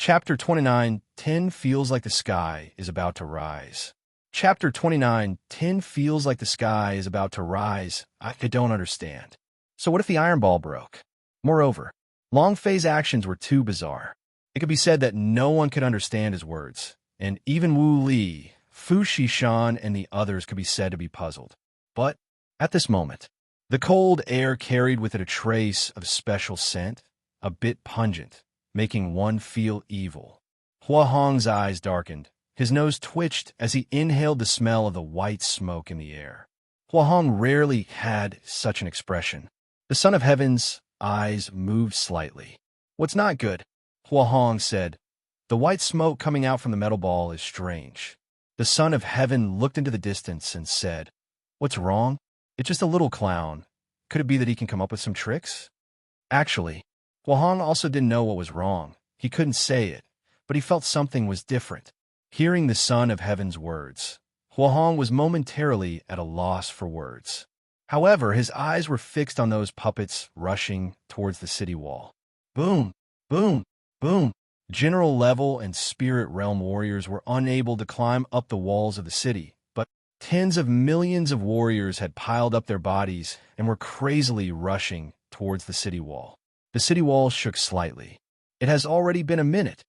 Chapter 29, 10 feels like the sky is about to rise. Chapter 29, 10 feels like the sky is about to rise. I don't understand. So what if the iron ball broke? Moreover, Long Fei's actions were too bizarre. It could be said that no one could understand his words, and even Wu Li, Fu Shishan, and the others could be said to be puzzled. But at this moment, the cold air carried with it a trace of special scent, a bit pungent, making one feel evil. Hua Hong's eyes darkened. His nose twitched as he inhaled the smell of the white smoke in the air. Hua Hong rarely had such an expression. The Son of Heaven's eyes moved slightly. "What's not good?" Hua Hong said. "The white smoke coming out from the metal ball is strange." The Son of Heaven looked into the distance and said, "What's wrong? It's just a little clown. Could it be that he can come up with some tricks?" Actually, Hua Hong also didn't know what was wrong. He couldn't say it, but he felt something was different. Hearing the Son of Heaven's words, Hua Hong was momentarily at a loss for words. However, his eyes were fixed on those puppets rushing towards the city wall. Boom, boom, boom. General level and spirit realm warriors were unable to climb up the walls of the city, but tens of millions of warriors had piled up their bodies and were crazily rushing towards the city wall. The city wall shook slightly. It has already been a minute.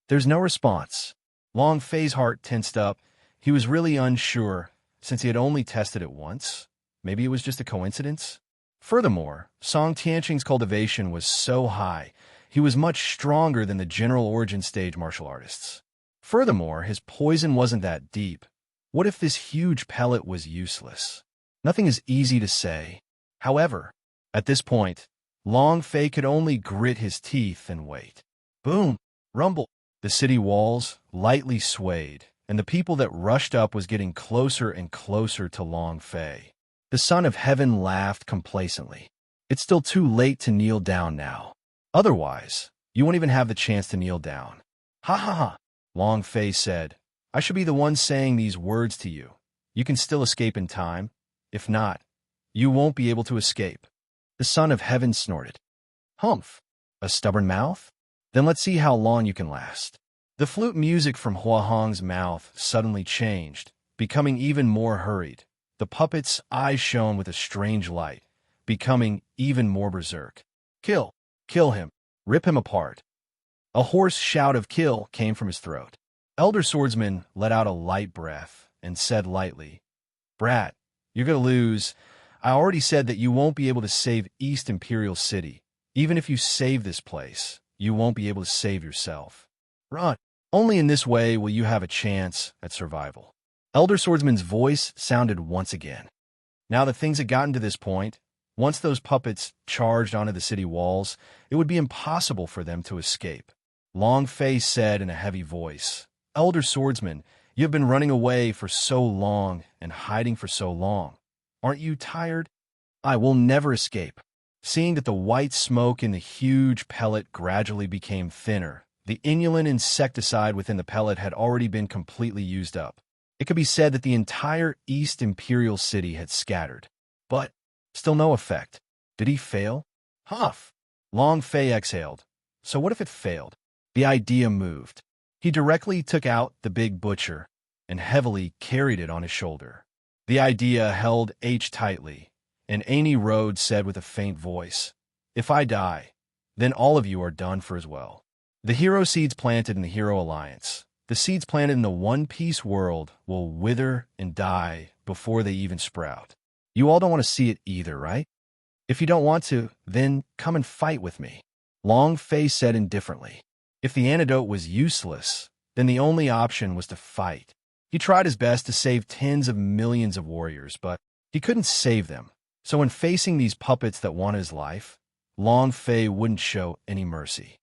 There's no response. Long Fei's heart tensed up. He was really unsure, since he had only tested it once. Maybe it was just a coincidence. Furthermore, Song Tianqing's cultivation was so high, he was much stronger than the general origin stage martial artists. Furthermore, his poison wasn't that deep. What if this huge pellet was useless? Nothing is easy to say. However, at this point, Long Fei could only grit his teeth and wait. Boom! Rumble! The city walls lightly swayed, and the people that rushed up was getting closer and closer to Long Fei. The Son of Heaven laughed complacently. "It's still too late to kneel down now. Otherwise, you won't even have the chance to kneel down." "Ha ha ha," Long Fei said. "I should be the one saying these words to you. You can still escape in time. If not, you won't be able to escape." The Son of Heaven snorted. "Humph, a stubborn mouth? Then let's see how long you can last." The flute music from Hua Hong's mouth suddenly changed, becoming even more hurried. The puppet's eyes shone with a strange light, becoming even more berserk. "Kill! Kill him! Rip him apart!" A hoarse shout of "kill" came from his throat. Elder Swordsman let out a light breath and said lightly, "Brat, you're going to lose. I already said that you won't be able to save East Imperial City. Even if you save this place, you won't be able to save yourself. Run. Only in this way will you have a chance at survival." Elder Swordsman's voice sounded once again. Now that things had gotten to this point, once those puppets charged onto the city walls, it would be impossible for them to escape. Long Fei said in a heavy voice, "Elder Swordsman, you have been running away for so long and hiding for so long. Aren't you tired? I will never escape." Seeing that the white smoke in the huge pellet gradually became thinner, the inulin insecticide within the pellet had already been completely used up. It could be said that the entire East Imperial City had scattered. But still no effect. Did he fail? Huff! Long Fei exhaled. So what if it failed? The idea moved. He directly took out the big butcher and heavily carried it on his shoulder. The idea held H tightly, and Amy Rhodes said with a faint voice, "If I die, then all of you are done for as well." The hero seeds planted in the Hero Alliance, the seeds planted in the One Piece world, will wither and die before they even sprout. You all don't want to see it either, right? If you don't want to, then come and fight with me. Long Fei said indifferently. If the antidote was useless, then the only option was to fight. He tried his best to save tens of millions of warriors, but he couldn't save them. So when facing these puppets that wanted his life, Long Fei wouldn't show any mercy.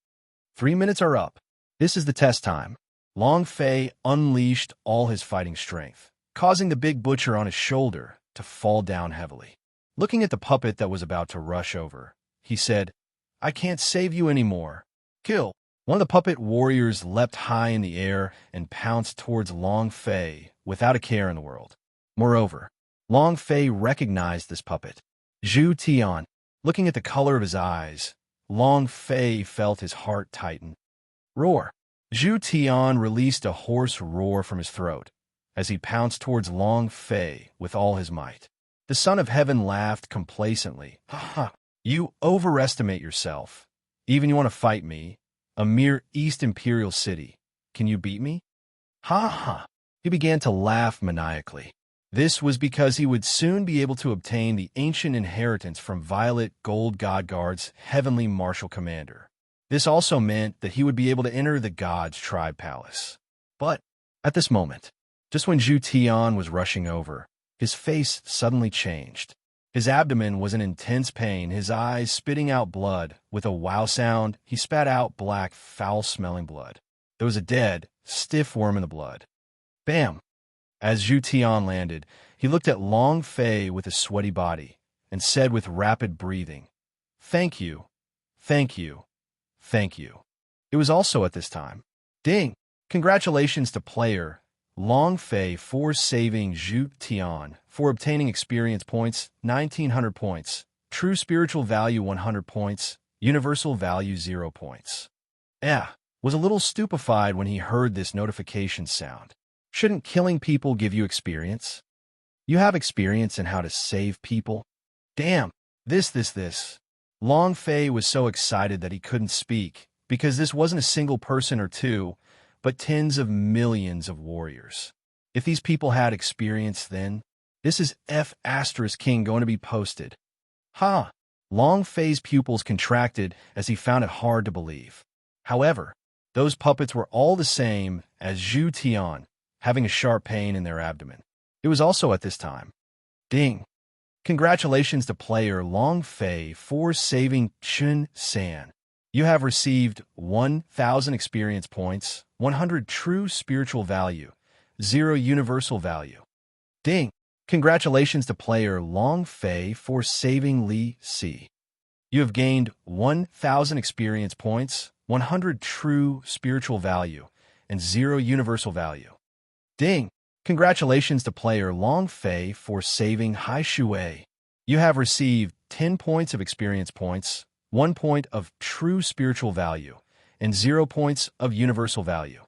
3 minutes are up. This is the test time. Long Fei unleashed all his fighting strength, causing the big butcher on his shoulder to fall down heavily. Looking at the puppet that was about to rush over, he said, "I can't save you anymore. Kill." One of the puppet warriors leapt high in the air and pounced towards Long Fei without a care in the world. Moreover, Long Fei recognized this puppet. Zhu Tian. Looking at the color of his eyes, Long Fei felt his heart tighten. Roar! Zhu Tian released a hoarse roar from his throat as he pounced towards Long Fei with all his might. The son of heaven laughed complacently. Ha ha! You overestimate yourself. Even you want to fight me, a mere East Imperial city. Can you beat me? Ha ha! He began to laugh maniacally. This was because he would soon be able to obtain the ancient inheritance from Violet Gold Godguard's heavenly martial commander. This also meant that he would be able to enter the God's Tribe Palace. But at this moment, just when Zhu Tian was rushing over, his face suddenly changed. His abdomen was in intense pain, his eyes spitting out blood. With a wow sound, he spat out black, foul-smelling blood. There was a dead, stiff worm in the blood. Bam! As Zhu Tian landed, he looked at Long Fei with his sweaty body and said with rapid breathing, "Thank you, thank you, thank you." It was also at this time. Ding! Congratulations to player Long Fei for saving Zhu Tian, for obtaining experience points, 1900 points, true spiritual value 100 points, universal value 0 points. Was a little stupefied when he heard this notification sound. Shouldn't killing people give you experience? You have experience in how to save people? Damn, this. Long Fei was so excited that he couldn't speak, because this wasn't a single person or two, but tens of millions of warriors. If these people had experience then, this is F*King going to be posted. Ha! Long Fei's pupils contracted as he found it hard to believe. However, those puppets were all the same as Zhu Tian, having a sharp pain in their abdomen. It was also at this time. Ding! Congratulations to player Long Fei for saving Chun San. You have received 1,000 experience points, 100 true spiritual value, 0 universal value. Ding! Congratulations to player Long Fei for saving Li Si. You have gained 1,000 experience points, 100 true spiritual value, and 0 universal value. Ding! Congratulations to player Long Fei for saving Hai Shui. You have received 10 points of experience points, 1 point of true spiritual value, and 0 points of universal value.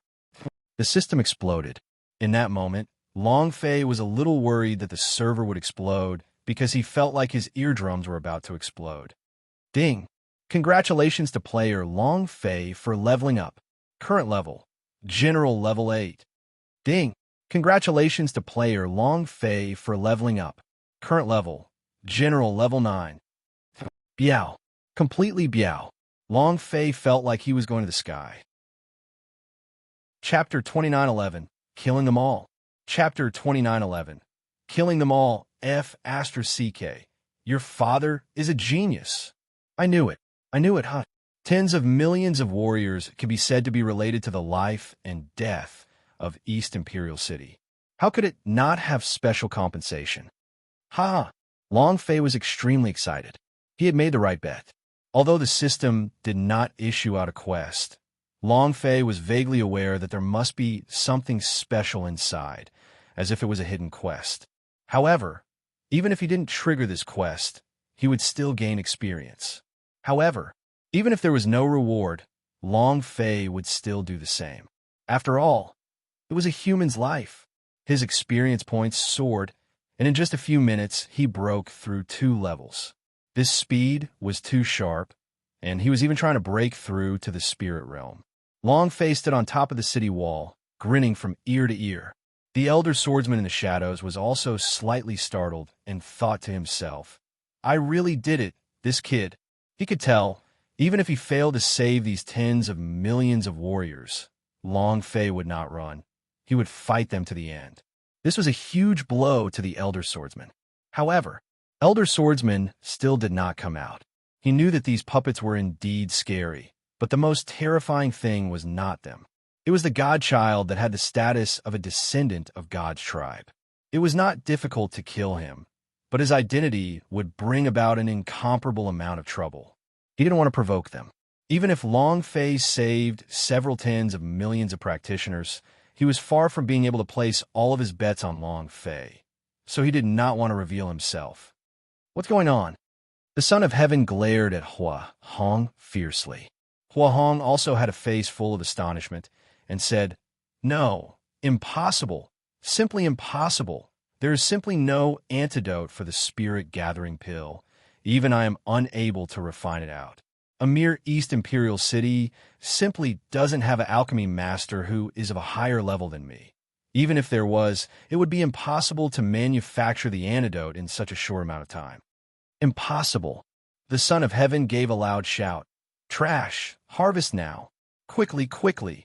The system exploded. In that moment, Long Fei was a little worried that the server would explode because he felt like his eardrums were about to explode. Ding! Congratulations to player Long Fei for leveling up. Current level, General level 8. Ding! Congratulations to player Long Fei for leveling up. Current level, General level 9. Biao. Completely biao. Long Fei felt like he was going to the sky. Chapter 2911, Killing Them All. Chapter 2911, Killing Them All. F*CK. Your father is a genius. I knew it, huh? Tens of millions of warriors can be said to be related to the life and death of East Imperial City. How could it not have special compensation? Ha! Long Fei was extremely excited. He had made the right bet. Although the system did not issue out a quest, Long Fei was vaguely aware that there must be something special inside, as if it was a hidden quest. However, even if he didn't trigger this quest, he would still gain experience. However, even if there was no reward, Long Fei would still do the same. After all, it was a human's life. His experience points soared, and in just a few minutes, he broke through 2 levels. This speed was too sharp, and he was even trying to break through to the spirit realm. Long Fei stood on top of the city wall, grinning from ear to ear. The elder swordsman in the shadows was also slightly startled and thought to himself, I really did it, this kid. He could tell, even if he failed to save these tens of millions of warriors, Long Fei would not run. He would fight them to the end. This was a huge blow to the elder swordsman. However, Elder Swordsman still did not come out. He knew that these puppets were indeed scary, but the most terrifying thing was not them. It was the godchild that had the status of a descendant of God's tribe. It was not difficult to kill him, but his identity would bring about an incomparable amount of trouble. He didn't want to provoke them. Even if Long Fei saved several tens of millions of practitioners, he was far from being able to place all of his bets on Long Fei, so he did not want to reveal himself. What's going on? The son of heaven glared at Hua Hong fiercely. Hua Hong also had a face full of astonishment, and said, "No, impossible, simply impossible. There is simply no antidote for the spirit-gathering pill. Even I am unable to refine it out. A mere East Imperial city simply doesn't have an alchemy master who is of a higher level than me. Even if there was, it would be impossible to manufacture the antidote in such a short amount of time." Impossible. The Son of Heaven gave a loud shout. "Trash! Harvest now! Quickly, quickly!"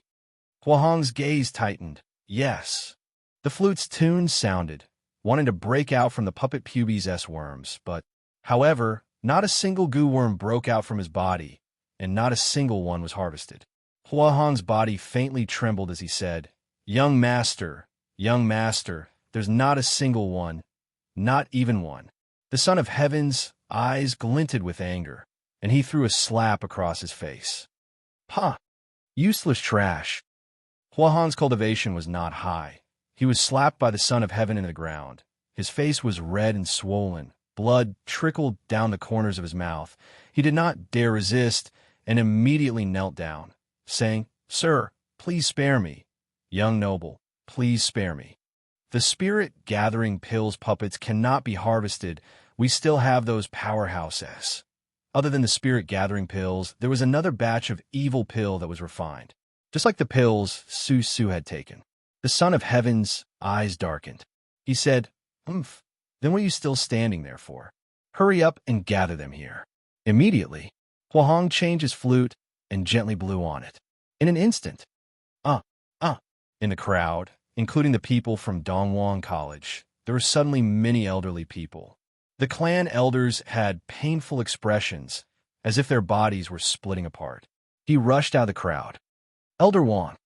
Huahong's gaze tightened. Yes. The flute's tune sounded, wanting to break out from the puppet pubes' S-worms, but, however, not a single goo worm broke out from his body, and not a single one was harvested. Huahong's body faintly trembled as he said, young master, there's not a single one, not even one." The Son of Heaven's eyes glinted with anger, and he threw a slap across his face. "Huh! Useless trash." Huahong's cultivation was not high. He was slapped by the Son of Heaven into the ground. His face was red and swollen. Blood trickled down the corners of his mouth. He did not dare resist and immediately knelt down, saying, "Sir, please spare me. Young noble, please spare me. The spirit-gathering pills puppets cannot be harvested. We still have those powerhouses." Other than the spirit-gathering pills, there was another batch of evil pill that was refined, just like the pills Su had taken. The Son of Heaven's eyes darkened. He said, "Humph. Then what are you still standing there for? Hurry up and gather them here." Immediately, Huahong changed his flute and gently blew on it. In an instant, in the crowd, including the people from Dongwon College, there were suddenly many elderly people. The clan elders had painful expressions, as if their bodies were splitting apart. He rushed out of the crowd. "Elder Wang,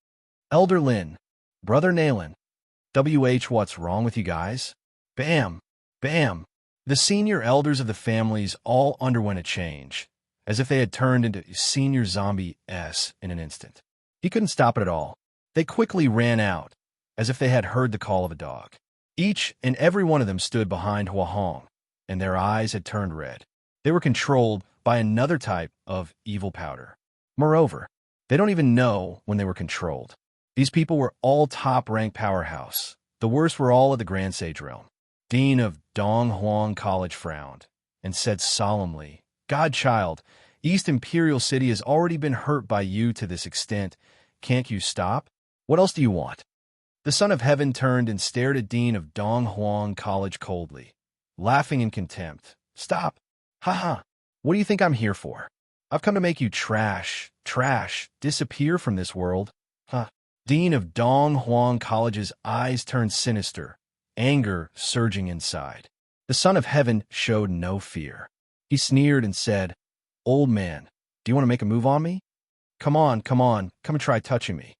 Elder Lin, Brother Nalen, what's wrong with you guys?" Bam! Bam! The senior elders of the families all underwent a change, as if they had turned into senior zombie-s in an instant. He couldn't stop it at all. They quickly ran out, as if they had heard the call of a dog. Each and every one of them stood behind Huahong, and their eyes had turned red. They were controlled by another type of evil powder. Moreover, they don't even know when they were controlled. These people were all top-ranked powerhouse. The worst were all of the Grand Sage realm. Dean of Donghuang College frowned and said solemnly, "Godchild, East Imperial City has already been hurt by you to this extent. Can't you stop? What else do you want?" The Son of Heaven turned and stared at Dean of Donghuang College coldly, laughing in contempt. "Stop! Ha! What do you think I'm here for? I've come to make you trash, disappear from this world." Dean of Donghuang College's eyes turned sinister, anger surging inside. The Son of Heaven showed no fear. He sneered and said, "Old man, do you want to make a move on me? Come on, come and try touching me.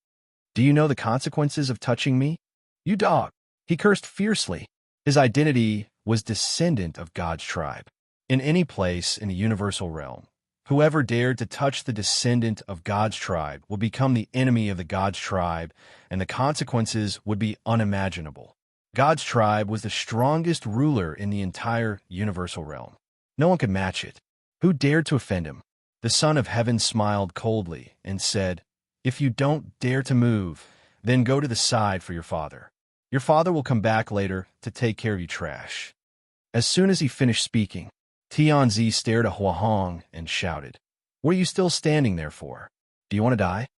Do you know the consequences of touching me? You dog!" He cursed fiercely. His identity was descendant of God's tribe. In any place in the universal realm, whoever dared to touch the descendant of God's tribe would become the enemy of the God's tribe, and the consequences would be unimaginable. God's tribe was the strongest ruler in the entire universal realm. No one could match it. Who dared to offend him? The Son of Heaven smiled coldly and said, "If you don't dare to move, then go to the side for your father. Your father will come back later to take care of you trash." As soon as he finished speaking, Tianzi stared at Huahong and shouted, "What are you still standing there for? Do you want to die?"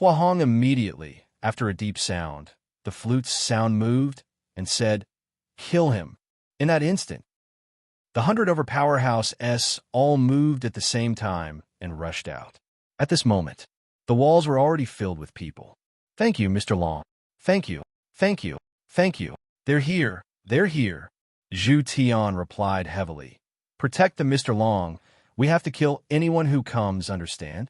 Huahong immediately, after a deep sound, the flute's sound moved, and said, "Kill him." In that instant, the 100 over powerhouse S all moved at the same time and rushed out. At this moment, the walls were already filled with people. "Thank you, Mr. Long. Thank you. They're here. Zhu Tian replied heavily. "Protect them, Mr. Long. We have to kill anyone who comes, understand?"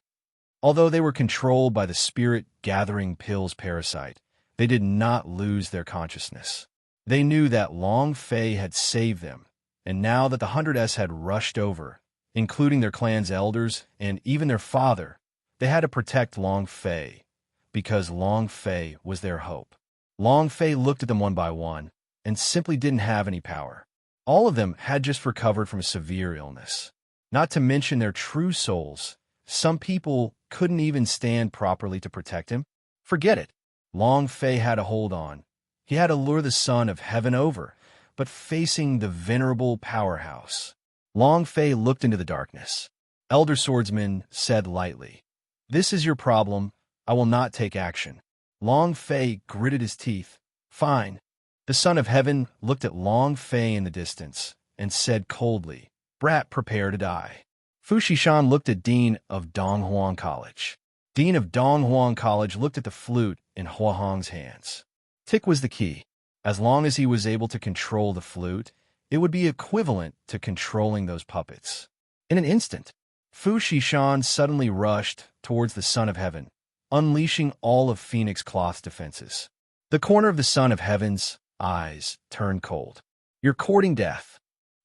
Although they were controlled by the spirit-gathering pills parasite, they did not lose their consciousness. They knew that Long Fei had saved them, and now that the 100s had rushed over, including their clan's elders and even their father, they had to protect Long Fei, because Long Fei was their hope. Long Fei looked at them one by one and simply didn't have any power. All of them had just recovered from a severe illness. Not to mention their true souls, some people couldn't even stand properly to protect him. Forget it. Long Fei had a hold on. He had to lure the son of heaven over, but facing the venerable powerhouse. Long Fei looked into the darkness. Elder Swordsman said lightly, "This is your problem. I will not take action." Long Fei gritted his teeth. "Fine." The son of heaven looked at Long Fei in the distance and said coldly, "Brat, prepare to die." Fu Shishan looked at Dean of Donghuang College. Dean of Donghuang College looked at the flute in Hua Hong's hands. Tick was the key. As long as he was able to control the flute, it would be equivalent to controlling those puppets. In an instant, Fu Shishan suddenly rushed towards the Son of Heaven, unleashing all of Phoenix Cloth's defenses. The corner of the Son of Heaven's eyes turned cold. "You're courting death."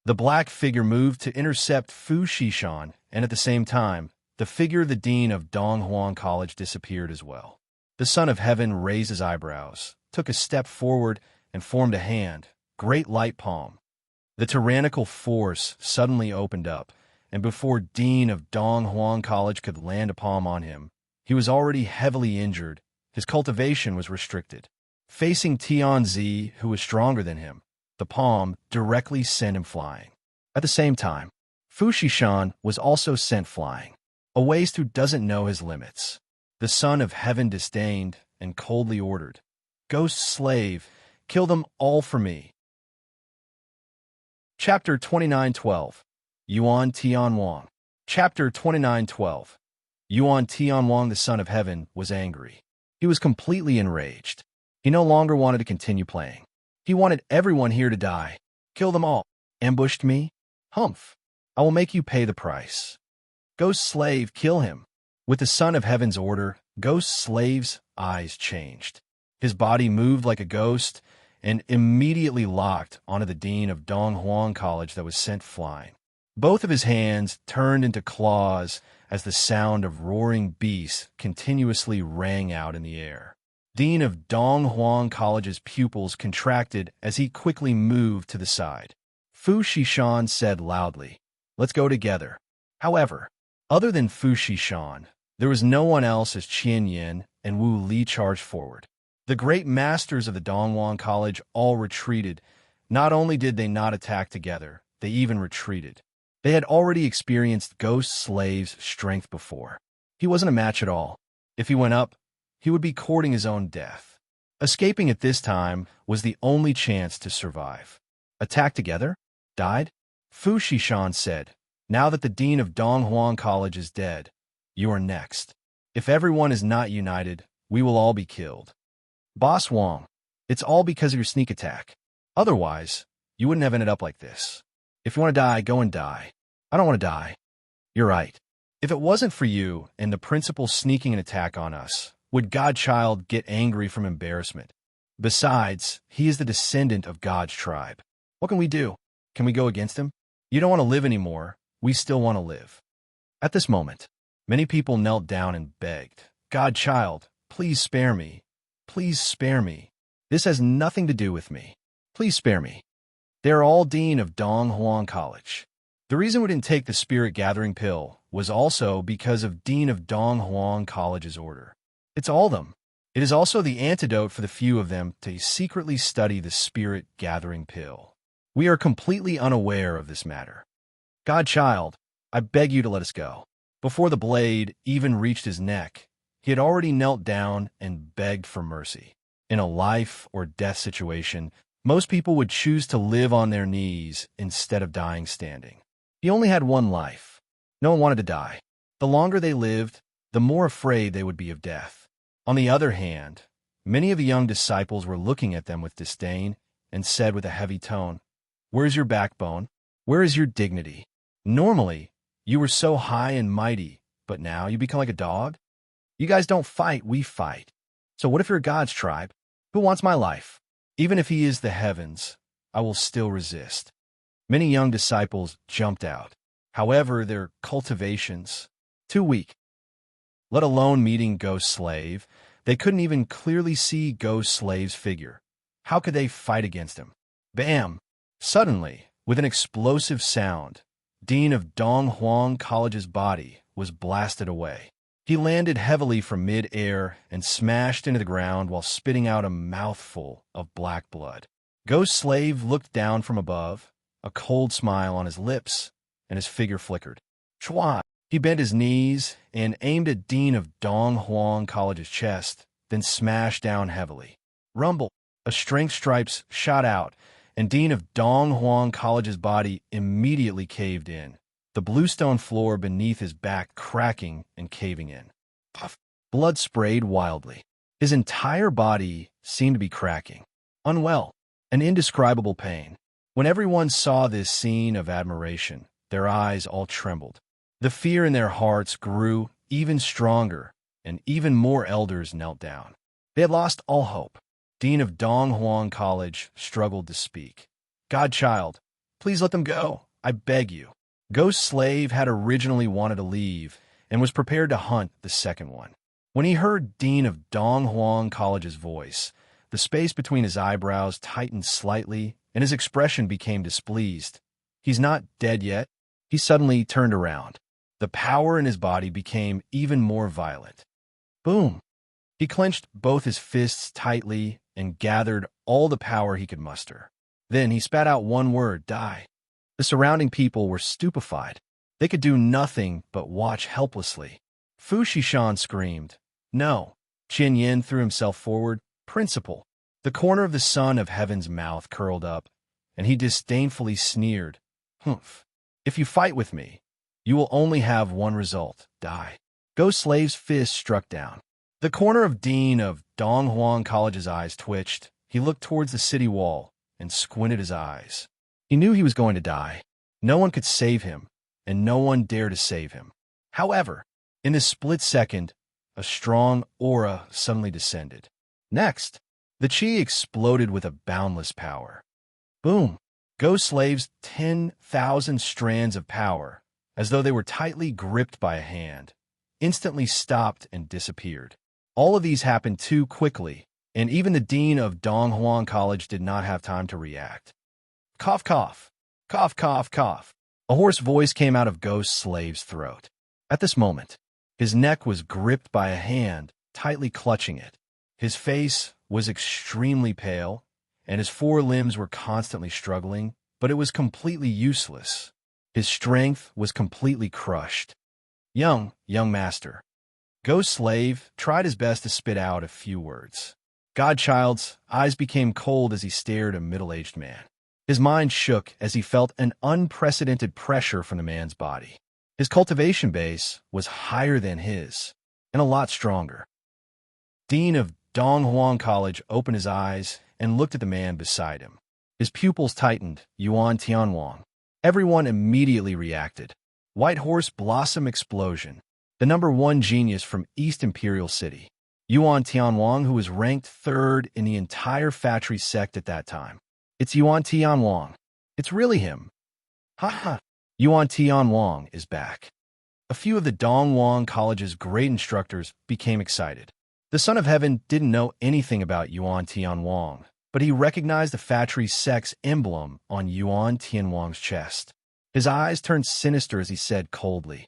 The black figure moved to intercept Fu Shishan, and at the same time, the figure of the Dean of Donghuang College disappeared as well. The Son of Heaven raised his eyebrows, took a step forward, and formed a hand, great light palm. The tyrannical force suddenly opened up, and before Dean of Donghuang College could land a palm on him, he was already heavily injured. His cultivation was restricted. Facing Tianzi, who was stronger than him, the palm directly sent him flying. At the same time, Fu Shishan was also sent flying. A waste who doesn't know his limits. The Son of Heaven disdained and coldly ordered, "Ghost slave, kill them all for me." Chapter 29:12. Yuan Tianwang. Chapter 29:12. Yuan Tianwang, the Son of Heaven, was angry. He was completely enraged. He no longer wanted to continue playing. He wanted everyone here to die. "Kill them all. Ambushed me? Humph. I will make you pay the price." "Ghost slave, kill him." With the Son of Heaven's order, Ghost Slave's eyes changed. His body moved like a ghost and immediately locked onto the Dean of Donghuang College that was sent flying. Both of his hands turned into claws as the sound of roaring beasts continuously rang out in the air. Dean of Donghuang College's pupils contracted as he quickly moved to the side. Fu Shishan said loudly, "Let's go together." However, other than Fu Shishan, there was no one else as Qian Yin and Wu Li charged forward. The great masters of the Donghuang College all retreated. Not only did they not attack together, they even retreated. They had already experienced Ghost Slave's strength before. He wasn't a match at all. If he went up, he would be courting his own death. Escaping at this time was the only chance to survive. Attack together? Died? Fu Shishan said, "Now that the Dean of Donghuang College is dead, you are next. If everyone is not united, we will all be killed." "Boss Wong, it's all because of your sneak attack. Otherwise, you wouldn't have ended up like this. If you want to die, go and die." "I don't want to die." "You're right. If it wasn't for you and the principal sneaking an attack on us, would Godchild get angry from embarrassment? Besides, he is the descendant of God's tribe. What can we do? Can we go against him? You don't want to live anymore. We still want to live." At this moment, many people knelt down and begged, "Godchild, please spare me. Please spare me. This has nothing to do with me. Please spare me." They are all Dean of Donghuang College. The reason we didn't take the spirit gathering pill was also because of Dean of Donghuang College's order. It's all of them. It is also the antidote for the few of them to secretly study the spirit gathering pill. We are completely unaware of this matter. "Godchild, I beg you to let us go." Before the blade even reached his neck, he had already knelt down and begged for mercy. In a life or death situation, most people would choose to live on their knees instead of dying standing. He only had one life. No one wanted to die. The longer they lived, the more afraid they would be of death. On the other hand, many of the young disciples were looking at them with disdain and said with a heavy tone, "Where's your backbone? Where is your dignity? Normally, you were so high and mighty, but now you become like a dog? You guys don't fight, we fight. So what if you're God's tribe? Who wants my life? Even if he is the heavens, I will still resist." Many young disciples jumped out. However, their cultivations, too weak. Let alone meeting Ghost Slave, they couldn't even clearly see Ghost Slave's figure. How could they fight against him? Bam! Suddenly, with an explosive sound, Dean of Donghuang College's body was blasted away. He landed heavily from mid-air and smashed into the ground while spitting out a mouthful of black blood. Ghost Slave looked down from above, a cold smile on his lips, and his figure flickered. Chua! He bent his knees and aimed at Dean of Dong Huang College's chest, then smashed down heavily. Rumble! A strength stripes shot out, and Dean of Dong Huang College's body immediately caved in, the bluestone floor beneath his back cracking and caving in. Puff! Blood sprayed wildly. His entire body seemed to be cracking. Unwell. An indescribable pain. When everyone saw this scene of admiration, their eyes all trembled. The fear in their hearts grew even stronger, and even more elders knelt down. They had lost all hope. Dean of Dong Huang College struggled to speak. Godchild, please let them go. I beg you. Ghost Slave had originally wanted to leave and was prepared to hunt the second one. When he heard Dean of Dong Huang College's voice, the space between his eyebrows tightened slightly and his expression became displeased. He's not dead yet. He suddenly turned around. The power in his body became even more violent. Boom! He clenched both his fists tightly and gathered all the power he could muster. Then he spat out one word, die. The surrounding people were stupefied. They could do nothing but watch helplessly. Fu Shishan screamed. No. Qin Yin threw himself forward. Principal. The corner of the Son of Heaven's mouth curled up, and he disdainfully sneered. Humph. If you fight with me, you will only have one result, die. Ghost Slave's fist struck down. The corner of Dean of Dong Huang College's eyes twitched. He looked towards the city wall and squinted his eyes. He knew he was going to die. No one could save him, and no one dared to save him. However, in this split second, a strong aura suddenly descended. Next, the chi exploded with a boundless power. Boom! Ghost Slave's 10,000 strands of power, as though they were tightly gripped by a hand, instantly stopped and disappeared. All of these happened too quickly, and even the Dean of Dong Huang College did not have time to react. Cough, cough. Cough, cough, cough. A hoarse voice came out of Ghost Slave's throat. At this moment, his neck was gripped by a hand, tightly clutching it. His face was extremely pale, and his four limbs were constantly struggling, but it was completely useless. His strength was completely crushed. Young master. Ghost Slave tried his best to spit out a few words. Godchild's eyes became cold as he stared at a middle-aged man. His mind shook as he felt an unprecedented pressure from the man's body. His cultivation base was higher than his, and a lot stronger. Dean of Dong Huang College opened his eyes and looked at the man beside him. His pupils tightened. Yuan Tianwang. Everyone immediately reacted. White Horse Blossom Explosion. The #1 genius from East Imperial City. Yuan Tianwang, who was ranked 3rd in the entire factory sect at that time. It's Yuan Tianwang. It's really him. Ha ha. Yuan Tianwang is back. A few of the Dongwang College's great instructors became excited. The Son of Heaven didn't know anything about Yuan Tianwang, but he recognized the factory sect's emblem on Yuan Tianwang's chest. His eyes turned sinister as he said coldly,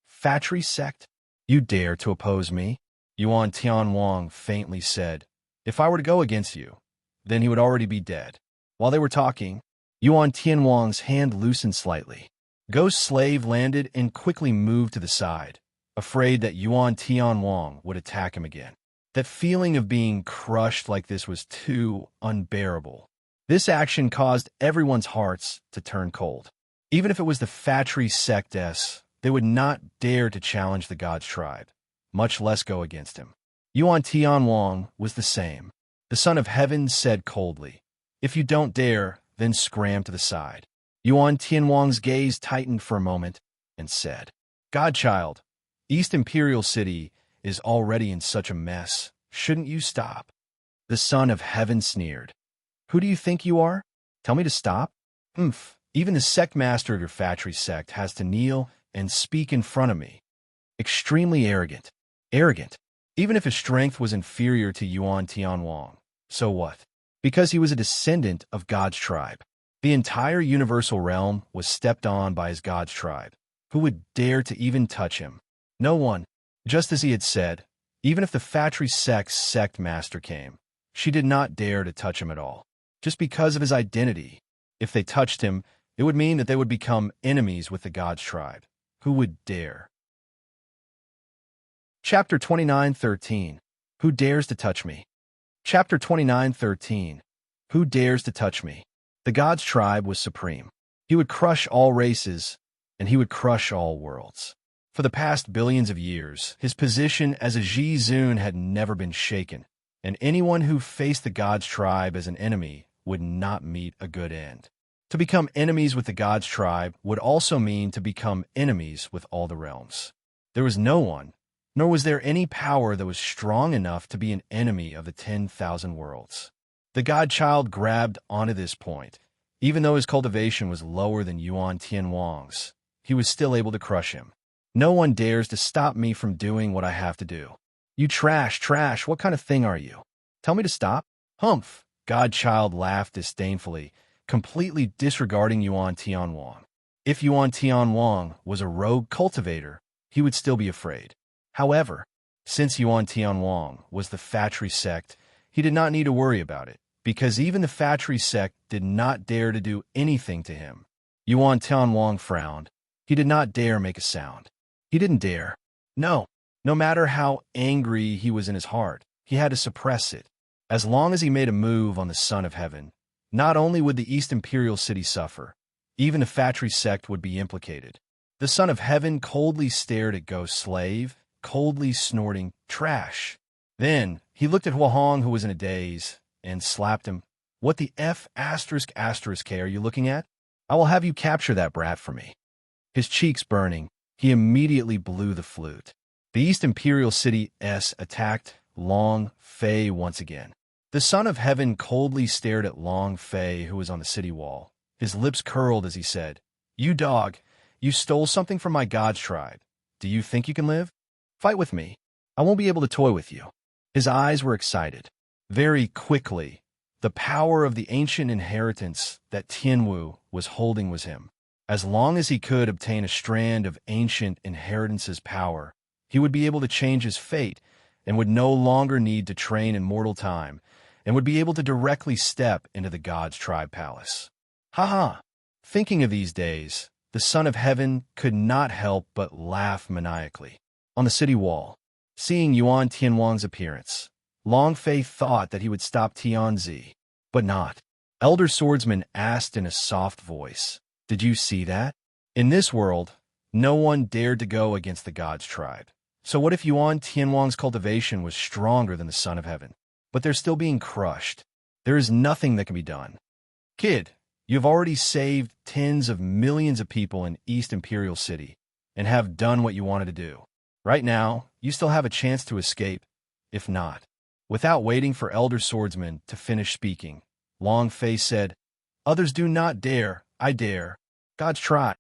Factory sect? You dare to oppose me? Yuan Tianwang faintly said, If I were to go against you, then he would already be dead. While they were talking, Yuan Tianwang's hand loosened slightly. Ghost Slave landed and quickly moved to the side, afraid that Yuan Tianwang would attack him again. That feeling of being crushed like this was too unbearable. This action caused everyone's hearts to turn cold. Even if it was the factory sectess, they would not dare to challenge the God's tribe, much less go against him. Yuan Tianwang was the same. The Son of Heaven said coldly, If you don't dare, then scram to the side. Yuan Tianwang's gaze tightened for a moment and said, Godchild, East Imperial City is already in such a mess. Shouldn't you stop? The Son of Heaven sneered. Who do you think you are? Tell me to stop? Even the sect master of your factory sect has to kneel and speak in front of me. Extremely arrogant. Arrogant. Even if his strength was inferior to Yuan Tianwang. So what? Because he was a descendant of God's tribe. The entire universal realm was stepped on by his God's tribe. Who would dare to even touch him? No one. Just as he had said, even if the factory sect master came, she did not dare to touch him at all, just because of his identity. If they touched him, it would mean that they would become enemies with the God's tribe. Who would dare? Chapter 29:13. Who dares to touch me? Chapter 29:13. Who dares to touch me? The God's tribe was supreme. He would crush all races, and he would crush all worlds. For the past billions of years, his position as a Zun had never been shaken, and anyone who faced the God's tribe as an enemy would not meet a good end. To become enemies with the God's tribe would also mean to become enemies with all the realms. There was no one, nor was there any power that was strong enough to be an enemy of the 10,000 worlds. The Godchild grabbed onto this point. Even though his cultivation was lower than Yuan Tianwang's, he was still able to crush him. No one dares to stop me from doing what I have to do. You trash, what kind of thing are you? Tell me to stop? Humph! Godchild laughed disdainfully, completely disregarding Yuan Tianwang. If Yuan Tianwang was a rogue cultivator, he would still be afraid. However, since Yuan Tianwang was the factory sect, he did not need to worry about it, because even the factory sect did not dare to do anything to him. Yuan Tianwang frowned. He did not dare make a sound. He didn't dare. No matter how angry he was in his heart, he had to suppress it. As long as he made a move on the Son of Heaven, not only would the East Imperial City suffer, even the factory sect would be implicated. The Son of Heaven coldly stared at Ghost Slave, coldly snorting, "Trash." Then he looked at Huahong, who was in a daze, and slapped him. "What the F*** are you looking at? I will have you capture that brat for me." His cheeks burning, he immediately blew the flute. The East Imperial City's attacked Long Fei once again. The Son of Heaven coldly stared at Long Fei, who was on the city wall. His lips curled as he said, "You dog, you stole something from my God's tribe. Do you think you can live? Fight with me. I won't be able to toy with you." His eyes were excited. Very quickly, the power of the ancient inheritance that Tianwu was holding was him. As long as he could obtain a strand of ancient inheritance's power, he would be able to change his fate and would no longer need to train in mortal time and would be able to directly step into the God's tribe palace. Ha! Thinking of these days, the Son of Heaven could not help but laugh maniacally. On the city wall, seeing Yuan Tianwang's appearance, Long Fei thought that he would stop Tianzi, but not. Elder Swordsman asked in a soft voice, "Did you see that? In this world, no one dared to go against the God's tribe. So what if Yuan Tianwang's cultivation was stronger than the Son of Heaven? But they're still being crushed. There is nothing that can be done. Kid, you've already saved tens of millions of people in East Imperial City and have done what you wanted to do. Right now, you still have a chance to escape, if not." Without waiting for Elder Swordsman to finish speaking, Long Fei said, "Others do not dare, I dare. God's tribe.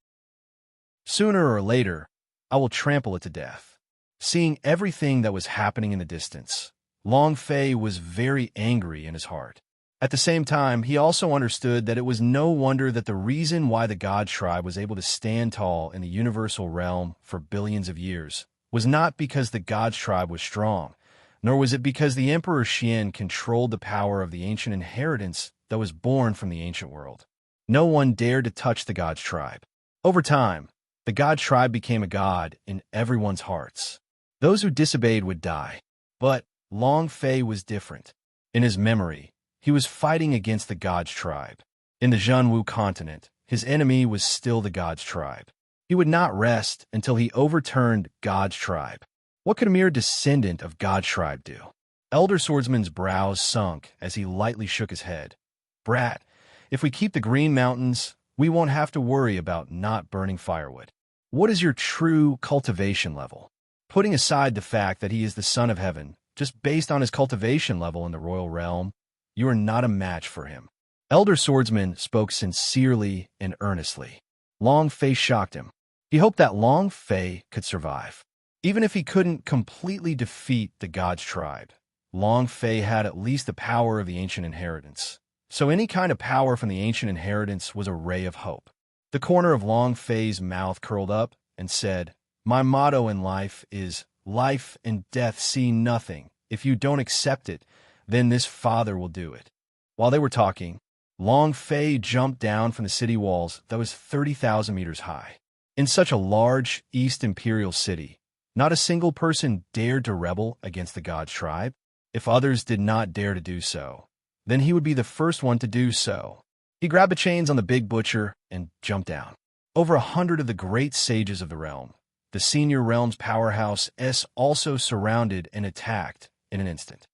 Sooner or later, I will trample it to death." Seeing everything that was happening in the distance, Long Fei was very angry in his heart. At the same time, he also understood that it was no wonder that the reason why the God tribe was able to stand tall in the universal realm for billions of years was not because the God's tribe was strong, nor was it because the Emperor Xian controlled the power of the ancient inheritance that was born from the ancient world. No one dared to touch the God's tribe. Over time, the God tribe became a god in everyone's hearts. Those who disobeyed would die. But Long Fei was different. In his memory, he was fighting against the God's tribe. In the Zhenwu continent, his enemy was still the God's tribe. He would not rest until he overturned God's tribe. What could a mere descendant of God's tribe do? Elder Swordsman's brows sunk as he lightly shook his head. "Brat, if we keep the Green Mountains, we won't have to worry about not burning firewood. What is your true cultivation level? Putting aside the fact that he is the Son of Heaven, just based on his cultivation level in the royal realm, you are not a match for him." Elder Swordsman spoke sincerely and earnestly. Long Fei shocked him. He hoped that Long Fei could survive. Even if he couldn't completely defeat the God's tribe, Long Fei had at least the power of the ancient inheritance. So any kind of power from the ancient inheritance was a ray of hope. The corner of Long Fei's mouth curled up and said, "My motto in life is Life and death see nothing. If you don't accept it, then this father will do it." While they were talking, Long Fei jumped down from the city walls that was 30,000 meters high. In such a large East Imperial city, not a single person dared to rebel against the God's tribe. If others did not dare to do so, then he would be the first one to do so. He grabbed the chains on the big butcher and jumped down. Over 100 of the great sages of the realm, the senior realm's powerhouse also surrounded and attacked in an instant.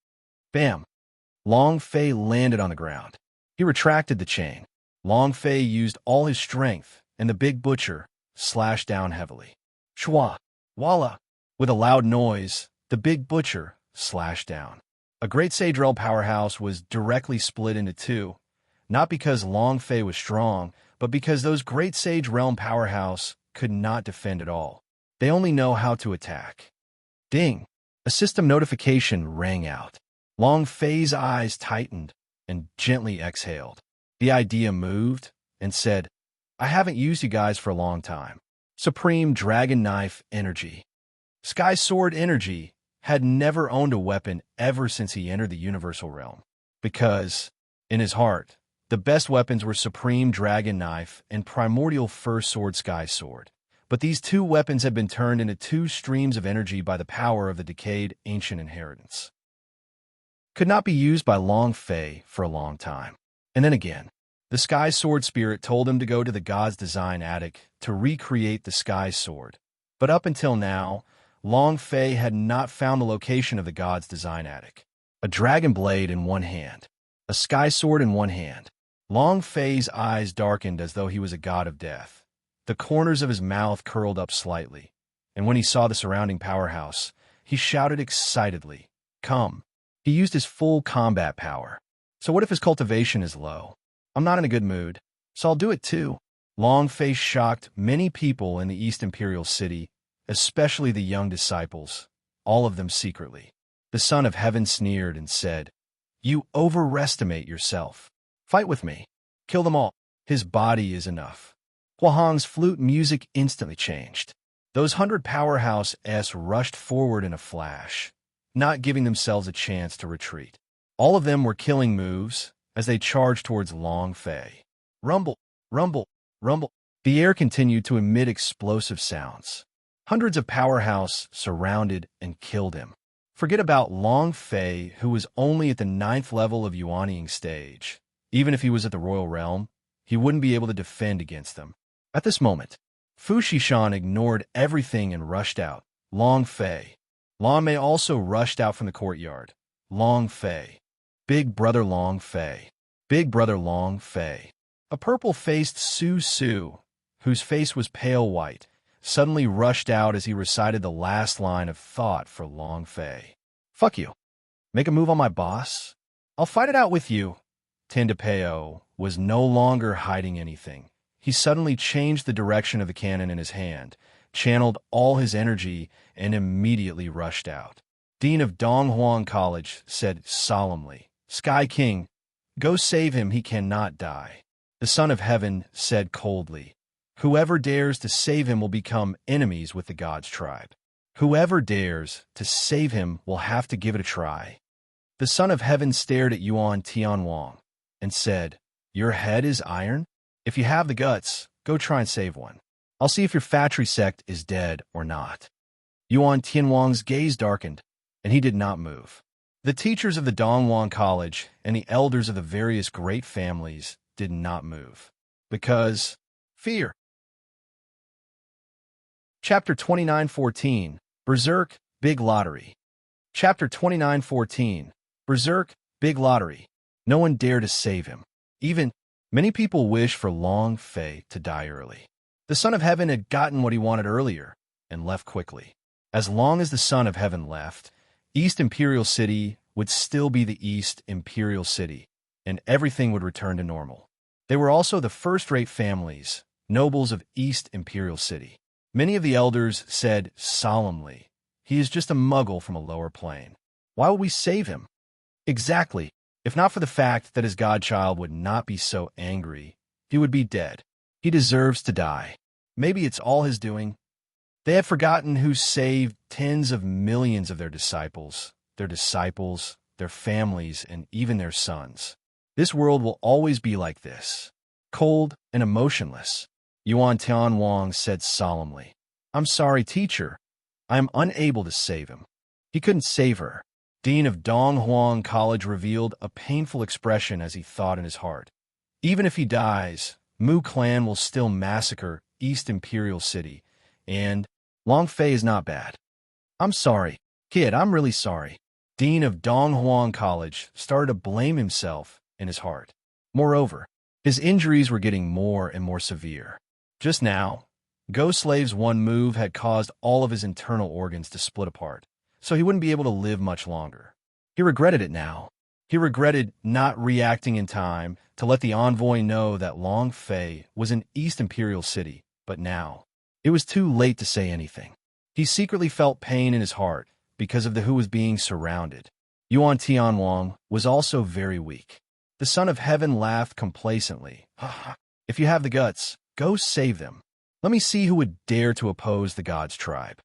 Bam! Long Fei landed on the ground. He retracted the chain. Long Fei used all his strength, and the big butcher slashed down heavily. Shwa! Walla! With a loud noise, the big butcher slashed down. A great sage realm powerhouse was directly split into two, not because Long Fei was strong, but because those great sage realm powerhouse could not defend at all. They only know how to attack. Ding! A system notification rang out. Long Fei's eyes tightened and gently exhaled. The idea moved and said, "I haven't used you guys for a long time." Supreme Dragon Knife Energy. Sky Sword Energy had never owned a weapon ever since he entered the Universal Realm, because, in his heart, the best weapons were Supreme Dragon Knife and Primordial First Sword Sky Sword. But these two weapons had been turned into two streams of energy by the power of the decayed ancient inheritance. Could not be used by Long Fei for a long time. And then again, the Sky Sword Spirit told him to go to the God's Design Attic to recreate the Sky Sword. But up until now, Long Fei had not found the location of the God's Design Attic. A dragon blade in one hand, a Sky Sword in one hand. Long Fei's eyes darkened as though he was a god of death. The corners of his mouth curled up slightly, and when he saw the surrounding powerhouse, he shouted excitedly, "Come!" He used his full combat power. So what if his cultivation is low? I'm not in a good mood, so I'll do it too. Long Fei shocked many people in the East Imperial City, especially the young disciples, all of them secretly. The Son of Heaven sneered and said, "You overestimate yourself. Fight with me. Kill them all. His body is enough." Huahong's flute music instantly changed. Those 100 powerhouse rushed forward in a flash, not giving themselves a chance to retreat. All of them were killing moves as they charged towards Long Fei. Rumble, rumble, rumble. The air continued to emit explosive sounds. Hundreds of powerhouse surrounded and killed him. Forget about Long Fei, who was only at the 9th level of Yuanying stage. Even if he was at the Royal Realm, he wouldn't be able to defend against them. At this moment, Fu Shishan ignored everything and rushed out. Long Fei. Lan Mei also rushed out from the courtyard. Long Fei. Big brother Long Fei. Big brother Long Fei. A purple-faced Su Su, whose face was pale white, suddenly rushed out as he recited the last line of thought for Long Fei. "Fuck you. Make a move on my boss? I'll fight it out with you." Tendapeo was no longer hiding anything. He suddenly changed the direction of the cannon in his hand, channeled all his energy, and immediately rushed out. Dean of Donghuang College said solemnly, "Sky King, go save him, he cannot die." The Son of Heaven said coldly, "Whoever dares to save him will become enemies with the God's tribe. Whoever dares to save him will have to give it a try." The Son of Heaven stared at Yuan Tianwang and said, "Your head is iron? If you have the guts, go try and save one. I'll see if your factory sect is dead or not." Yuan Tianwang's gaze darkened, and he did not move. The teachers of the Donghuang College and the elders of the various great families did not move. Because fear. Chapter 29:14, Berserk, Big Lottery. Chapter 29:14, Berserk, Big Lottery. No one dared to save him. Many people wish for Long Fei to die early. The Son of Heaven had gotten what he wanted earlier and left quickly. As long as the Son of Heaven left, East Imperial City would still be the East Imperial City, and everything would return to normal. They were also the first-rate families, nobles of East Imperial City. Many of the elders said solemnly, "He is just a muggle from a lower plane. Why would we save him?" Exactly. If not for the fact that his godchild would not be so angry, he would be dead. He deserves to die. Maybe it's all his doing. They had forgotten who saved tens of millions of their disciples, their families, and even their sons. This world will always be like this, cold and emotionless. Yuan Tianwang said solemnly. I'm sorry, teacher. I am unable to save him. He couldn't save her. Dean of Donghuang College revealed a painful expression as he thought in his heart. Even if he dies, Mu clan will still massacre East Imperial City, and Long Fei is not bad. I'm sorry, kid, I'm really sorry. Dean of Donghuang College started to blame himself in his heart. Moreover, his injuries were getting more and more severe. Just now, Ghost Slave's one move had caused all of his internal organs to split apart, so he wouldn't be able to live much longer. He regretted it now. He regretted not reacting in time to let the envoy know that Long Fei was in East Imperial City, but now, it was too late to say anything. He secretly felt pain in his heart because of who was being surrounded. Yuan Tianwang was also very weak. The Son of Heaven laughed complacently. If you have the guts, go save them. Let me see who would dare to oppose the God's tribe.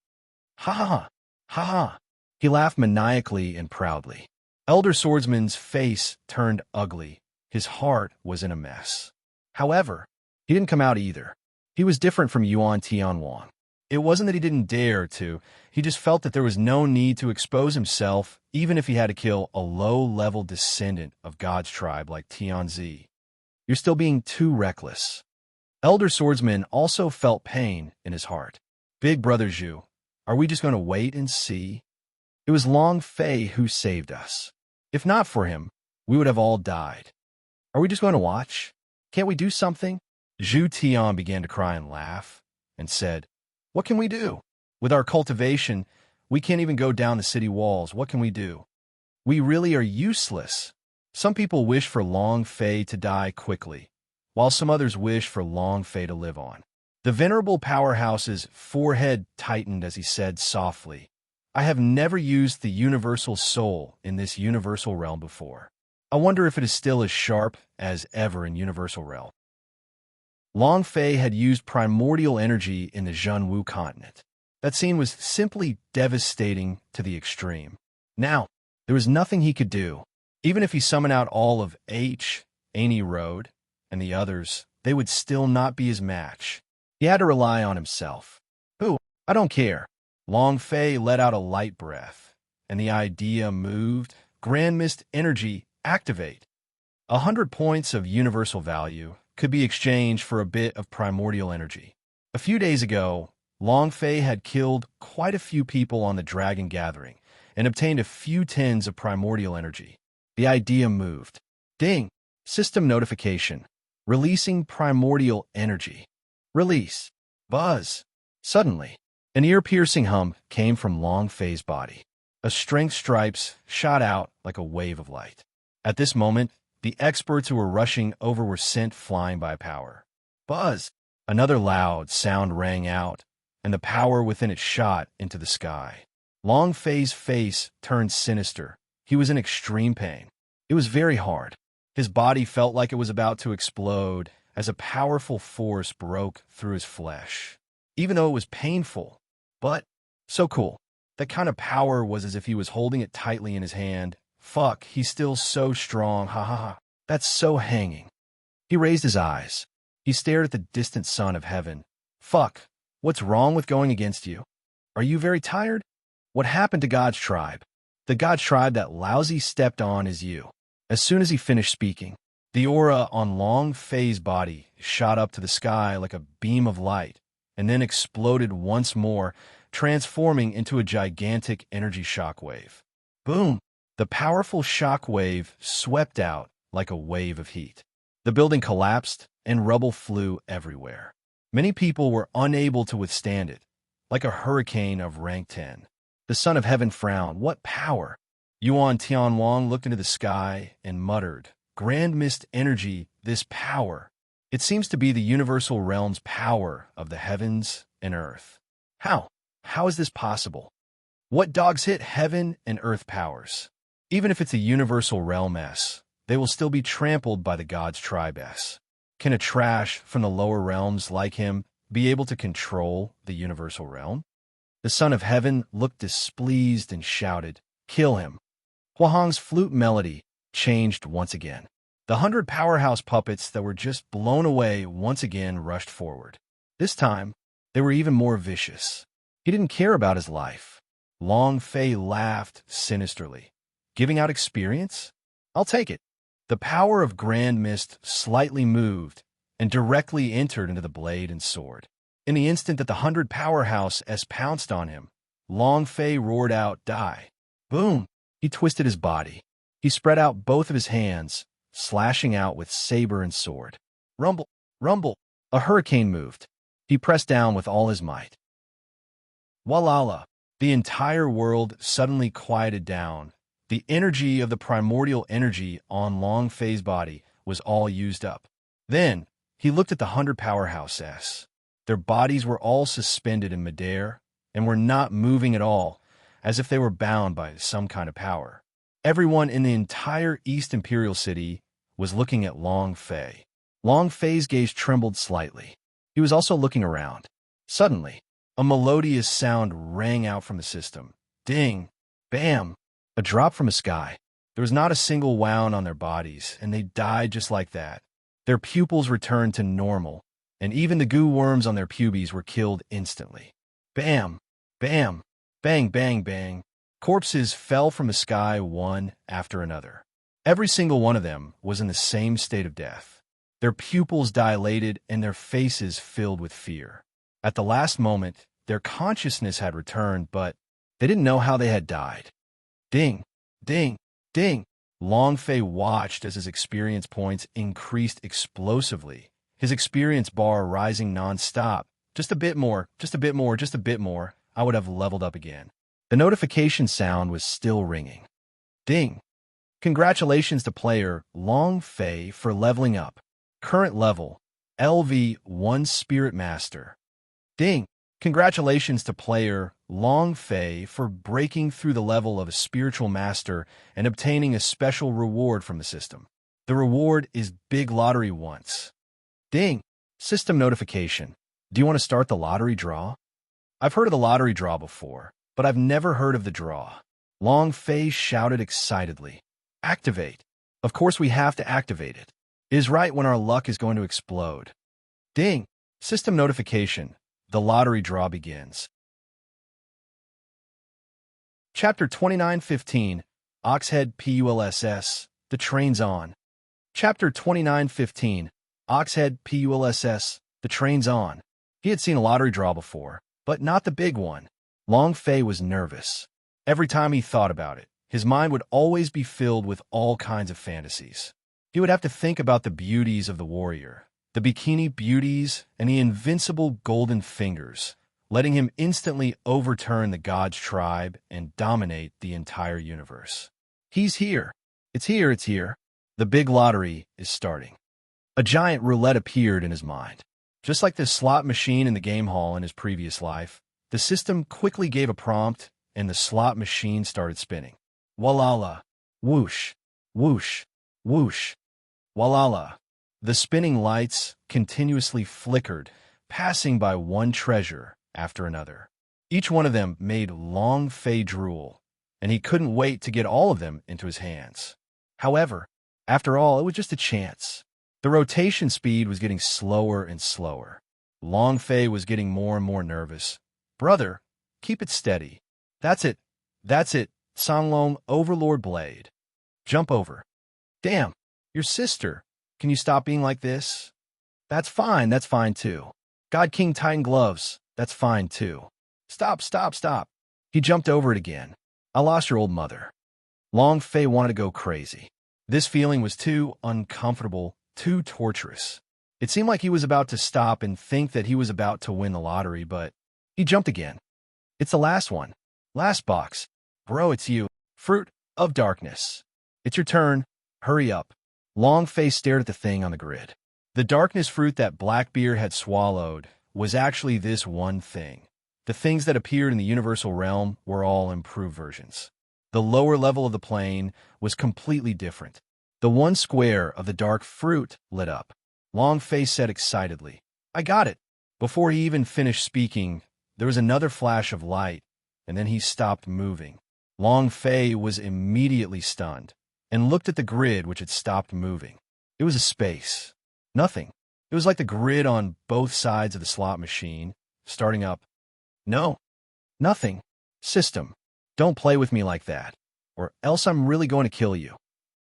Ha ha ha, ha ha. He laughed maniacally and proudly. Elder Swordsman's face turned ugly. His heart was in a mess. However, he didn't come out either. He was different from Yuan Tianwang. It wasn't that he didn't dare to, he just felt that there was no need to expose himself even if he had to kill a low-level descendant of God's tribe like Tianzi. You're still being too reckless. Elder Swordsman also felt pain in his heart. Big Brother Zhu, are we just going to wait and see? It was Long Fei who saved us. If not for him, we would have all died. Are we just going to watch? Can't we do something? Zhu Tian began to cry and laugh, and said, what can we do? With our cultivation, we can't even go down the city walls. What can we do? We really are useless. Some people wish for Long Fei to die quickly, while some others wish for Long Fei to live on. The venerable powerhouse's forehead tightened as he said softly, I have never used the universal soul in this universal realm before. I wonder if it is still as sharp as ever in universal realm. Long Fei had used primordial energy in the Zhenwu continent. That scene was simply devastating to the extreme. Now, there was nothing he could do. Even if he summoned out all of Annie Road and the others, they would still not be his match. He had to rely on himself. I don't care. Long Fei let out a light breath, and the idea moved. Grand Mist energy, activate. 100 points of universal value could be exchanged for a bit of primordial energy. A few days ago, Long Fei had killed quite a few people on the Dragon Gathering and obtained a few tens of primordial energy. The idea moved. Ding! System notification. Releasing primordial energy. Release. Buzz. Suddenly, an ear-piercing hum came from Long Fei's body. A strength stripes shot out like a wave of light. At this moment, the experts who were rushing over were sent flying by power. Buzz! Another loud sound rang out, and the power within it shot into the sky. Long Fei's face turned sinister. He was in extreme pain. It was very hard. His body felt like it was about to explode as a powerful force broke through his flesh. Even though it was painful, but so cool. That kind of power was as if he was holding it tightly in his hand. Fuck, he's still so strong, ha ha ha. That's so hanging. He raised his eyes. He stared at the distant Son of Heaven. Fuck, what's wrong with going against you? Are you very tired? What happened to God's tribe? The God's tribe that Lousy stepped on is you. As soon as he finished speaking, the aura on Long Fei's body shot up to the sky like a beam of light, and then exploded once more, transforming into a gigantic energy shockwave. Boom! The powerful shockwave swept out like a wave of heat. The building collapsed, and rubble flew everywhere. Many people were unable to withstand it, like a hurricane of rank 10. The Son of Heaven frowned. What power! Yuan Tianwang looked into the sky and muttered, Grand Mist energy, this power. It seems to be the universal realm's power of the heavens and earth. How? How is this possible? What dogs hit heaven and earth powers? Even if it's a universal realm S, they will still be trampled by the God's tribe S. Can a trash from the lower realms like him be able to control the universal realm? The son of heaven looked displeased and shouted, "Kill him." Huahong's flute melody changed once again. The 100 powerhouse puppets that were just blown away once again rushed forward. This time, they were even more vicious. He didn't care about his life. Long Fei laughed sinisterly. "Giving out experience? I'll take it." The power of Grand Mist slightly moved and directly entered into the blade and sword. In the instant that the 100 powerhouse pounced on him, Long Fei roared out, "Die!" Boom! He twisted his body. He spread out both of his hands, slashing out with saber and sword. Rumble! Rumble! A hurricane moved. He pressed down with all his might. Walala! The entire world suddenly quieted down. The energy of the primordial energy on Long Fei's body was all used up. Then, he looked at the 100 powerhouses. Their bodies were all suspended in midair and were not moving at all, as if they were bound by some kind of power. Everyone in the entire East Imperial City was looking at Long Fei. Long Fei's gaze trembled slightly. He was also looking around. Suddenly, a melodious sound rang out from the system. Ding! Bam! A drop from the sky. There was not a single wound on their bodies, and they died just like that. Their pupils returned to normal, and even the goo worms on their pubes were killed instantly. Bam! Bam! Bang, bang, bang. Corpses fell from the sky one after another. Every single one of them was in the same state of death. Their pupils dilated and their faces filled with fear. At the last moment, their consciousness had returned, but they didn't know how they had died. Ding! Ding! Ding! Long Fei watched as his experience points increased explosively, his experience bar rising non-stop. Just a bit more, just a bit more, just a bit more. I would have leveled up again. The notification sound was still ringing. Ding! Congratulations to player Long Fei for leveling up. Current level, LV1 Spirit Master. Ding! Congratulations to player Long Fei for breaking through the level of a spiritual master and obtaining a special reward from the system. The reward is Big Lottery once. Ding! System notification. Do you want to start the lottery draw? I've heard of the lottery draw before, but I've never heard of the draw. Long Fei shouted excitedly. Activate. Of course we have to activate it. It is right when our luck is going to explode. Ding! System notification. The lottery draw begins. Chapter 29:15. Oxhead PULSS. The train's on. Chapter 29:15. Oxhead PULSS. The train's on. He had seen a lottery draw before, but not the big one. Long Fei was nervous. Every time he thought about it, his mind would always be filled with all kinds of fantasies. He would have to think about the beauties of the warrior, the bikini beauties, and the invincible golden fingers, letting him instantly overturn the god's tribe and dominate the entire universe. He's here. It's here, it's here. The big lottery is starting. A giant roulette appeared in his mind. Just like the slot machine in the game hall in his previous life, the system quickly gave a prompt and the slot machine started spinning. Walala. Whoosh. Whoosh. Whoosh. Walala. The spinning lights continuously flickered, passing by one treasure after another. Each one of them made Long Fei drool, and he couldn't wait to get all of them into his hands. However, after all, it was just a chance. The rotation speed was getting slower and slower. Long Fei was getting more and more nervous. Brother, keep it steady. That's it. That's it. Songlong Overlord Blade. Jump over. Damn, your sister. Can you stop being like this? That's fine too. God King Titan Gloves. That's fine too. Stop, stop, stop. He jumped over it again. I lost your old mother. Long Fei wanted to go crazy. This feeling was too uncomfortable, too torturous. It seemed like he was about to stop and think that he was about to win the lottery, but he jumped again. It's the last one. Last box. Bro, it's you. Fruit of Darkness. It's your turn. Hurry up. Long Fei stared at the thing on the grid. The darkness fruit that Blackbeard had swallowed was actually this one thing. The things that appeared in the universal realm were all improved versions. The lower level of the plane was completely different. The one square of the dark fruit lit up. Long Fei said excitedly, I got it. Before he even finished speaking, There was another flash of light, and then he stopped moving. Long Fei was immediately stunned and looked at the grid which had stopped moving. It was a space. Nothing. It was like the grid on both sides of the slot machine, starting up. No. Nothing. System. Don't play with me like that, or else I'm really going to kill you.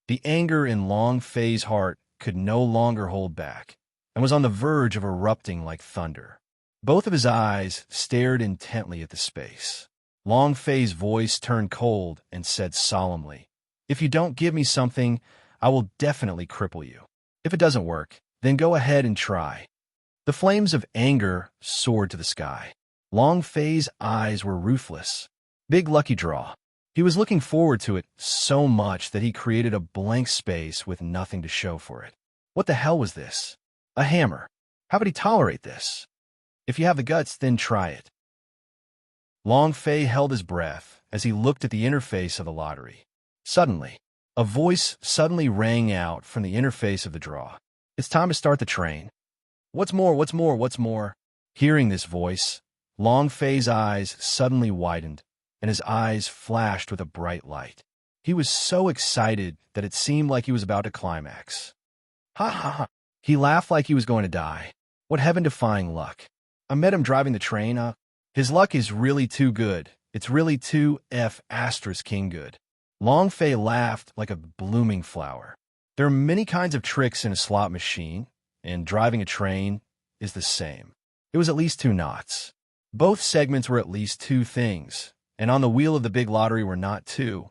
The anger in Long Fei's heart could no longer hold back, and was on the verge of erupting like thunder. Both of his eyes stared intently at the space. Long Fei's voice turned cold and said solemnly, "If you don't give me something, I will definitely cripple you. If it doesn't work, then go ahead and try." The flames of anger soared to the sky. Long Fei's eyes were ruthless. Big lucky draw. He was looking forward to it so much that he created a blank space with nothing to show for it. What the hell was this? A hammer. How could he tolerate this? If you have the guts, then try it. Long Fei held his breath as he looked at the interface of the lottery. Suddenly, a voice suddenly rang out from the interface of the draw. "It's time to start the train." "What's more, what's more, what's more?" Hearing this voice, Long Fei's eyes suddenly widened, and his eyes flashed with a bright light. He was so excited that it seemed like he was about to climax. Ha ha ha. He laughed like he was going to die. What heaven-defying luck. I met him driving the train. His luck is really too good. It's really too *king good. Long Fei laughed like a blooming flower. There are many kinds of tricks in a slot machine, and driving a train is the same. It was at least 2 knots. Both segments were at least 2 things, and on the wheel of the big lottery were not 2,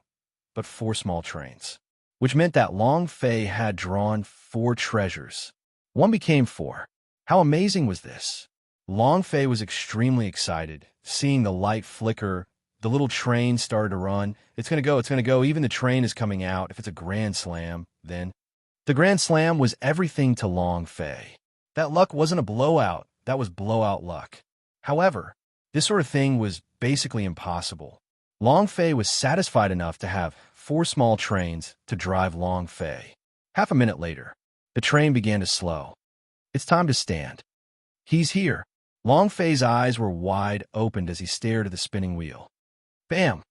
but 4 small trains, which meant that Long Fei had drawn 4 treasures. 1 became 4. How amazing was this? Long Fei was extremely excited, seeing the light flicker. The little train started to run. It's going to go, even the train is coming out. If it's a grand slam, then... The grand slam was everything to Long Fei. That luck wasn't a blowout, that was blowout luck. However, this sort of thing was basically impossible. Long Fei was satisfied enough to have 4 small trains to drive Long Fei. Half a minute later, the train began to slow. "It's time to stand." "He's here." Long Fei's eyes were wide opened as he stared at the spinning wheel. Bam!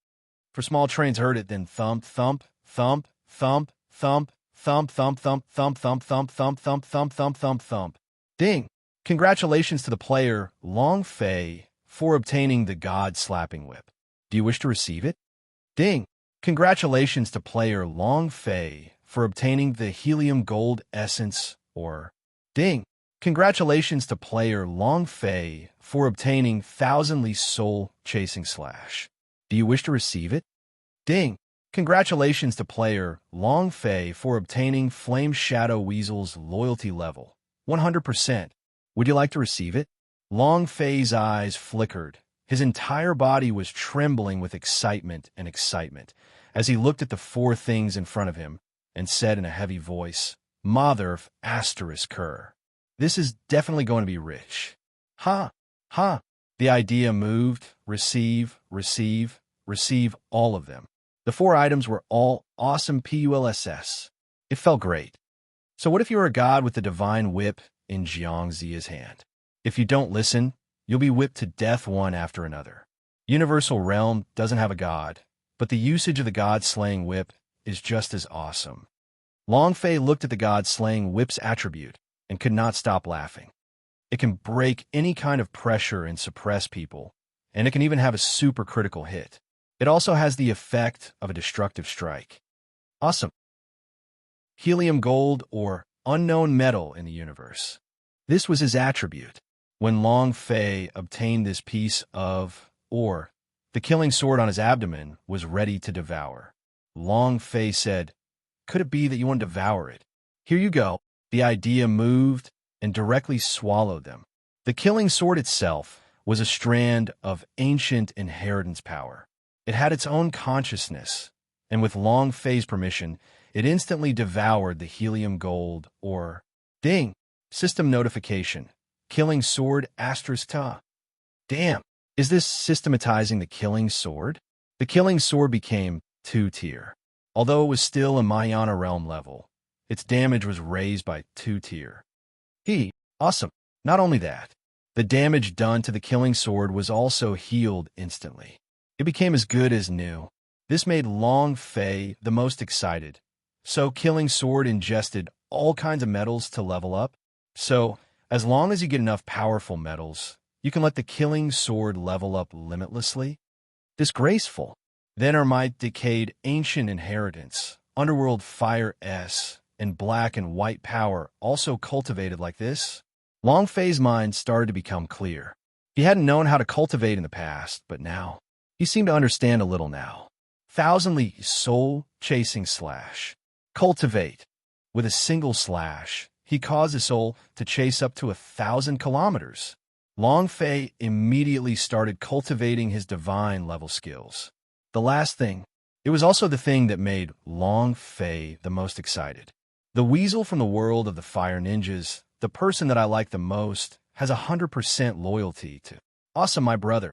For small trains heard it, then thump, thump, thump, thump, thump, thump, thump, thump, thump, thump, thump, thump, thump, thump, thump, thump, thump. Ding! Congratulations to the player, Long Fei, for obtaining the God-slapping whip. Do you wish to receive it? Ding! Congratulations to player Long Fei for obtaining the helium gold essence, or ding! Congratulations to player Long Fei for obtaining thousandly soul-chasing slash. Do you wish to receive it? Ding! Congratulations to player Long Fei for obtaining Flame Shadow Weasel's loyalty level, 100%. Would you like to receive it? Long Fei's eyes flickered. His entire body was trembling with excitement as he looked at the 4 things in front of him and said in a heavy voice, "Mother of ***. This is definitely going to be rich." Ha! Ha! The idea moved, receive, all of them. The 4 items were all awesome PULSS. It felt great. So what if you were a god with the divine whip in Jiang Zia's hand? If you don't listen, you'll be whipped to death one after another. Universal Realm doesn't have a god, but the usage of the god-slaying whip is just as awesome. Long Fei looked at the god-slaying whip's attribute and could not stop laughing. It can break any kind of pressure and suppress people, and it can even have a super critical hit. It also has the effect of a destructive strike. Awesome. Helium gold, or unknown metal in the universe. This was his attribute. When Long Fei obtained this piece of ore, the killing sword on his abdomen was ready to devour. Long Fei said, "Could it be that you want to devour it? Here you go." The idea moved and directly swallowed them. The killing sword itself was a strand of ancient inheritance power. It had its own consciousness, and with Long Fei's permission, it instantly devoured the helium gold, or ding! System notification. Killing sword ***. Damn! Is this systematizing the killing sword? The killing sword became 2-tier. Although it was still a Mayana realm level, its damage was raised by 2-tier. Awesome. Not only that, The damage done to the killing sword was also healed instantly. It became as good as new. This made Long Fei the most excited. So killing sword ingested all kinds of metals to level up. So, as long as you get enough powerful metals, you can let the killing sword level up limitlessly. Disgraceful. Then are my decayed ancient inheritance, underworld fire S, and black and white power also cultivated like this? Long Fei's mind started to become clear. He hadn't known how to cultivate in the past, but now, he seemed to understand a little now. Thousandly soul-chasing slash. Cultivate. With a single slash, he caused his soul to chase up to 1,000 kilometers. Long Fei immediately started cultivating his divine level skills. The last thing, it was also the thing that made Long Fei the most excited. The weasel from the world of the fire ninjas, the person that I like the most, has 100% loyalty to. Awesome, my brother.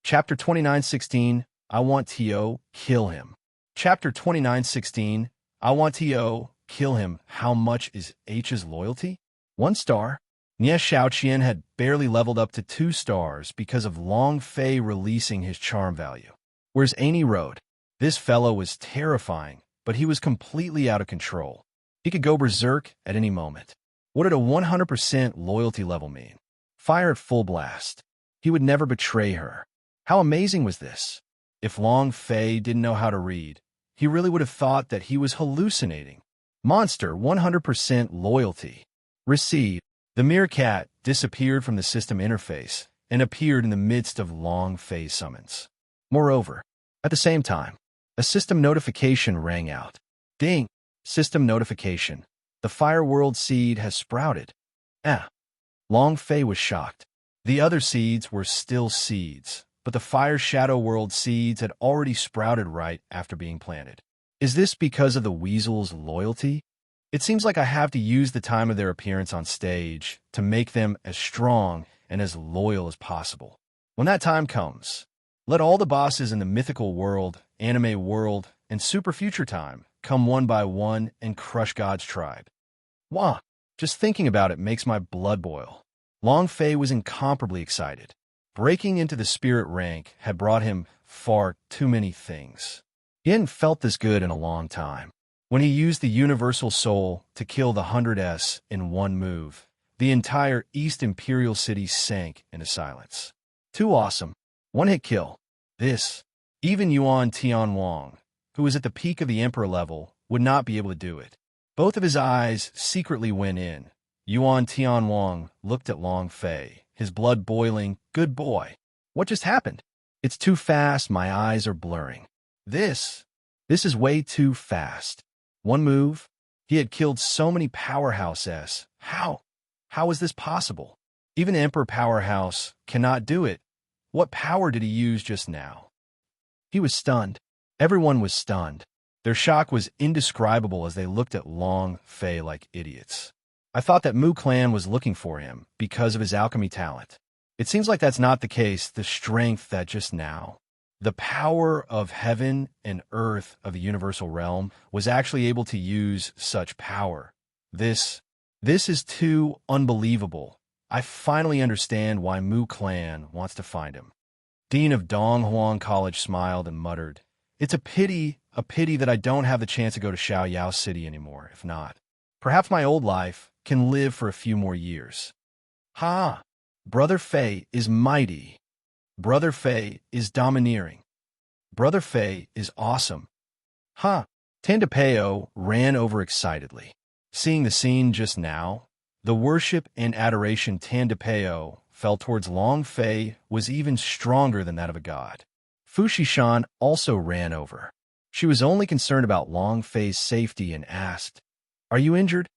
Chapter 29:16, I want to kill him. Chapter 29:16, I want to kill him. How much is H's loyalty? 1 star. Nie Xiaoqian had barely leveled up to 2 stars because of Long Fei releasing his charm value. Whereas Annie wrote, this fellow was terrifying, but he was completely out of control. He could go berserk at any moment. What did a 100% loyalty level mean? Fire at full blast. He would never betray her. How amazing was this? If Long Fei didn't know how to read, he really would have thought that he was hallucinating. Monster 100% loyalty. Receive. The meerkat disappeared from the system interface and appeared in the midst of Long Fei's summons. Moreover, at the same time, a system notification rang out. Ding! System notification. The Fire World seed has sprouted. Long Fei was shocked. The other seeds were still seeds, but the Fire Shadow World seeds had already sprouted right after being planted. Is this because of the weasel's loyalty? It seems like I have to use the time of their appearance on stage to make them as strong and as loyal as possible. When that time comes, let all the bosses in the mythical world, anime world, and super future time come one by one and crush God's tribe. Wah! Just thinking about it makes my blood boil. Long Fei was incomparably excited. Breaking into the spirit rank had brought him far too many things. He hadn't felt this good in a long time. When he used the Universal Soul to kill the 100S in one move, the entire East Imperial City sank into silence. Too awesome. One-hit kill. This, even Yuan Tianwang, who was at the peak of the Emperor level, would not be able to do it. Both of his eyes secretly went in. Yuan Tianwang looked at Long Fei, his blood boiling. Good boy. What just happened? It's too fast, my eyes are blurring. This is way too fast. One move, he had killed so many powerhouses. How? How is this possible? Even Emperor Powerhouse cannot do it. What power did he use just now? He was stunned. Everyone was stunned. Their shock was indescribable as they looked at Long Fei like idiots. I thought that Mu Clan was looking for him because of his alchemy talent. It seems like that's not the case, the strength that just now. The power of heaven and earth of the universal realm was actually able to use such power. This is too unbelievable. I finally understand why Mu Clan wants to find him. Dean of Donghuang College smiled and muttered, it's a pity that I don't have the chance to go to Xiaoyao City anymore. If not, perhaps my old life can live for a few more years. Ha! Brother Fei is mighty. Brother Fei is domineering. Brother Fei is awesome. Ha! Tandapeo ran over excitedly. Seeing the scene just now, the worship and adoration Tandapeo felt towards Long Fei was even stronger than that of a god. Fushishan also ran over. She was only concerned about Long Fei's safety and asked, are you injured?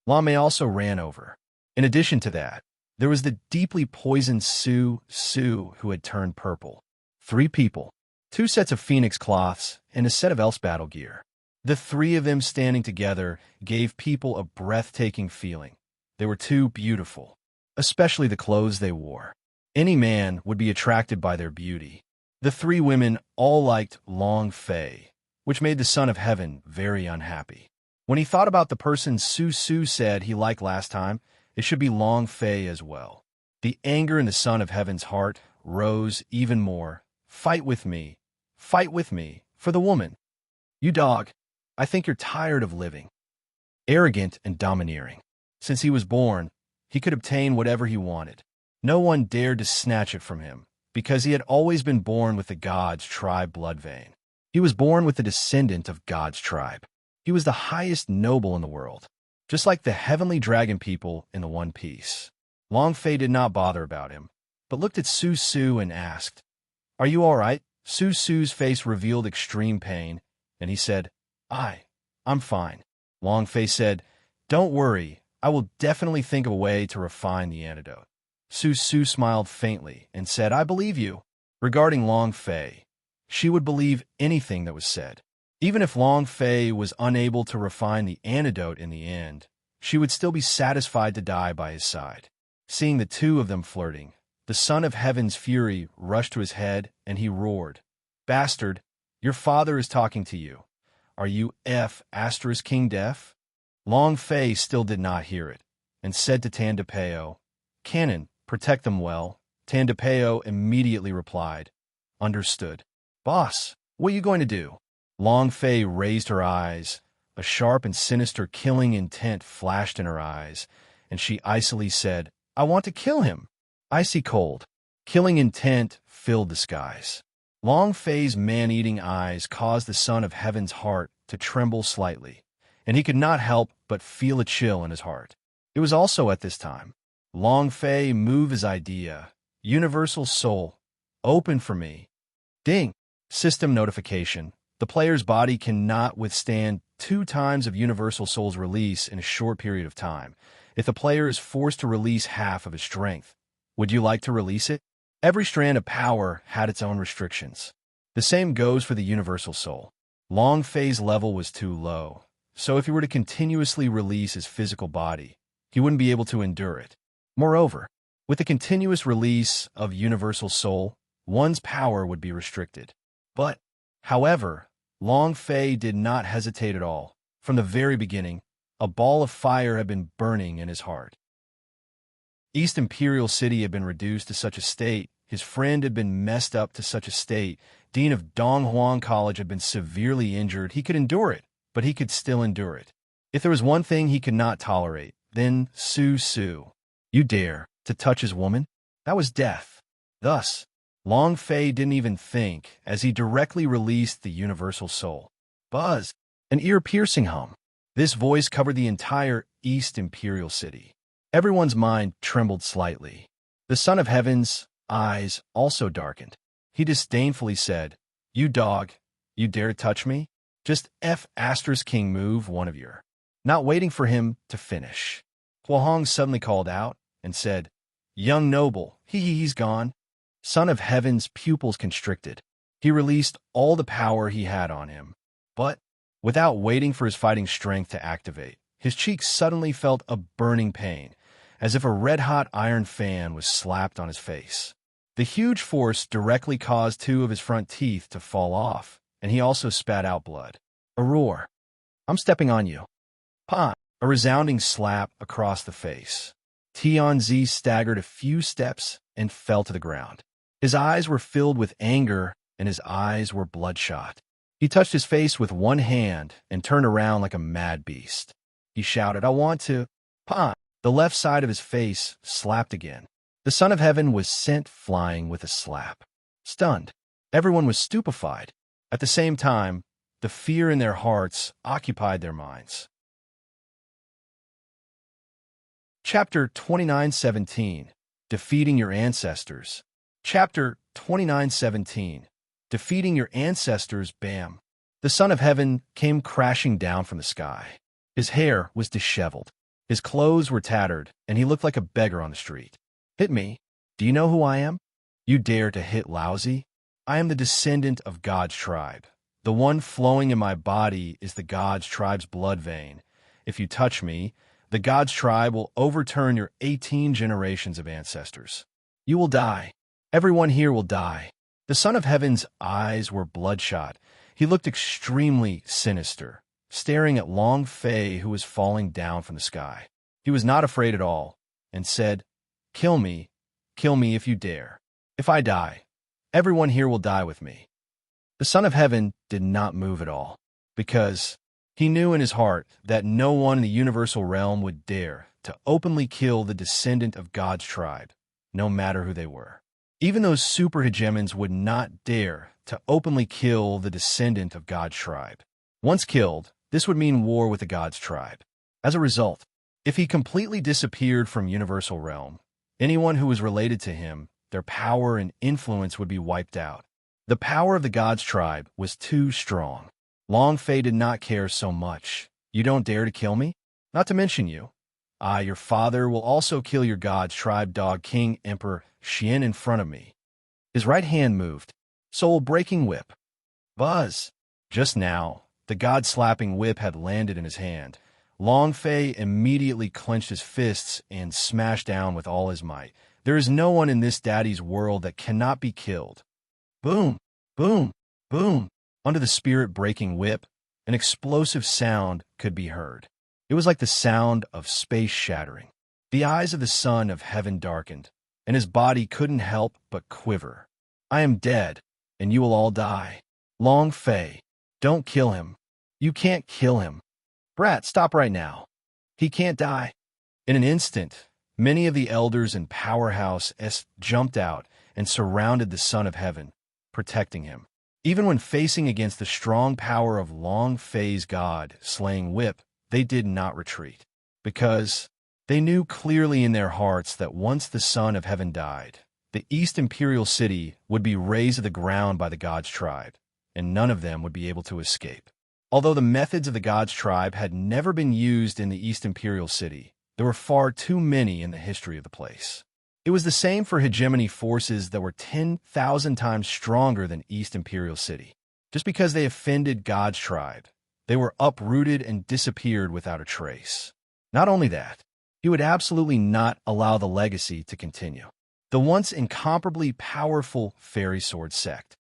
Lame also ran over. In addition to that, there was the deeply poisoned Su who had turned purple. 3 people, 2 sets of phoenix cloths, and a set of else battle gear. The 3 of them standing together gave people a breathtaking feeling. They were too beautiful, especially the clothes they wore. Any man would be attracted by their beauty. The 3 women all liked Long Fei, which made the Son of Heaven very unhappy. When he thought about the person Su Su said he liked last time, it should be Long Fei as well. The anger in the Son of Heaven's heart rose even more. Fight with me, for the woman. You dog, I think you're tired of living. Arrogant and domineering. Since he was born, he could obtain whatever he wanted. No one dared to snatch it from him, because he had always been born with the God's tribe blood vein. He was born with the descendant of God's tribe. He was the highest noble in the world, just like the heavenly dragon people in the One Piece. Long Fei did not bother about him, but looked at Su Su and asked, "Are you all right?" Su Su's face revealed extreme pain, and he said, I'm fine." Long Fei said, "Don't worry, I will definitely think of a way to refine the antidote." Su Su smiled faintly and said, "I believe you." Regarding Long Fei, she would believe anything that was said. Even if Long Fei was unable to refine the antidote in the end, she would still be satisfied to die by his side. Seeing the two of them flirting, the Son of Heaven's fury rushed to his head, and he roared, "Bastard, your father is talking to you. Are you King deaf?" Long Fei still did not hear it, and said to Tandapeo, "Canon, protect them well." Tandapeo immediately replied, "Understood." "Boss, what are you going to do?" Long Fei raised her eyes. A sharp and sinister killing intent flashed in her eyes, and she icily said, "I want to kill him." Icy cold, killing intent filled the skies. Long Fei's man-eating eyes caused the Son of Heaven's heart to tremble slightly, and he could not help but feel a chill in his heart. It was also at this time Long Fei moved his idea, "Universal Soul, open for me." Ding! System notification. The player's body cannot withstand 2 times of Universal Soul's release in a short period of time. If the player is forced to release half of his strength, would you like to release it? Every strand of power had its own restrictions. The same goes for the Universal Soul. Long Fei's level was too low, so if he were to continuously release his physical body, he wouldn't be able to endure it. Moreover, with the continuous release of Universal Soul, one's power would be restricted. However, Long Fei did not hesitate at all. From the very beginning, a ball of fire had been burning in his heart. East Imperial City had been reduced to such a state, his friend had been messed up to such a state, Dean of Donghuang College had been severely injured. He could endure it, but he could still endure it. If there was one thing he could not tolerate, then Su Su. You dare to touch his woman? That was death. Thus, Long Fei didn't even think as he directly released the Universal Soul. Buzz! An ear-piercing hum. This voice covered the entire East Imperial City. Everyone's mind trembled slightly. The Son of Heaven's eyes also darkened. He disdainfully said, "You dog, you dare touch me? Just King move one of your." Not waiting for him to finish, Huahong suddenly called out and said, "Young noble, he's gone." Son of Heaven's pupils constricted. He released all the power he had on him, but without waiting for his fighting strength to activate, his cheeks suddenly felt a burning pain, as if a red-hot iron fan was slapped on his face. The huge force directly caused 2 of his front teeth to fall off, and he also spat out blood. A roar. "I'm stepping on you." Pa! A resounding slap across the face. Tianzi staggered a few steps and fell to the ground. His eyes were filled with anger, and his eyes were bloodshot. He touched his face with one hand and turned around like a mad beast. He shouted, "I want to." Pa! The left side of his face slapped again. The Son of Heaven was sent flying with a slap. Stunned, everyone was stupefied. At the same time, the fear in their hearts occupied their minds. Chapter 29:17. Defeating Your Ancestors. Chapter 29:17. Defeating Your Ancestors. Bam! The Son of Heaven came crashing down from the sky. His hair was disheveled. His clothes were tattered, and he looked like a beggar on the street. "Hit me. Do you know who I am? You dare to hit Lousy? I am the descendant of God's tribe. The one flowing in my body is the God's tribe's blood vein. If you touch me, the God's tribe will overturn your 18 generations of ancestors. You will die. Everyone here will die." The Son of Heaven's eyes were bloodshot. He looked extremely sinister. staring at Long Fei, who was falling down from the sky. He was not afraid at all, and said, kill me if you dare. If I die, everyone here will die with me. The Son of Heaven did not move at all, because he knew in his heart that no one in the universal realm would dare to openly kill the descendant of God's tribe, no matter who they were. Even those super hegemons would not dare to openly kill the descendant of God's tribe. Once killed, this would mean war with the God's tribe. As a result, if he completely disappeared from universal realm, anyone who was related to him, their power and influence would be wiped out. The power of the God's tribe was too strong. Long Fei did not care so much. You don't dare to kill me? Not to mention you. I, your father, will also kill your God's tribe dog King Emperor Xian in front of me. His right hand moved. Soul-breaking whip. Buzz. Just now, the God-slapping whip had landed in his hand. Long Fei immediately clenched his fists and smashed down with all his might. There is no one in this daddy's world that cannot be killed. Boom, boom, boom. Under the spirit-breaking whip, an explosive sound could be heard. It was like the sound of space shattering. The eyes of the Son of Heaven darkened, and his body couldn't help but quiver. I am dead, and you will all die. Long Fei, don't kill him. You can't kill him. Brat, stop right now. He can't die. In an instant, many of the elders and powerhouse jumped out and surrounded the Son of Heaven, protecting him. Even when facing against the strong power of Long Fei's God-slaying whip, they did not retreat, because they knew clearly in their hearts that once the Son of Heaven died, the East Imperial City would be razed to the ground by the God's tribe, and none of them would be able to escape. Although the methods of the God's tribe had never been used in the East Imperial City, there were far too many in the history of the place. It was the same for hegemony forces that were 10,000 times stronger than East Imperial City. Just because they offended God's tribe, they were uprooted and disappeared without a trace. Not only that, he would absolutely not allow the legacy to continue. The once incomparably powerful Fairy Sword sect.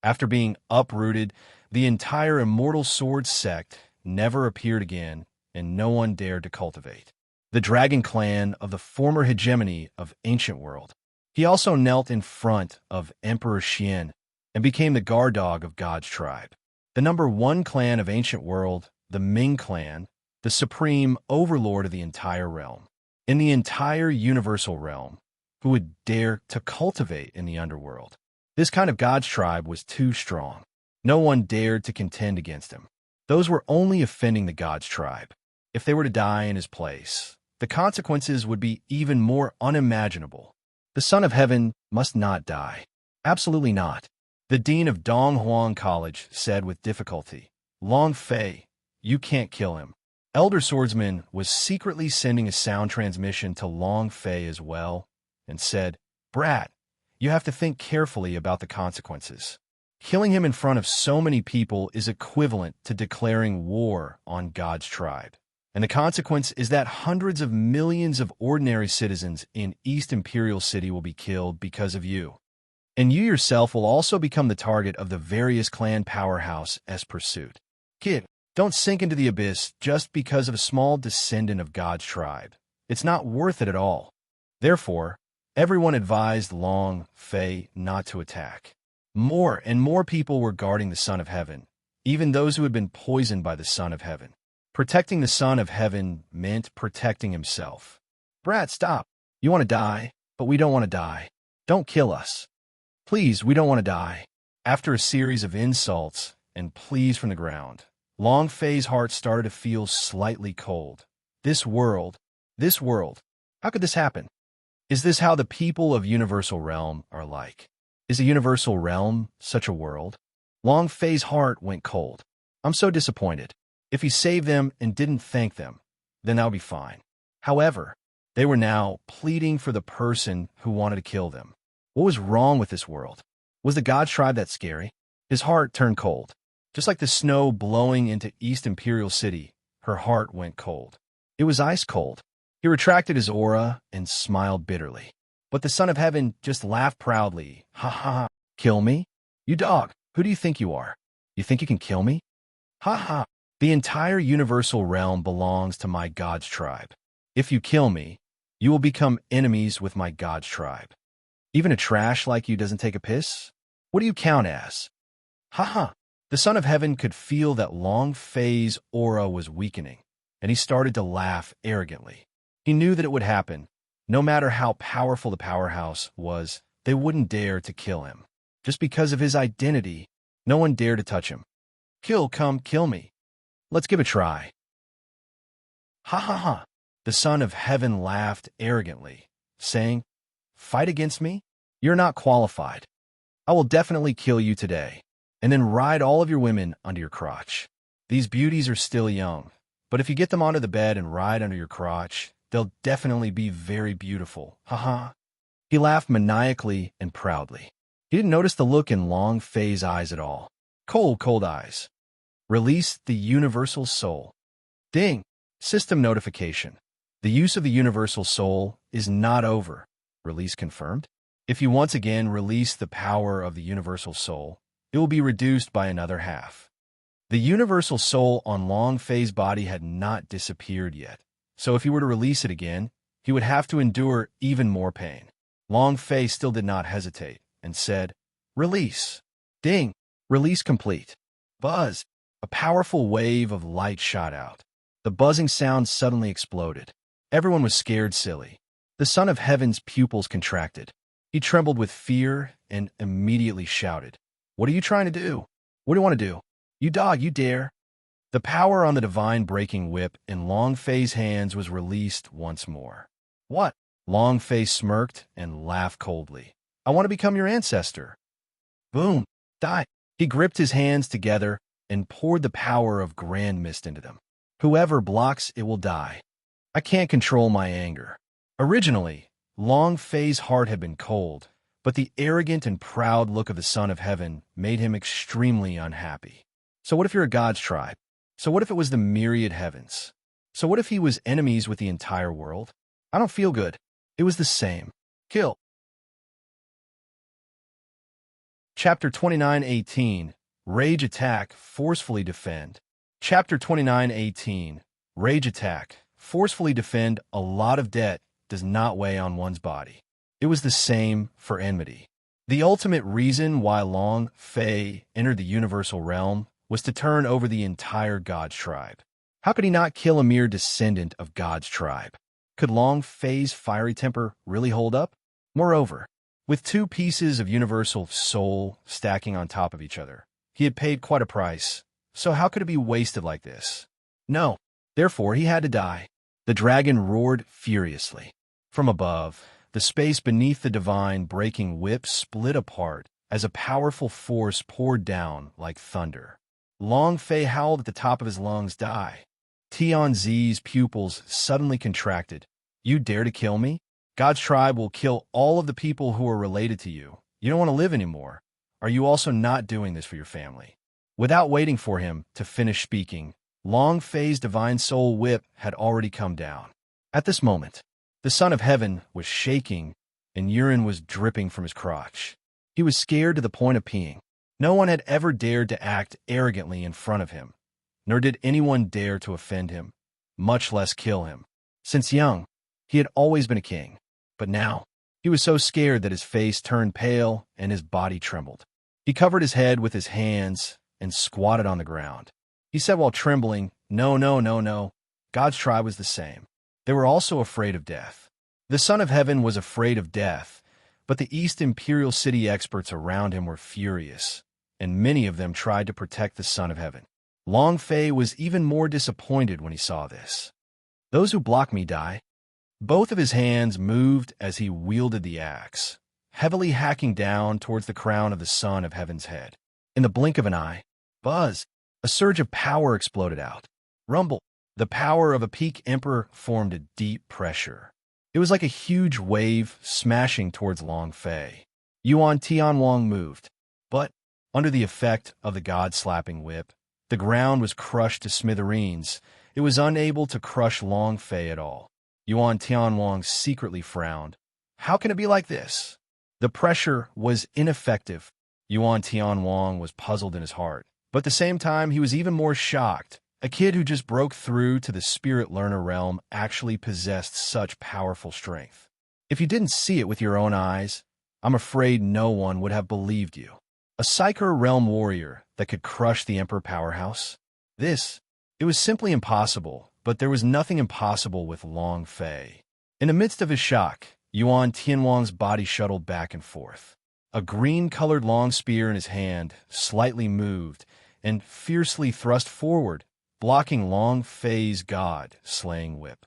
After being uprooted, the entire Immortal Sword sect never appeared again, and no one dared to cultivate. The Dragon Clan of the former hegemony of Ancient World. He also knelt in front of Emperor Xian and became the guard dog of God's tribe. The number one clan of Ancient World, the Ming clan, the supreme overlord of the entire realm. In the entire universal realm, who would dare to cultivate in the underworld? This kind of God's tribe was too strong. No one dared to contend against him. Those were only offending the God's tribe. If they were to die in his place, the consequences would be even more unimaginable. The Son of Heaven must not die. Absolutely not. The dean of Donghuang College said with difficulty, Long Fei, you can't kill him. Elder Swordsman was secretly sending a sound transmission to Long Fei as well, and said, Brat, you have to think carefully about the consequences. Killing him in front of so many people is equivalent to declaring war on God's tribe. And the consequence is that hundreds of millions of ordinary citizens in East Imperial City will be killed because of you. And you yourself will also become the target of the various clan powerhouse's pursuit. Kid, don't sink into the abyss just because of a small descendant of God's tribe. It's not worth it at all. Therefore, everyone advised Long Fei not to attack. More and more people were guarding the Son of Heaven, even those who had been poisoned by the Son of Heaven. Protecting the Son of Heaven meant protecting himself. Brat, stop. You want to die, but we don't want to die. Don't kill us. Please, we don't want to die. After a series of insults and pleas from the ground, Long Fei's heart started to feel slightly cold. This world, how could this happen? Is this how the people of Universal Realm are like? Is a Universal Realm such a world? Long Fei's heart went cold. I'm so disappointed. If he saved them and didn't thank them, then that would be fine. However, they were now pleading for the person who wanted to kill them. What was wrong with this world? Was the God tribe that scary? His heart turned cold. Just like the snow blowing into East Imperial City, her heart went cold. It was ice cold. He retracted his aura and smiled bitterly. But the Son of Heaven just laughed proudly. Ha ha ha. Kill me? You dog, who do you think you are? You think you can kill me? Ha ha. The entire universal realm belongs to my God's tribe. If you kill me, you will become enemies with my God's tribe. Even a trash like you doesn't take a piss? What do you count as? Ha. The Son of Heaven could feel that Long Fei's aura was weakening, and he started to laugh arrogantly. He knew that it would happen. No matter how powerful the powerhouse was, they wouldn't dare to kill him. Just because of his identity, no one dared to touch him. Come kill me. Let's give it a try. Ha. The Son of Heaven laughed arrogantly, saying, Fight against me? You're not qualified. I will definitely kill you today, and then ride all of your women under your crotch. These beauties are still young, but if you get them onto the bed and ride under your crotch, they'll definitely be very beautiful. Ha. He laughed maniacally and proudly. He didn't notice the look in Long Fei's eyes at all. Cold eyes. Release the universal soul. Ding! System notification. The use of the universal soul is not over. Release confirmed. If you once again release the power of the universal soul, it will be reduced by another half. The universal soul on Long Fei's body had not disappeared yet, so if he were to release it again, he would have to endure even more pain. Long Fei still did not hesitate and said, Release. Ding! Release complete. Buzz! A powerful wave of light shot out. The buzzing sound suddenly exploded. Everyone was scared silly. The Son of Heaven's pupils contracted. He trembled with fear and immediately shouted, What are you trying to do? What do you want to do? You dog, you dare. The power on the divine breaking whip in Long Fei's hands was released once more. What? Long Fei smirked and laughed coldly. I want to become your ancestor. Boom. Die. He gripped his hands together and poured the power of grand mist into them. Whoever blocks it will die. I can't control my anger. Originally, Long Fei's heart had been cold, but the arrogant and proud look of the Son of Heaven made him extremely unhappy. So what if you're a God's tribe? So what if it was the myriad heavens? So what if he was enemies with the entire world? I don't feel good. It was the same. Kill. Chapter 29:18. Rage Attack, Forcefully Defend. Chapter 29:18. Rage Attack, Forcefully Defend. A lot of debt does not weigh on one's body. It was the same for enmity. The ultimate reason why Long Fei entered the universal realm was to turn over the entire God's tribe. How could he not kill a mere descendant of God's tribe? Could Long Fei's fiery temper really hold up? Moreover, with two pieces of universal soul stacking on top of each other, he had paid quite a price, so how could it be wasted like this? No. Therefore, he had to die. The dragon roared furiously. From above, the space beneath the divine breaking whip split apart as a powerful force poured down like thunder. Long Fei howled at the top of his lungs, Die. Tianzi's pupils suddenly contracted. You dare to kill me? God's tribe will kill all of the people who are related to you. You don't want to live anymore. Are you also not doing this for your family? Without waiting for him to finish speaking, Long Fei's divine soul whip had already come down. At this moment, the Son of Heaven was shaking and urine was dripping from his crotch. He was scared to the point of peeing. No one had ever dared to act arrogantly in front of him, nor did anyone dare to offend him, much less kill him. Since young, he had always been a king, but now he was so scared that his face turned pale and his body trembled. He covered his head with his hands and squatted on the ground. He said while trembling, No. God's tribe was the same. They were also afraid of death. The Son of Heaven was afraid of death, but the East Imperial City experts around him were furious, and many of them tried to protect the Son of Heaven. Long Fei was even more disappointed when he saw this. Those who block me die. Both of his hands moved as he wielded the axe, heavily hacking down towards the crown of the Son of Heaven's head. In the blink of an eye, buzz, a surge of power exploded out. Rumble, the power of a peak emperor formed a deep pressure. It was like a huge wave smashing towards Long Fei. Yuan Tianwang moved, but, under the effect of the god-slapping whip, the ground was crushed to smithereens. It was unable to crush Long Fei at all. Yuan Tianwang secretly frowned. How can it be like this? The pressure was ineffective. Yuan Tianwang was puzzled in his heart, but at the same time he was even more shocked A kid who just broke through to the spirit learner realm actually possessed such powerful strength. If you didn't see it with your own eyes, I'm afraid no one would have believed you. A Psyker realm warrior that could crush the Emperor powerhouse? It was simply impossible, but there was nothing impossible with Long Fei. In the midst of his shock, Yuan Tianwang's body shuttled back and forth. A green-colored long spear in his hand slightly moved and fiercely thrust forward, blocking Long Fei's god-slaying whip.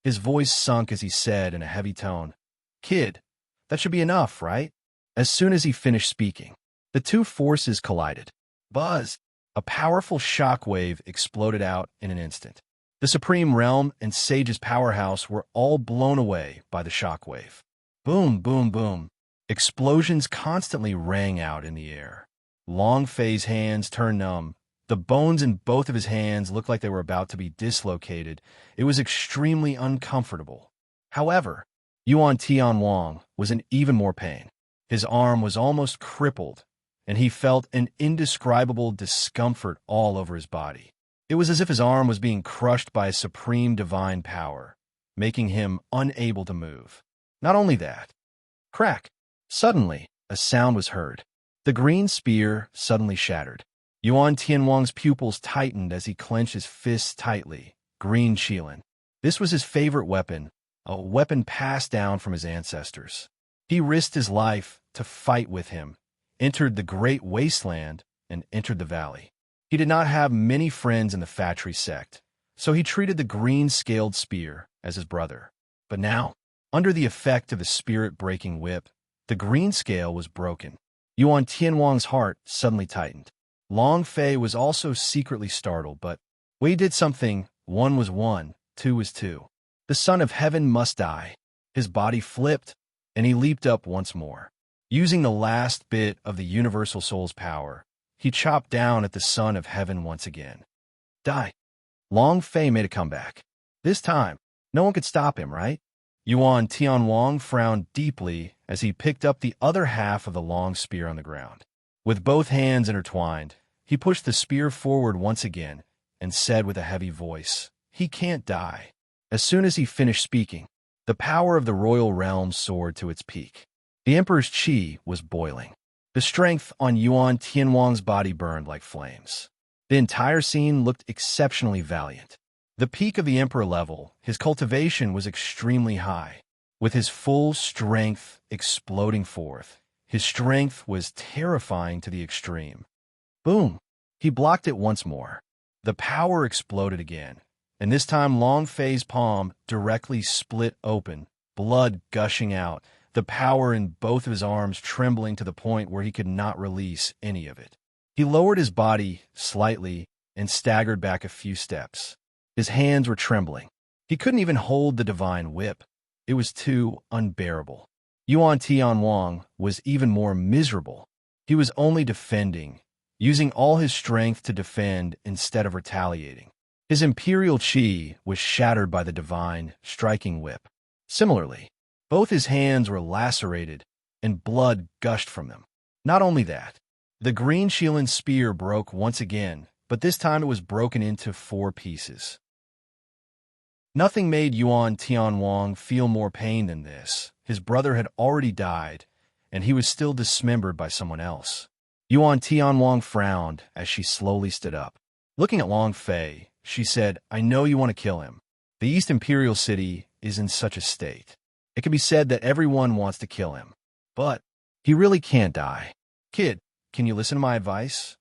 His voice sunk as he said in a heavy tone, "Kid, that should be enough, right?" As soon as he finished speaking, the two forces collided. Buzz! A powerful shockwave exploded out in an instant. The Supreme Realm and Sage's powerhouse were all blown away by the shockwave. Boom, boom, boom. Explosions constantly rang out in the air. Long Fei's hands turned numb. The bones in both of his hands looked like they were about to be dislocated. It was extremely uncomfortable. However, Yuan Tianwang was in even more pain. His arm was almost crippled, and he felt an indescribable discomfort all over his body. It was as if his arm was being crushed by a supreme divine power, making him unable to move. Not only that, crack! Suddenly, a sound was heard. The green spear suddenly shattered. Yuan Tianwang's pupils tightened as he clenched his fists tightly. Green Qilin. This was his favorite weapon, a weapon passed down from his ancestors. He risked his life to fight with him, entered the great wasteland, and entered the valley. He did not have many friends in the Fatry sect, so he treated the green-scaled spear as his brother. But now, under the effect of the spirit-breaking whip, the green scale was broken. Yuan Tianwang's heart suddenly tightened. Long Fei was also secretly startled, but Wei did something. 1 was 1, 2 was 2. The son of heaven must die. His body flipped, and he leaped up once more. Using the last bit of the universal soul's power, he chopped down at the son of heaven once again. Die. Long Fei made a comeback. This time, no one could stop him, right? Yuan Tianwang frowned deeply as he picked up the other half of the long spear on the ground. With both hands intertwined, he pushed the spear forward once again and said with a heavy voice, "He can't die." As soon as he finished speaking, the power of the royal realm soared to its peak. The Emperor's qi was boiling. The strength on Yuan Tianwang's body burned like flames. The entire scene looked exceptionally valiant. The peak of the Emperor level, his cultivation was extremely high. With his full strength exploding forth, his strength was terrifying to the extreme. Boom! He blocked it once more. The power exploded again, and this time Long Fei's palm directly split open, blood gushing out, the power in both of his arms trembling to the point where he could not release any of it. He lowered his body slightly and staggered back a few steps. His hands were trembling. He couldn't even hold the divine whip. It was too unbearable. Yuan Tianwang was even more miserable. He was only defending, using all his strength to defend instead of retaliating. His imperial qi was shattered by the divine, striking whip. Similarly, both his hands were lacerated, and blood gushed from them. Not only that, the green Qilin spear broke once again, but this time it was broken into 4 pieces. Nothing made Yuan Tianwang feel more pain than this. His brother had already died, and he was still dismembered by someone else. Yuan Tianwang frowned as she slowly stood up. Looking at Long Fei, she said, "I know you want to kill him. The East Imperial City is in such a state. It can be said that everyone wants to kill him. But he really can't die. Kid, can you listen to my advice?"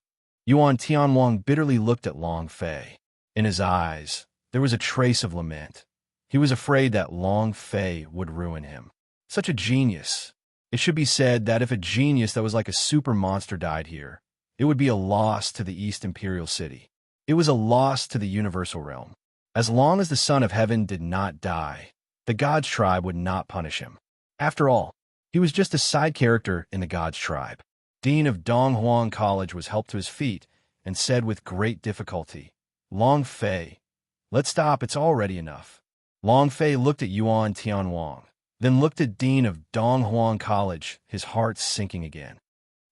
Yuan Tianwang bitterly looked at Long Fei. In his eyes, there was a trace of lament. He was afraid that Long Fei would ruin him. Such a genius. It should be said that if a genius that was like a super monster died here, it would be a loss to the East Imperial City. It was a loss to the universal realm. As long as the Son of Heaven did not die, the God's tribe would not punish him. After all, he was just a side character in the God's tribe. Dean of Donghuang College was helped to his feet and said with great difficulty, "Long Fei, let's stop, it's already enough." Long Fei looked at Yuan Tianwang, then looked at Dean of Donghuang College, his heart sinking again.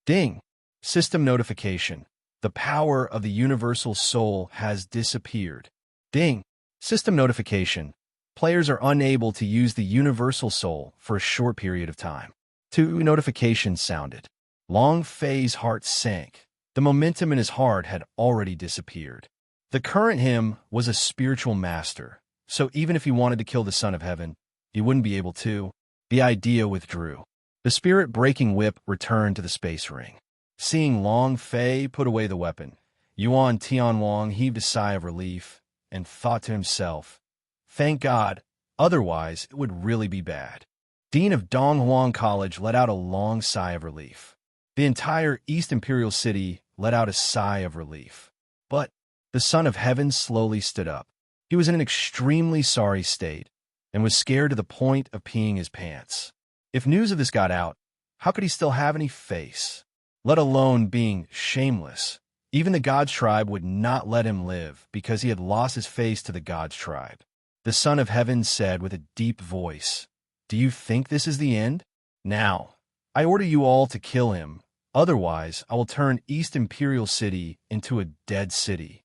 Ding! System notification. The power of the universal soul has disappeared. Ding! System notification. Players are unable to use the universal soul for a short period of time. 2 notifications sounded. Long Fei's heart sank. The momentum in his heart had already disappeared. The current him was a spiritual master, so even if he wanted to kill the Son of Heaven, he wouldn't be able to. The idea withdrew. The spirit-breaking whip returned to the space ring. Seeing Long Fei put away the weapon, Yuan Tianwang heaved a sigh of relief and thought to himself, "Thank God, otherwise it would really be bad." Dean of Donghuang College let out a long sigh of relief. The entire East Imperial City let out a sigh of relief. But the Son of Heaven slowly stood up. He was in an extremely sorry state and was scared to the point of peeing his pants. If news of this got out, how could he still have any face? Let alone being shameless. Even the God's tribe would not let him live because he had lost his face to the God's tribe. The Son of Heaven said with a deep voice, "Do you think this is the end? Now, I order you all to kill him. Otherwise, I will turn East Imperial City into a dead city."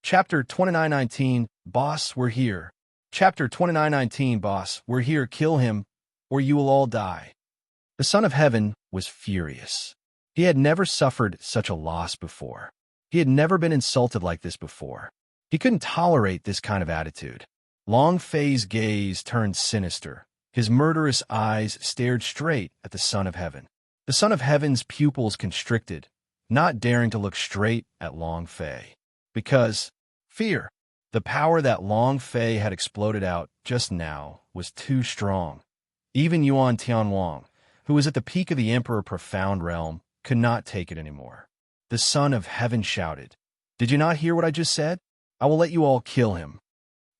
Chapter 2919, Boss, we're here. Chapter 2919, Boss, we're here. Kill him, or you will all die. The Son of Heaven was furious. He had never suffered such a loss before. He had never been insulted like this before. He couldn't tolerate this kind of attitude. Long Fei's gaze turned sinister. His murderous eyes stared straight at the Son of Heaven. The Son of Heaven's pupils constricted, not daring to look straight at Long Fei. Because fear. The power that Long Fei had exploded out just now was too strong. Even Yuan Tianwang, who was at the peak of the Emperor Profound Realm, could not take it anymore. The Son of Heaven shouted, "Did you not hear what I just said? I will let you all kill him."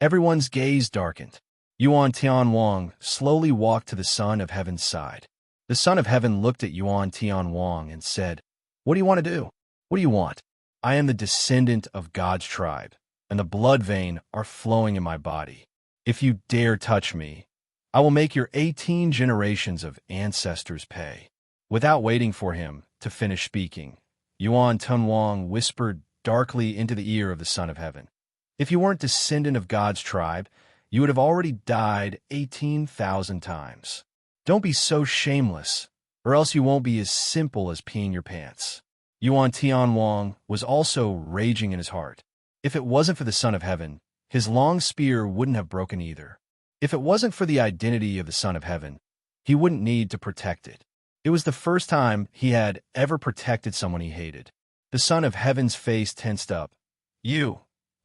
Everyone's gaze darkened. Yuan Tianwang slowly walked to the Son of Heaven's side. The Son of Heaven looked at Yuan Tianwang and said, "What do you want to do? What do you want? I am the descendant of God's tribe, and the blood vein are flowing in my body. If you dare touch me, I will make your 18 generations of ancestors pay." Without waiting for him to finish speaking, Yuan Tianwang whispered darkly into the ear of the Son of Heaven, "If you weren't descendant of God's tribe, you would have already died 18,000 times. Don't be so shameless, or else you won't be as simple as peeing your pants." Yuan Tianwang was also raging in his heart. If it wasn't for the Son of Heaven, his long spear wouldn't have broken either. If it wasn't for the identity of the Son of Heaven, he wouldn't need to protect it. It was the first time he had ever protected someone he hated. The Son of Heaven's face tensed up. "You,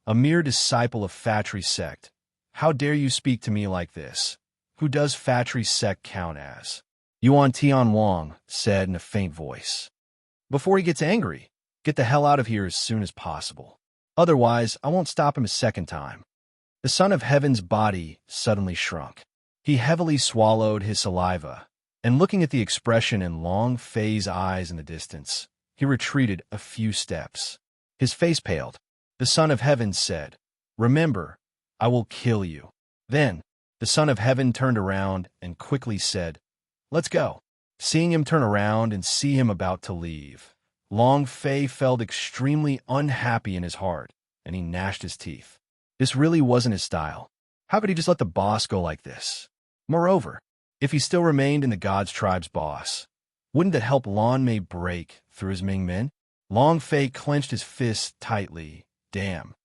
a mere disciple of Fatry's sect, how dare you speak to me like this? Who does Fatry's sect count as?" Yuan Tianwang said in a faint voice. "Before he gets angry, get the hell out of here as soon as possible. Otherwise, I won't stop him a second time." The Son of Heaven's body suddenly shrunk. He heavily swallowed his saliva, and looking at the expression in Long Fei's eyes in the distance, he retreated a few steps. His face paled. The Son of Heaven said, "Remember, I will kill you." Then, the Son of Heaven turned around and quickly said, "Let's go." Seeing him turn around and see him about to leave, Long Fei felt extremely unhappy in his heart, and he gnashed his teeth. This really wasn't his style. How could he just let the boss go like this? Moreover, if he still remained in the God's tribe's boss, wouldn't that help Lan Mei break through his Ming Men? Long Fei clenched his fists tightly. Damn.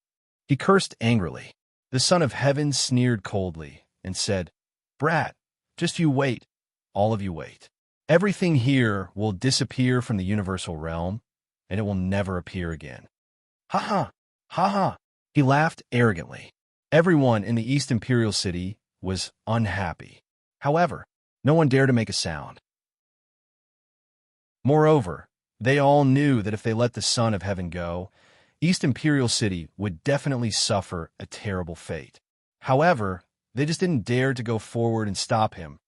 He cursed angrily. The Son of Heaven sneered coldly and said, "Brat, just you wait. All of you wait. Everything here will disappear from the universal realm, and it will never appear again." Ha ha, ha ha. He laughed arrogantly. Everyone in the East Imperial City was unhappy. However, no one dared to make a sound. Moreover, they all knew that if they let the Son of Heaven go, East Imperial City would definitely suffer a terrible fate. However, they just didn't dare to go forward and stop him,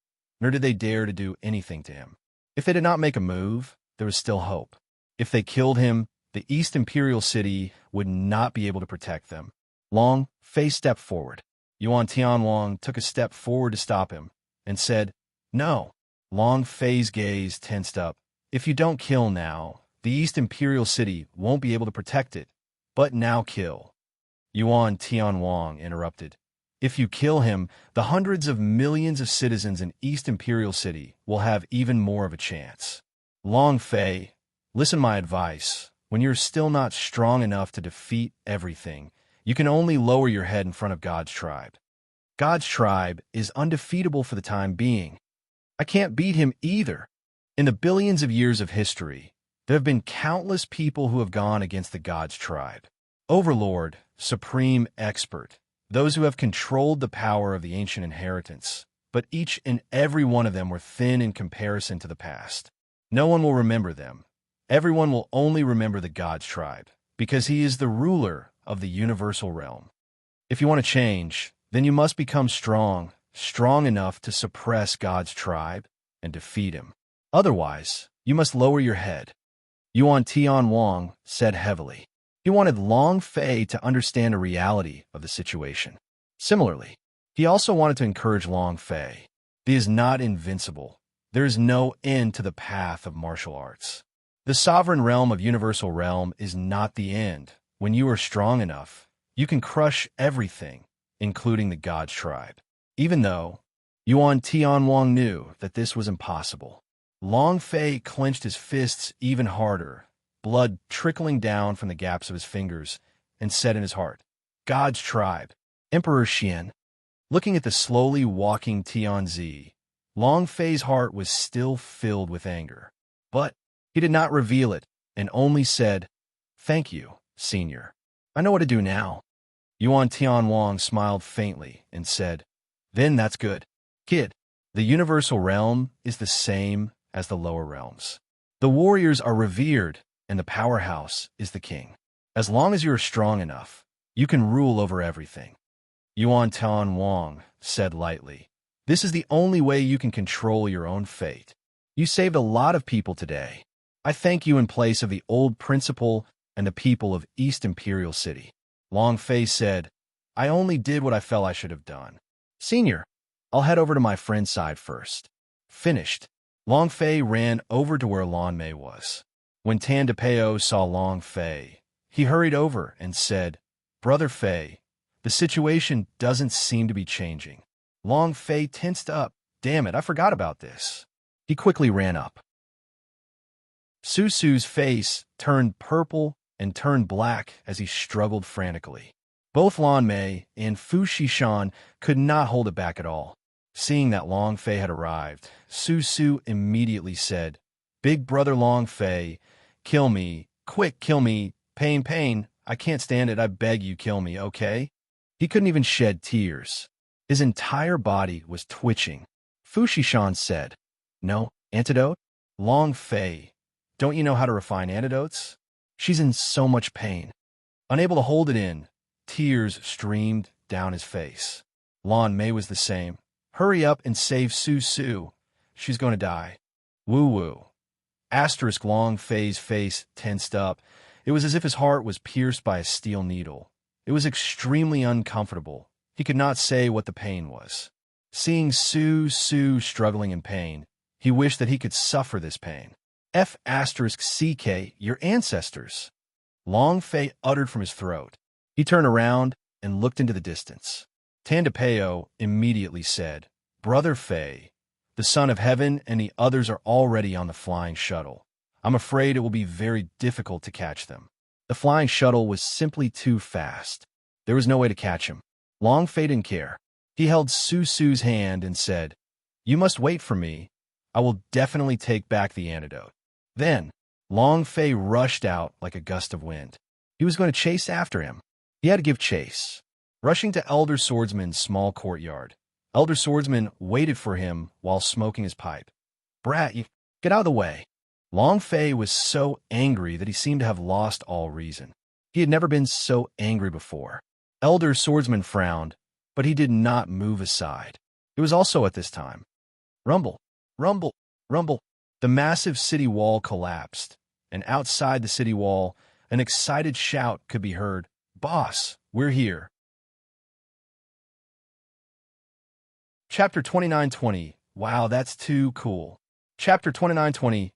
nor did they dare to do anything to him. If they did not make a move, there was still hope. If they killed him, the East Imperial City would not be able to protect them. Long Fei stepped forward. Yuan Tianwang took a step forward to stop him, and said, "No." Long Fei's gaze tensed up. If you don't kill now, the East Imperial City won't be able to protect it. But now kill. Yuan Tianwang interrupted. If you kill him, the hundreds of millions of citizens in East Imperial City will have even more of a chance. Long Fei, listen my advice. When you're still not strong enough to defeat everything, you can only lower your head in front of God's tribe. God's tribe is undefeatable for the time being. I can't beat him either. In the billions of years of history, there have been countless people who have gone against the God's tribe. Overlord, supreme expert, those who have controlled the power of the ancient inheritance, but each and every one of them were thin in comparison to the past. No one will remember them. Everyone will only remember the God's tribe, because he is the ruler of the universal realm. If you want to change, then you must become strong enough to suppress God's tribe and defeat him. Otherwise, you must lower your head. Yuan Tianwang said heavily. He wanted Long Fei to understand the reality of the situation. Similarly, he also wanted to encourage Long Fei. He is not invincible. There is no end to the path of martial arts. The sovereign realm of universal realm is not the end. When you are strong enough, you can crush everything, including the God's tribe. Even though Yuan Tianwang knew that this was impossible, Long Fei clenched his fists even harder, blood trickling down from the gaps of his fingers, and said in his heart, God's tribe, Emperor Xian. Looking at the slowly walking Tianzi, Long Fei's heart was still filled with anger. But he did not reveal it, and only said, Thank you, Senior. I know what to do now. Yuan Tianwang smiled faintly and said, Then that's good. Kid, the universal realm is the same as the lower realms. The warriors are revered, and the powerhouse is the king. As long as you are strong enough, you can rule over everything. Yuan Tianwang said lightly, This is the only way you can control your own fate. You saved a lot of people today. I thank you in place of the old principal and the people of East Imperial City. Long Fei said, I only did what I felt I should have done. Senior, I'll head over to my friend's side first. Finished. Long Fei ran over to where Lan Mei was. When Tan DePeo saw Long Fei, he hurried over and said, Brother Fei, the situation doesn't seem to be changing. Long Fei tensed up. Damn it, I forgot about this. He quickly ran up. Susu's face turned purple and turned black as he struggled frantically. Both Lan Mei and Fu Shishan could not hold it back at all. Seeing that Long Fei had arrived, Susu immediately said, Big brother Long Fei, kill me, quick, kill me, pain, pain, I can't stand it, I beg you, kill me, okay? He couldn't even shed tears. His entire body was twitching. Fu Shishan said, No, antidote? Long Fei, don't you know how to refine antidotes? She's in so much pain. Unable to hold it in, tears streamed down his face. Lan Mei was the same. Hurry up and save Susu. She's going to die. Woo-woo. Asterisk Long Fei's face tensed up. It was as if his heart was pierced by a steel needle. It was extremely uncomfortable. He could not say what the pain was. Seeing Susu struggling in pain, he wished that he could suffer this pain. F***CK, your ancestors. Long Fei uttered from his throat. He turned around and looked into the distance. Tan DePeo immediately said, Brother Fei, the Son of Heaven and the others are already on the flying shuttle. I'm afraid it will be very difficult to catch them. The flying shuttle was simply too fast. There was no way to catch him. Long Fei didn't care. He held Susu's hand and said, You must wait for me. I will definitely take back the antidote. Then, Long Fei rushed out like a gust of wind. He was going to chase after him. He had to give chase. Rushing to Elder Swordsman's small courtyard, Elder Swordsman waited for him while smoking his pipe. Brat, you get out of the way. Long Fei was so angry that he seemed to have lost all reason. He had never been so angry before. Elder Swordsman frowned, but he did not move aside. It was also at this time. Rumble, rumble, rumble. The massive city wall collapsed, and outside the city wall, an excited shout could be heard. Boss, we're here. Chapter 2920. Wow, that's too cool. Chapter 2920.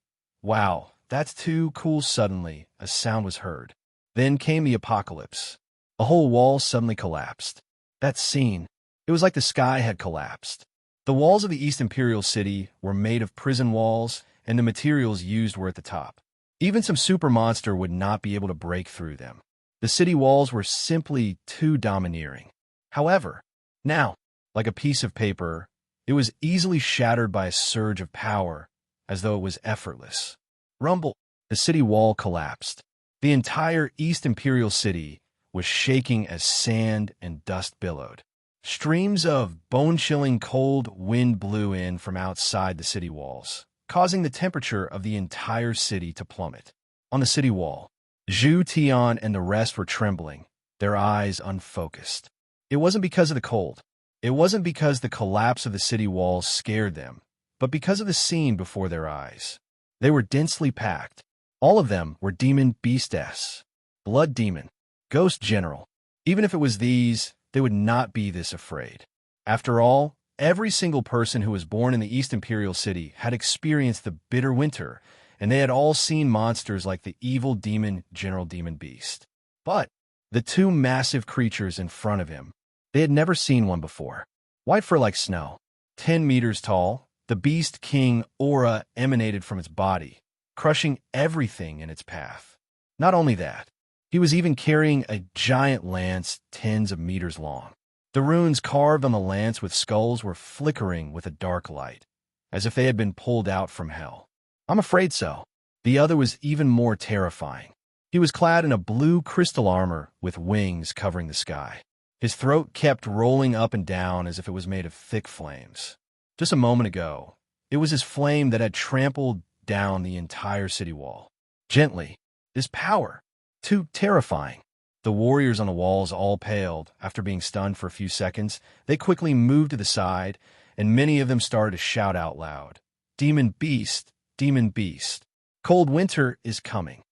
Wow, that's too cool. Suddenly, a sound was heard. Then came the apocalypse. A whole wall suddenly collapsed. That scene, it was like the sky had collapsed. The walls of the East Imperial City were made of prison walls, and the materials used were at the top. Even some super monster would not be able to break through them. The city walls were simply too domineering. However, now, like a piece of paper, it was easily shattered by a surge of power, as though it was effortless. Rumble! The city wall collapsed. The entire East Imperial City was shaking as sand and dust billowed. Streams of bone-chilling cold wind blew in from outside the city walls, causing the temperature of the entire city to plummet. On the city wall, Zhu Tian and the rest were trembling, their eyes unfocused. It wasn't because of the cold. It wasn't because the collapse of the city walls scared them, but because of the scene before their eyes. They were densely packed. All of them were demon beastess, blood demon, ghost general. Even if it was these, they would not be this afraid. After all, every single person who was born in the East Imperial City had experienced the bitter winter, and they had all seen monsters like the evil demon General Demon Beast. But the two massive creatures in front of him, they had never seen one before. White fur like snow, 10 meters tall, the Beast King aura emanated from its body, crushing everything in its path. Not only that, he was even carrying a giant lance tens of meters long. The runes carved on the lance with skulls were flickering with a dark light, as if they had been pulled out from hell. I'm afraid so. The other was even more terrifying. He was clad in a blue crystal armor with wings covering the sky. His throat kept rolling up and down as if it was made of thick flames. Just a moment ago, it was his flame that had trampled down the entire city wall. Gently, his power. Too terrifying. The warriors on the walls all paled. After being stunned for a few seconds, they quickly moved to the side, and many of them started to shout out loud. Demon Beast! Demon Beast! Cold winter is coming.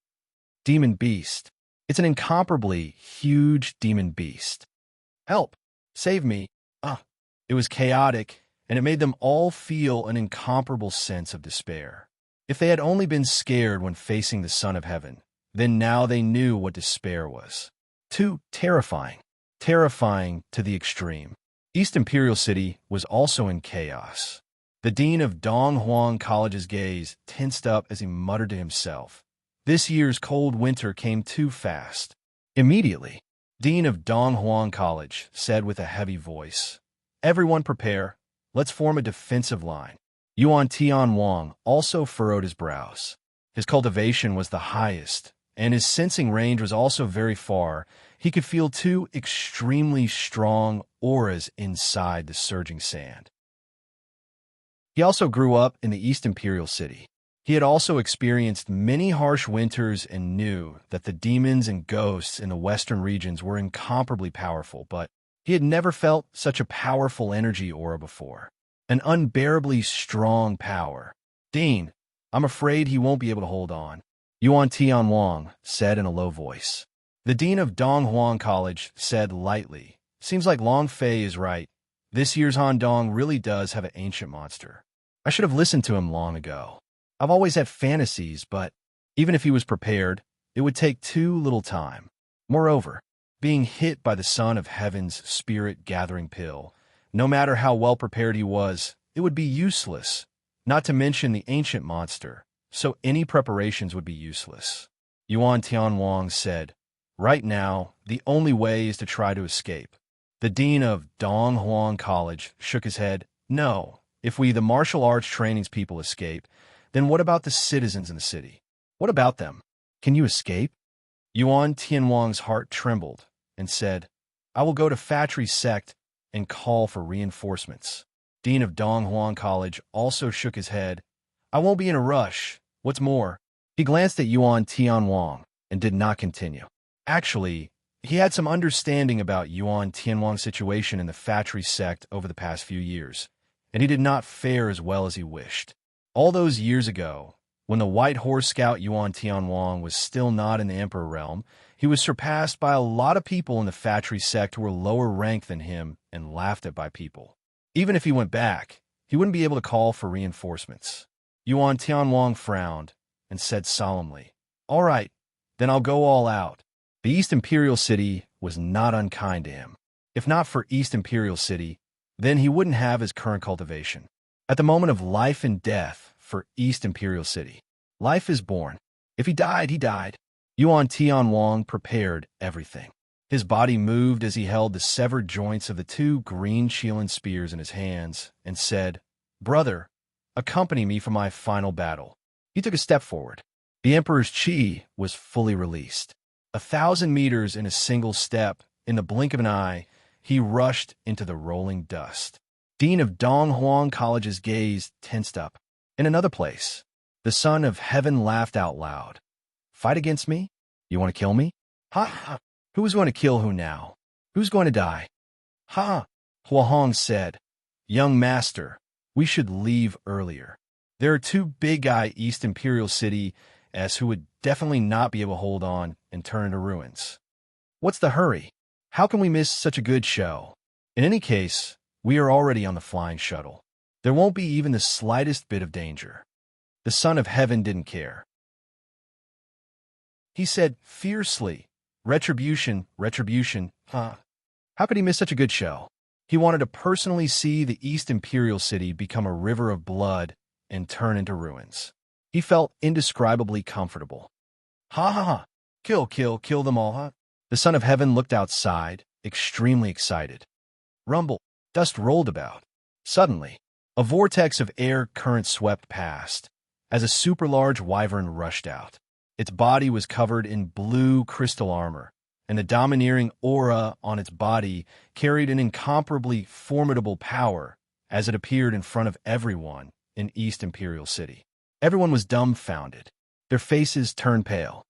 Demon Beast. It's an incomparably huge demon beast. Help! Save me! It was chaotic, and it made them all feel an incomparable sense of despair. If they had only been scared when facing the Son of Heaven, then now they knew what despair was. Too terrifying. Terrifying to the extreme. East Imperial City was also in chaos. The dean of Donghuang College's gaze tensed up as he muttered to himself. This year's cold winter came too fast. Immediately, Dean of Donghuang College said with a heavy voice, "Everyone prepare. Let's form a defensive line." Yuan Tian Wang also furrowed his brows. His cultivation was the highest, and his sensing range was also very far. He could feel two extremely strong auras inside the surging sand. He also grew up in the East Imperial City. He had also experienced many harsh winters and knew that the demons and ghosts in the western regions were incomparably powerful, but he had never felt such a powerful energy aura before. An unbearably strong power. "Dean, I'm afraid he won't be able to hold on," Yuan Tian Wang said in a low voice. The dean of Donghuang College said lightly, "Seems like Long Fei is right. This year's Handong really does have an ancient monster. I should have listened to him long ago. I've always had fantasies, but even if he was prepared, it would take too little time. Moreover, being hit by the Son of Heaven's spirit-gathering pill, no matter how well prepared he was, it would be useless, not to mention the ancient monster, so any preparations would be useless." Yuan Tianwang said, "Right now, the only way is to try to escape." The dean of Donghuang College shook his head. "No, if we, the martial arts trainings people, escape, then what about the citizens in the city? What about them? Can you escape?" Yuan Tianwang's heart trembled and said, "I will go to Factory Sect and call for reinforcements." Dean of Donghuang College also shook his head. "I won't be in a rush. What's more," he glanced at Yuan Tianwang and did not continue. Actually, he had some understanding about Yuan Tianwang's situation in the Factory Sect over the past few years, and he did not fare as well as he wished. All those years ago, when the White Horse Scout Yuan Tianwang was still not in the Emperor realm, he was surpassed by a lot of people in the Factory Sect who were lower ranked than him and laughed at by people. Even if he went back, he wouldn't be able to call for reinforcements. Yuan Tianwang frowned and said solemnly, "All right, then I'll go all out." The East Imperial City was not unkind to him. If not for East Imperial City, then he wouldn't have his current cultivation. At the moment of life and death for East Imperial City, life is born. If he died, he died. Yuan Tian Wang prepared everything. His body moved as he held the severed joints of the two green Qilin spears in his hands and said, "Brother, accompany me for my final battle." He took a step forward. The Emperor's Qi was fully released. 1,000 meters in a single step, in the blink of an eye, he rushed into the rolling dust. Dean of Donghuang College's gaze tensed up. In another place, the son of heaven laughed out loud. "Fight against me? You want to kill me? Ha ha! Who is going to kill who now? Who's going to die?" "Ha!" Huahong said. "Young master, we should leave earlier. There are two big-eye East Imperial City as who would definitely not be able to hold on and turn into ruins. What's the hurry? How can we miss such a good show? In any case, we are already on the flying shuttle. There won't be even the slightest bit of danger." The son of heaven didn't care. He said fiercely, "Retribution, retribution, huh? How could he miss such a good show?" He wanted to personally see the East Imperial City become a river of blood and turn into ruins. He felt indescribably comfortable. "Ha ha ha! Kill, kill, kill them all, huh?" The son of heaven looked outside, extremely excited. Rumble, dust rolled about. Suddenly, a vortex of air current swept past, as a super-large wyvern rushed out. Its body was covered in blue crystal armor, and the domineering aura on its body carried an incomparably formidable power as it appeared in front of everyone in East Imperial City. Everyone was dumbfounded. Their faces turned pale.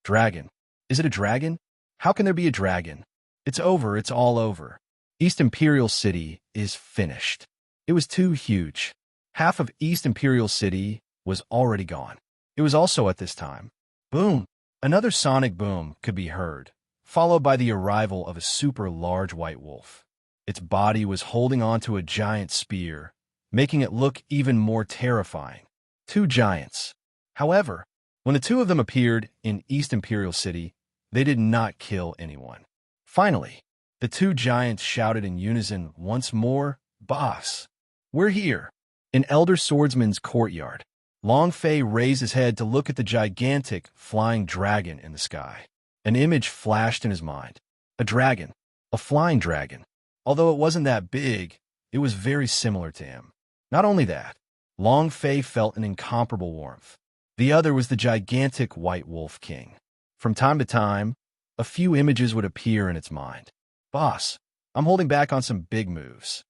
Dragon. Is it a dragon? How can there be a dragon? It's over, it's all over. East Imperial City is finished. It was too huge. Half of East Imperial City was already gone. It was also at this time. Boom! Another sonic boom could be heard, followed by the arrival of a super large white wolf. Its body was holding onto a giant spear, making it look even more terrifying. Two giants. However, when the two of them appeared in East Imperial City, they did not kill anyone. Finally, the two giants shouted in unison once more, "Boss, we're here." In Elder Swordsman's courtyard, Long Fei raised his head to look at the gigantic flying dragon in the sky. An image flashed in his mind. A dragon. A flying dragon. Although it wasn't that big, it was very similar to him. Not only that, Long Fei felt an incomparable warmth. The other was the gigantic White Wolf King. From time to time, a few images would appear in its mind. "Boss, I'm holding back on some big moves."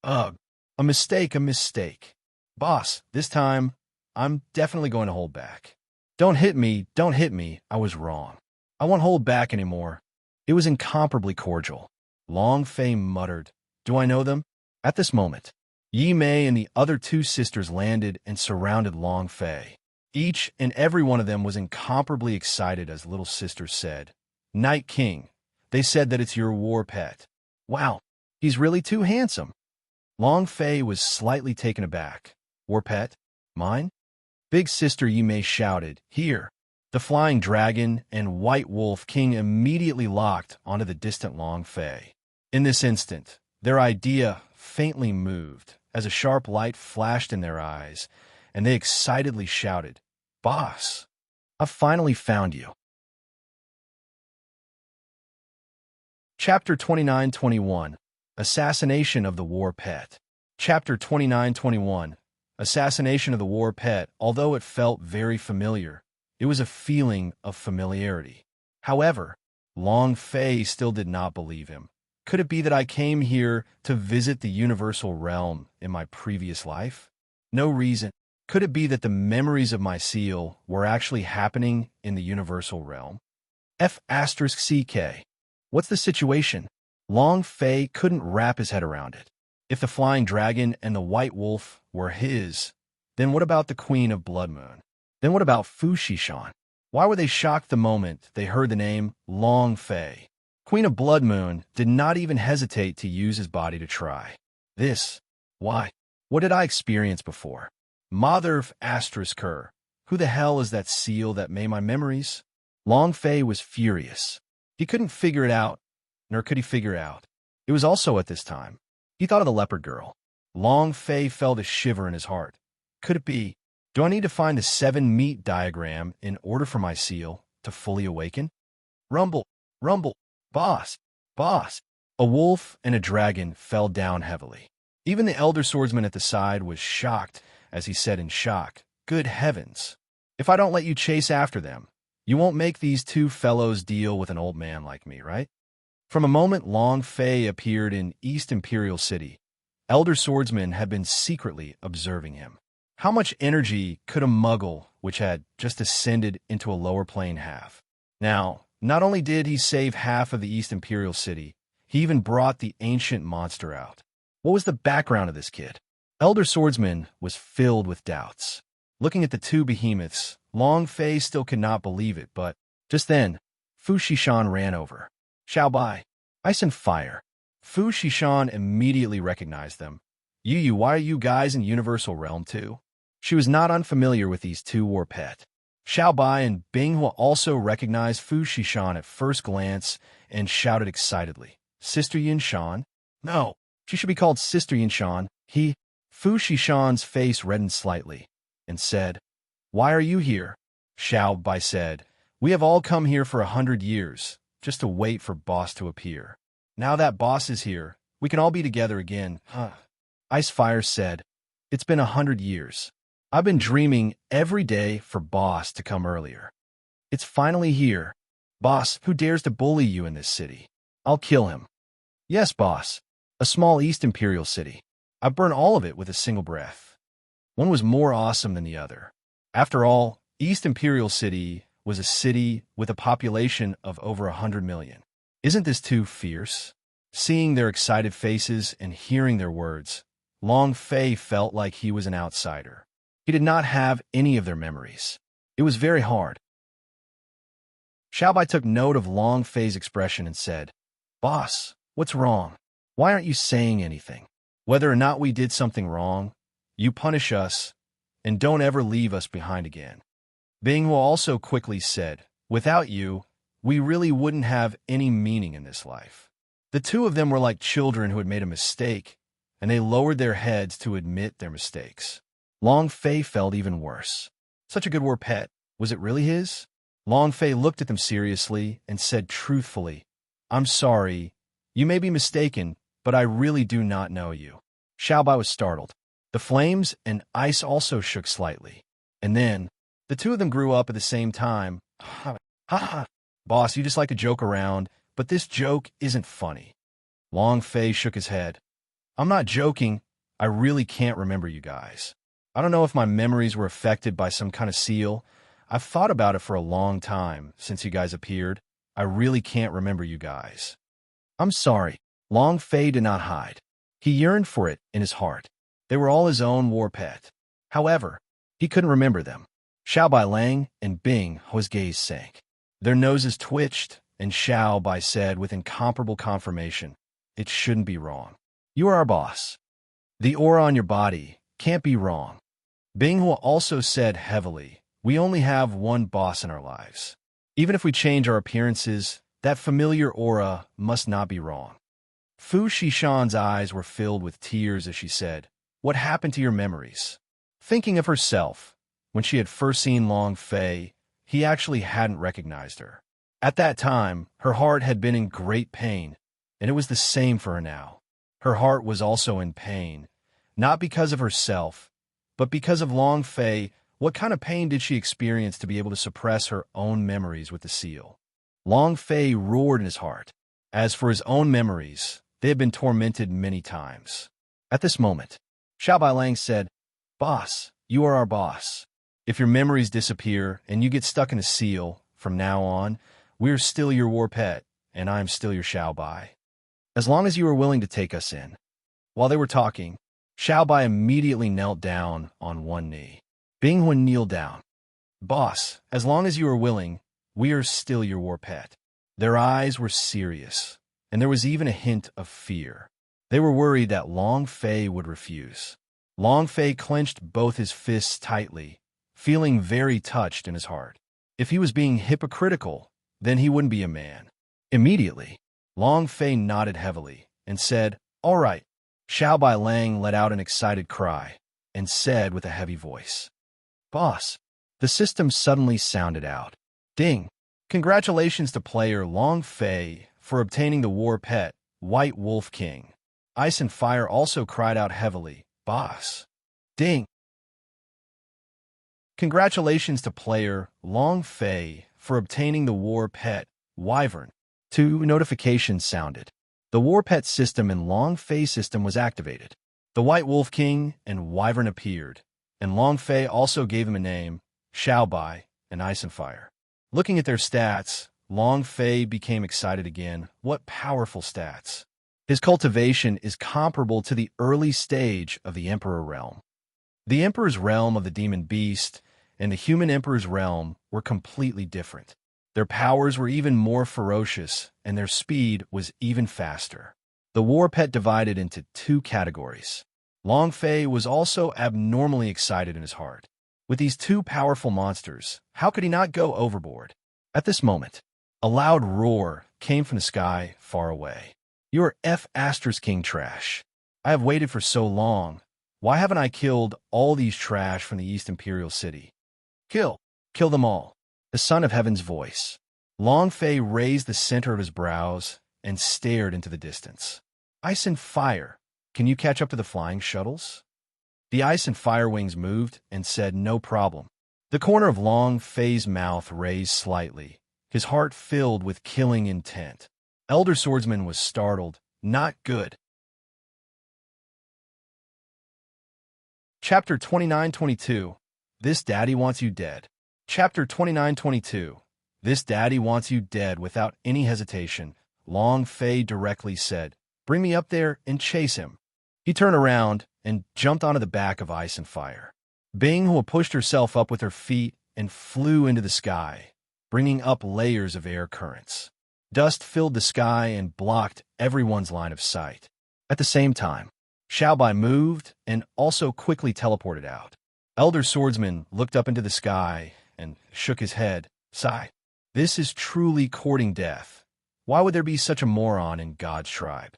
Ugh, a mistake, a mistake. "Boss, this time, I'm definitely going to hold back." Don't hit me, I was wrong. I won't hold back anymore." It was incomparably cordial. Long Fei muttered, "Do I know them?" At this moment, Yi Mei and the other two sisters landed and surrounded Long Fei. Each and every one of them was incomparably excited as little sister said, "Night King, they said that it's your war pet. Wow, he's really too handsome." Long Fei was slightly taken aback. "War pet? Mine?" Big sister Yi Mei shouted, "Here." The flying dragon and White Wolf King immediately locked onto the distant Long Fei. In this instant, their idea faintly moved as a sharp light flashed in their eyes, and they excitedly shouted, "Boss, I've finally found you." Chapter 29-21, Assassination of the War Pet. Chapter 29-21, Assassination of the War Pet. Although it felt very familiar, it was a feeling of familiarity. However, Long Fei still did not believe him. Could it be that I came here to visit the universal realm in my previous life? No reason. Could it be that the memories of my seal were actually happening in the universal realm? F*CK. What's the situation? Long Fei couldn't wrap his head around it. If the flying dragon and the white wolf were his, then what about the Queen of Blood Moon? Then what about Fu Xishan? Why were they shocked the moment they heard the name Long Fei? Queen of Blood Moon did not even hesitate to use his body to try. This. Why? What did I experience before? Mother of Asterisker, Who the hell is that seal that made my memories? Long Fei was furious. He couldn't figure it out, nor could he figure out. It was also at this time. He thought of the leopard girl. Long Fei felt a shiver in his heart. Could it be? Do I need to find the 7-meat diagram in order for my seal to fully awaken? Rumble, rumble, boss, boss. A wolf and a dragon fell down heavily. Even the elder swordsman at the side was shocked as he said in shock, "Good heavens! If I don't let you chase after them, you won't make these two fellows deal with an old man like me, right?" From a moment Long Fei appeared in East Imperial City, elder swordsmen had been secretly observing him. How much energy could a muggle which had just ascended into a lower plane have? Now, not only did he save half of the East Imperial City, he even brought the ancient monster out. What was the background of this kid? Elder Swordsman was filled with doubts. Looking at the two behemoths, Long Fei still could not believe it, but just then, Fu Shishan ran over. "Xiao Bai, ice and fire." Fu Shishan immediately recognized them. "Yu, why are you guys in Universal Realm too?" She was not unfamiliar with these two war pet. Xiao Bai and Binghua also recognized Fu Shishan at first glance and shouted excitedly, "Sister Yinshan?" "No, she should be called Sister Yinshan." Fu Shishan's face reddened slightly and said, "Why are you here?" Xiao Bai said, "We have all come here for 100 years, just to wait for boss to appear. Now that boss is here, we can all be together again." Icefire said, "It's been 100 years. I've been dreaming every day for boss to come earlier. It's finally here. Boss, who dares to bully you in this city? I'll kill him." "Yes, boss. A small East Imperial city. I burn all of it with a single breath." One was more awesome than the other. After all, East Imperial City was a city with a population of over 100 million. Isn't this too fierce? Seeing their excited faces and hearing their words, Long Fei felt like he was an outsider. He did not have any of their memories. It was very hard. Xiao Bai took note of Long Fei's expression and said, "Boss, what's wrong? Why aren't you saying anything? Whether or not we did something wrong, you punish us and don't ever leave us behind again." Binghua also quickly said, "Without you, we really wouldn't have any meaning in this life." The two of them were like children who had made a mistake, and they lowered their heads to admit their mistakes. Long Fei felt even worse. Such a good war pet. Was it really his? Long Fei looked at them seriously and said truthfully, "I'm sorry. You may be mistaken, but I really do not know you." Xiao Bai was startled. The flames and ice also shook slightly. And then, the two of them grew up at the same time. "Ha ha. Boss, you just like to joke around, but this joke isn't funny." Long Fei shook his head. "I'm not joking. I really can't remember you guys. I don't know if my memories were affected by some kind of seal. I've thought about it for a long time since you guys appeared. I really can't remember you guys." "I'm sorry." Long Fei did not hide. He yearned for it in his heart. They were all his own war pet. However, he couldn't remember them. Xiao Bai Lang and Bing Hua's gaze sank. Their noses twitched, and Xiao Bai said with incomparable confirmation, "It shouldn't be wrong. You are our boss. The aura on your body can't be wrong." Bing Hua also said heavily, "We only have one boss in our lives. Even if we change our appearances, that familiar aura must not be wrong." Fu Shishan's eyes were filled with tears as she said, "What happened to your memories?" Thinking of herself, when she had first seen Long Fei, he actually hadn't recognized her. At that time, her heart had been in great pain, and it was the same for her now. Her heart was also in pain, not because of herself, but because of Long Fei. What kind of pain did she experience to be able to suppress her own memories with the seal? Long Fei roared in his heart. As for his own memories, they had been tormented many times. At this moment, Xiao Bai Lang said, "Boss, you are our boss. If your memories disappear and you get stuck in a seal, from now on, we're still your war pet, and I'm still your Xiao Bai. As long as you are willing to take us in." While they were talking, Xiao Bai immediately knelt down on one knee. Bing Huan kneeled down. "Boss, as long as you are willing, we are still your war pet." Their eyes were serious, and there was even a hint of fear. They were worried that Long Fei would refuse. Long Fei clenched both his fists tightly, feeling very touched in his heart. If he was being hypocritical, then he wouldn't be a man. Immediately, Long Fei nodded heavily and said, "All right." Xiao Bai Lang let out an excited cry and said with a heavy voice, "Boss." The system suddenly sounded out. Ding! Congratulations to player Long Fei for obtaining the war pet, White Wolf King. Ice and Fire also cried out heavily, "Boss." Ding! Congratulations to player Long Fei for obtaining the war pet, Wyvern. 2 notifications sounded. The war pet system in Long Fei system was activated. The White Wolf King and Wyvern appeared, and Long Fei also gave him a name, Xiao Bai, and Ice and Fire. Looking at their stats, Long Fei became excited again. What powerful stats! His cultivation is comparable to the early stage of the Emperor realm. The Emperor's realm of the demon beast and the human Emperor's realm were completely different. Their powers were even more ferocious, and their speed was even faster. The war pet divided into 2 categories. Long Fei was also abnormally excited in his heart. With these 2 powerful monsters, how could he not go overboard? At this moment, a loud roar came from the sky far away. "You're F*** King trash. I have waited for so long. Why haven't I killed all these trash from the East Imperial City? Kill! Kill them all!" The Son of Heaven's voice. Long Fei raised the center of his brows and stared into the distance. "Ice and Fire, can you catch up to the flying shuttles?" The Ice and Fire wings moved and said, "No problem." The corner of Long Fei's mouth raised slightly, his heart filled with killing intent. Elder Swordsman was startled. Not good. Chapter 29-22. This Daddy Wants You Dead. Chapter 29-22. This Daddy Wants You Dead. Without any hesitation, Long Fei directly said, "Bring me up there and chase him." He turned around and jumped onto the back of Ice and Fire. Bing Hua pushed herself up with her feet and flew into the sky, bringing up layers of air currents. Dust filled the sky and blocked everyone's line of sight. At the same time, Xiao Bai moved and also quickly teleported out. Elder Swordsman looked up into the sky and shook his head, sighed. This is truly courting death. Why would there be such a moron in God's tribe?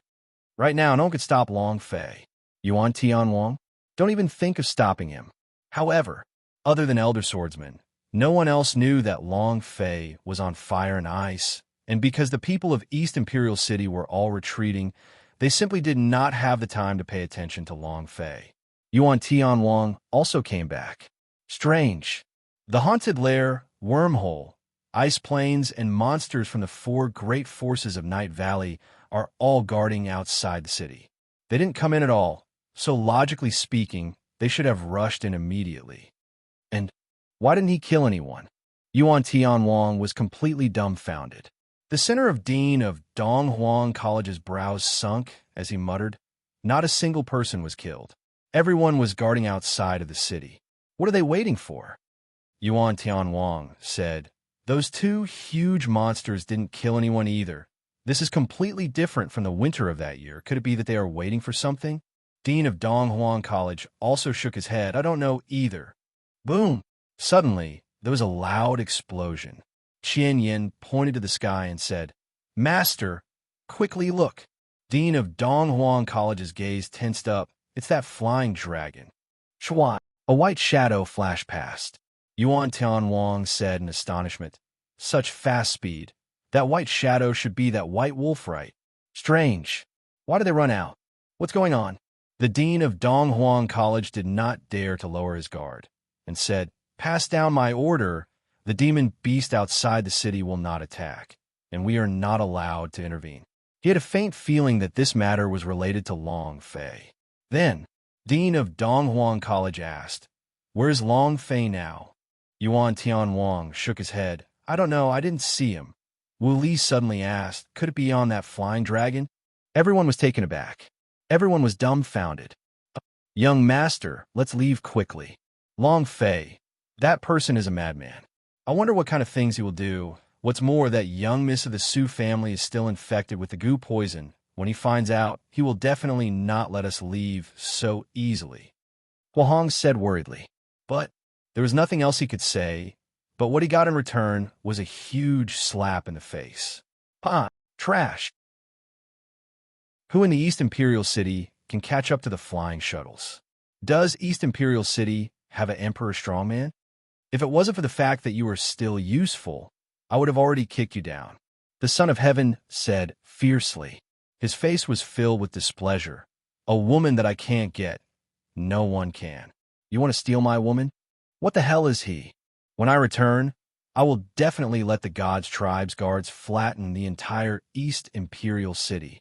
Right now, no one could stop Long Fei. Yuan Tianwang? Don't even think of stopping him. However, other than Elder Swordsman, no one else knew that Long Fei was on fire and ice, and because the people of East Imperial City were all retreating, they simply did not have the time to pay attention to Long Fei. Yuan Tianwang also came back. Strange. The haunted lair, wormhole, ice plains, and monsters from the 4 great forces of Night Valley are all guarding outside the city. They didn't come in at all, so logically speaking, they should have rushed in immediately. And why didn't he kill anyone? Yuan Tianwang was completely dumbfounded. The center of Dean of Donghuang College's brows sunk as he muttered, "Not a single person was killed. Everyone was guarding outside of the city. What are they waiting for?" Yuan Tianwang said, "Those 2 huge monsters didn't kill anyone either. This is completely different from the winter of that year. Could it be that they are waiting for something?" Dean of Donghuang College also shook his head. "I don't know either." Boom! Suddenly, there was a loud explosion. Qian Yin pointed to the sky and said, "Master, quickly look." Dean of Donghuang College's gaze tensed up. "It's that flying dragon." Shua! A white shadow flashed past. Yuan Tianwang said in astonishment, "Such fast speed. That white shadow should be that white wolf, right? Strange. Why did they run out? What's going on?" The Dean of Donghuang College did not dare to lower his guard and said, "Pass down my order. The demon beast outside the city will not attack, and we are not allowed to intervene." He had a faint feeling that this matter was related to Long Fei. Then, Dean of Donghuang College asked, "Where's Long Fei now?" Yuan Tianwang shook his head. "I don't know, I didn't see him." Wu Li suddenly asked, "Could it be on that flying dragon?" Everyone was taken aback. Everyone was dumbfounded. "Young master, let's leave quickly. Long Fei, that person is a madman. I wonder what kind of things he will do. What's more, that young miss of the Su family is still infected with the goo poison. When he finds out, he will definitely not let us leave so easily." Huahong said worriedly. "But There was nothing else he could say, but what he got in return was a huge slap in the face. Pah! Trash! Who in the East Imperial City can catch up to the flying shuttles? Does East Imperial City have an Emperor Strongman? If it wasn't for the fact that you were still useful, I would have already kicked you down. The Son of Heaven said fiercely. His face was filled with displeasure. A woman that I can't get. No one can. You want to steal my woman? What the hell is he? When I return, I will definitely let the God's tribes guards flatten the entire East Imperial City.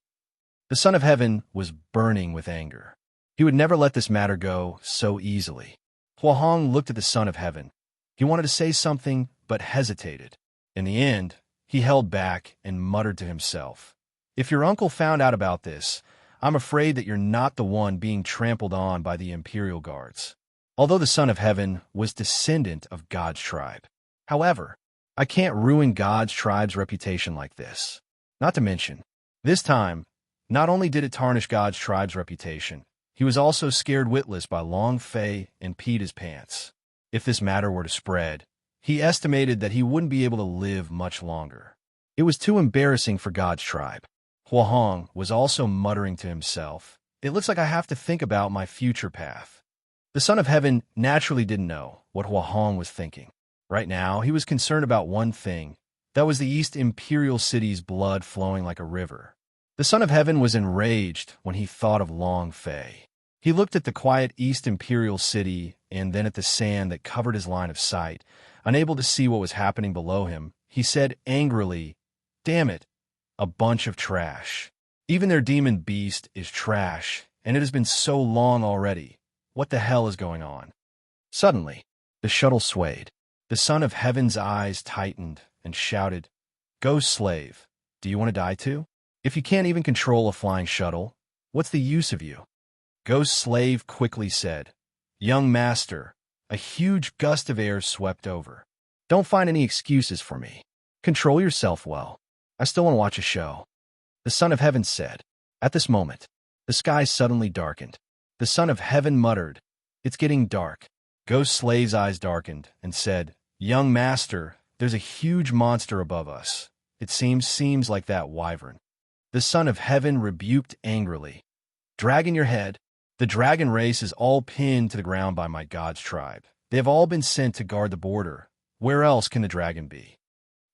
The Son of Heaven was burning with anger. He would never let this matter go so easily. Huahong looked at the Son of Heaven. He wanted to say something, but hesitated. In the end, he held back and muttered to himself, "If your uncle found out about this, I'm afraid that you're not the one being trampled on by the Imperial Guards." Although the Son of Heaven was descendant of God's tribe. However, I can't ruin God's tribe's reputation like this. Not to mention, this time, not only did it tarnish God's tribe's reputation, he was also scared witless by Long Fei and peed his pants. If this matter were to spread, he estimated that he wouldn't be able to live much longer. It was too embarrassing for God's tribe. Huahong was also muttering to himself, "It looks like I have to think about my future path." The Son of Heaven naturally didn't know what Huahong was thinking. Right now, he was concerned about one thing. That was the East Imperial City's blood flowing like a river. The Son of Heaven was enraged when he thought of Long Fei. He looked at the quiet East Imperial City and then at the sand that covered his line of sight. Unable to see what was happening below him, he said angrily, "Damn it, a bunch of trash. Even their demon beast is trash, and it has been so long already. What the hell is going on?" Suddenly, the shuttle swayed. The Son of Heaven's eyes tightened and shouted, "Ghost Slave, do you want to die too? If you can't even control a flying shuttle, what's the use of you?" Ghost Slave quickly said, "Young master." A huge gust of air swept over. "Don't find any excuses for me. Control yourself well. I still want to watch a show." The Son of Heaven said. At this moment, the sky suddenly darkened. The Son of Heaven muttered, "It's getting dark." Ghost Slave's eyes darkened and said, "Young master, there's a huge monster above us. It seems like that wyvern." The Son of Heaven rebuked angrily, "Dragon your head. The dragon race is all pinned to the ground by my God's tribe. They have all been sent to guard the border. Where else can the dragon be?"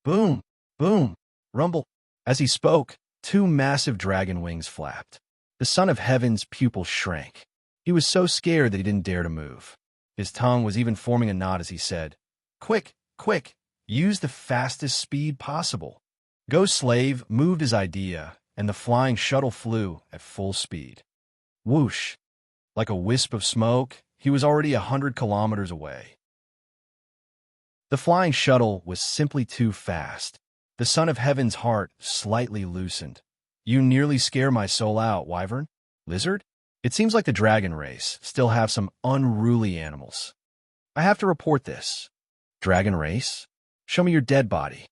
Boom, boom, rumble. As he spoke, two massive dragon wings flapped. The Son of Heaven's pupils shrank. He was so scared that he didn't dare to move. His tongue was even forming a knot as he said, "Quick, quick, use the fastest speed possible." Ghost Slave moved his idea, and the flying shuttle flew at full speed. Whoosh! Like a wisp of smoke, he was already 100 kilometers away. The flying shuttle was simply too fast. The Son of Heaven's heart slightly loosened. "You nearly scare my soul out, wyvern. Lizard? It seems like the dragon race still have some unruly animals. I have to report this." "Dragon race? Show me your dead body."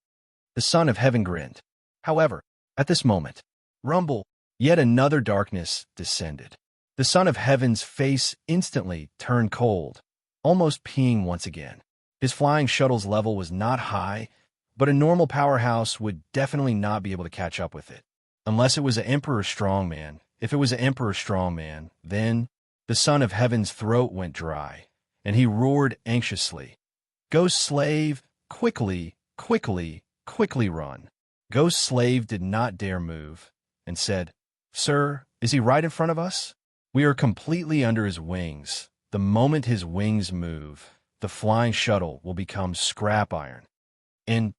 The Son of Heaven grinned. However, at this moment, rumble, yet another darkness descended. The Son of Heaven's face instantly turned cold, almost peeing once again. His flying shuttle's level was not high, but a normal powerhouse would definitely not be able to catch up with it. Unless it was an Emperor Strongman. If it was an Emperor Strongman, then the Son of Heaven's throat went dry, and he roared anxiously, "Ghost Slave, quickly, quickly, quickly run." Ghost Slave did not dare move, and said, "Sir, is he right in front of us? We are completely under his wings. The moment his wings move, the flying shuttle will become scrap iron." And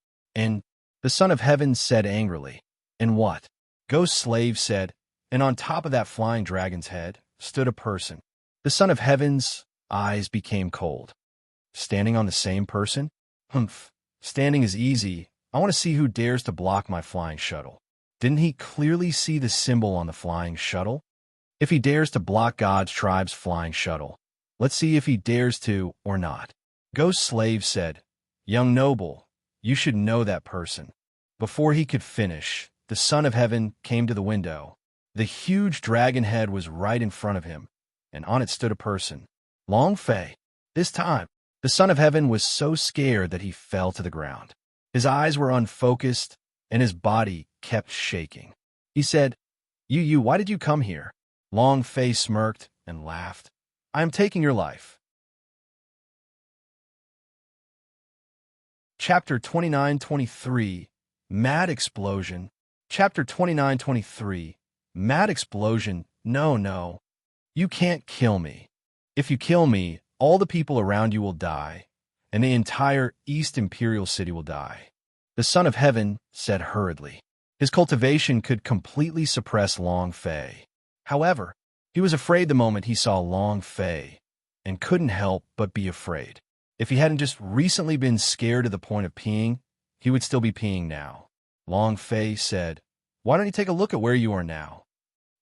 the Son of Heaven said angrily, "And what?" Ghost Slave said, "And on top of that flying dragon's head stood a person." The Son of Heaven's eyes became cold. "Standing on the same person? Humph. Standing is easy. I want to see who dares to block my flying shuttle." Didn't he clearly see the symbol on the flying shuttle? If he dares to block God's tribe's flying shuttle, let's see if he dares to or not. Ghost Slave said, "Young noble, you should know that person." Before he could finish, the Son of Heaven came to the window. The huge dragon head was right in front of him, and on it stood a person. Long Fei. This time, The Son of Heaven was so scared that he fell to the ground. His eyes were unfocused, and his body kept shaking. He said, why did you come here? Long Fei smirked and laughed. I am taking your life. Chapter 29-23, Mad Explosion. Chapter 29-23, Mad Explosion. No. You can't kill me. If you kill me, all the people around you will die, and the entire East Imperial City will die. The Son of Heaven said hurriedly. His cultivation could completely suppress Long Fei. However, he was afraid the moment he saw Long Fei, and couldn't help but be afraid. If he hadn't just recently been scared to the point of peeing, he would still be peeing now. Long Fei said, Why don't you take a look at where you are now?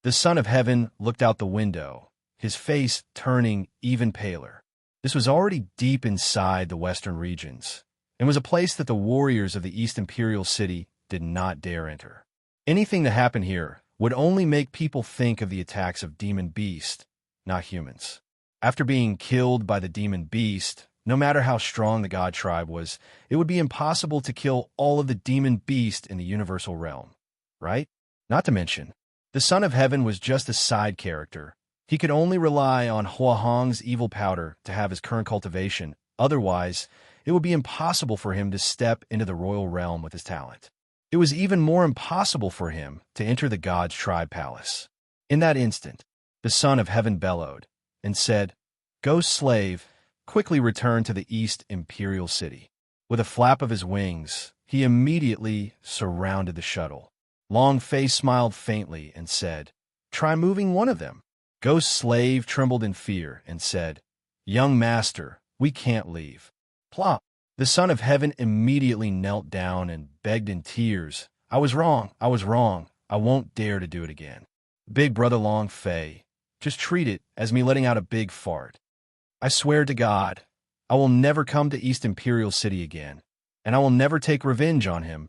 The Son of Heaven looked out the window, his face turning even paler. This was already deep inside the western regions, and was a place that the warriors of the East Imperial City did not dare enter. Anything that happened here would only make people think of the attacks of Demon Beast, not humans. After being killed by the Demon Beast, no matter how strong the God Tribe was, it would be impossible to kill all of the Demon Beast in the universal realm, right? Not to mention, the Son of Heaven was just a side character. He could only rely on Hua Hong's evil powder to have his current cultivation. Otherwise, it would be impossible for him to step into the royal realm with his talent. It was even more impossible for him to enter the God's Tribe Palace. In that instant, the Son of Heaven bellowed and said, Ghost slave, quickly return to the East Imperial City. With a flap of his wings, he immediately surrounded the shuttle. Long Fei smiled faintly and said, Try moving one of them. Ghost slave trembled in fear and said, Young master, we can't leave. Plop! The Son of Heaven immediately knelt down and begged in tears, I was wrong. I won't dare to do it again. Big brother Long Fei, just treat it as me letting out a big fart. I swear to God, I will never come to East Imperial City again, and I will never take revenge on him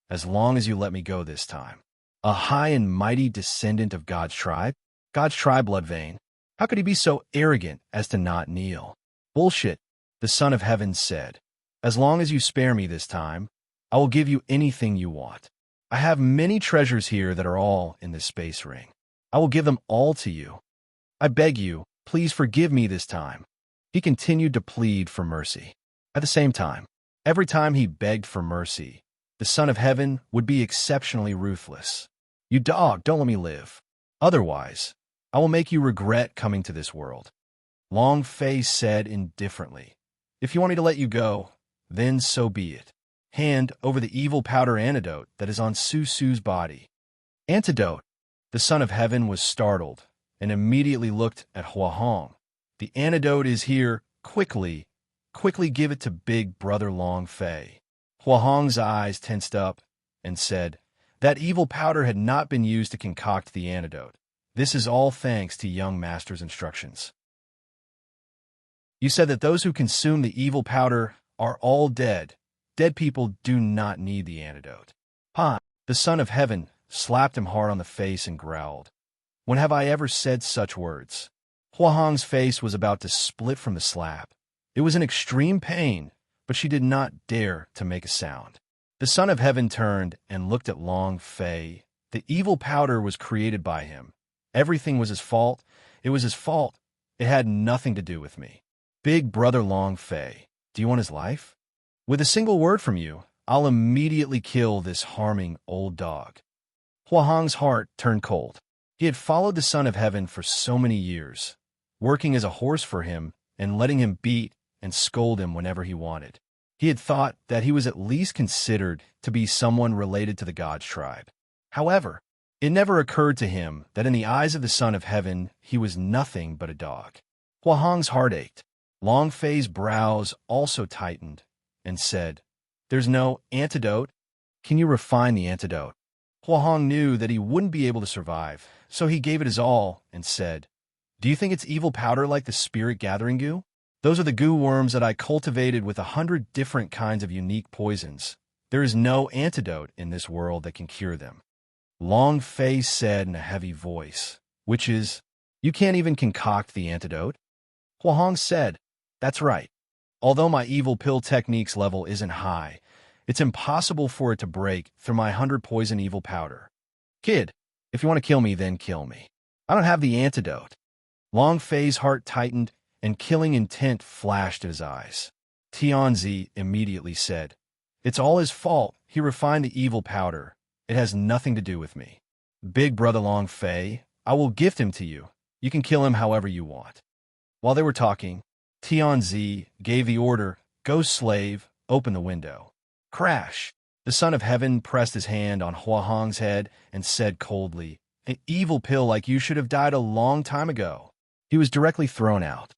as long as you let me go this time. A high and mighty descendant of God's tribe blood vein. How could he be so arrogant as to not kneel? Bullshit, the Son of Heaven said. As long as you spare me this time, I will give you anything you want. I have many treasures here that are all in this space ring. I will give them all to you. I beg you, please forgive me this time. He continued to plead for mercy. At the same time, every time he begged for mercy, the Son of Heaven would be exceptionally ruthless. You dog, don't let me live. Otherwise, I will make you regret coming to this world. Long Fei said indifferently, If you want me to let you go, then so be it. Hand over the evil powder antidote that is on Su's body. Antidote. The Son of Heaven was startled and immediately looked at Hua Hong. The antidote is here. Quickly give it to big brother Long Fei. Hua Hong's eyes tensed up and said, That evil powder had not been used to concoct the antidote. This is all thanks to young master's instructions. You said that those who consume the evil powder are all dead. Dead people do not need the antidote. Ha! The Son of Heaven slapped him hard on the face and growled. When have I ever said such words? Hua Hong's face was about to split from the slap. It was in extreme pain, but she did not dare to make a sound. The Son of Heaven turned and looked at Long Fei. The evil powder was created by him. Everything was his fault. It was his fault. It had nothing to do with me. Big brother Long Fei, do you want his life? With a single word from you, I'll immediately kill this harming old dog. Hua Hong's heart turned cold. He had followed the Son of Heaven for so many years, working as a horse for him and letting him beat and scold him whenever he wanted. He had thought that he was at least considered to be someone related to the God's tribe. However, it never occurred to him that in the eyes of the Son of Heaven, he was nothing but a dog. Hua Hong's heart ached. Long Fei's brows also tightened and said, There's no antidote. Can you refine the antidote? Hua Hong knew that he wouldn't be able to survive, so he gave it his all and said, Do you think it's evil powder like the spirit gathering goo? Those are the goo worms that I cultivated with 100 different kinds of unique poisons. There is no antidote in this world that can cure them. Long Fei said in a heavy voice, which is, You can't even concoct the antidote? Hua Hong said, That's right. Although my evil pill technique's level isn't high, it's impossible for it to break through my 100 poison evil powder. Kid, if you want to kill me, then kill me. I don't have the antidote. Long Fei's heart tightened, and killing intent flashed at his eyes. Tianzi immediately said, "It's all his fault. He refined the evil powder. It has nothing to do with me. Big brother Long Fei, I will gift him to you. You can kill him however you want." While they were talking, Tianzi gave the order, "Ghost slave, open the window." Crash! The Son of Heaven pressed his hand on Hua Hong's head and said coldly, "An evil pill like you should have died a long time ago." He was directly thrown out.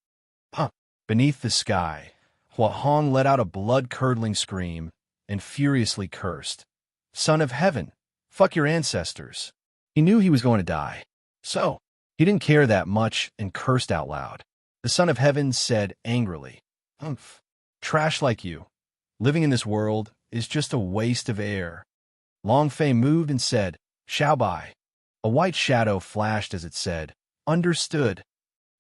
Beneath the sky, Hua Hong let out a blood-curdling scream and furiously cursed. "Son of Heaven, fuck your ancestors." He knew he was going to die, so he didn't care that much and cursed out loud. The Son of Heaven said angrily, "Humph, trash like you, living in this world is just a waste of air." Long Fei moved and said, "Xiao Bai." A white shadow flashed as it said, "Understood."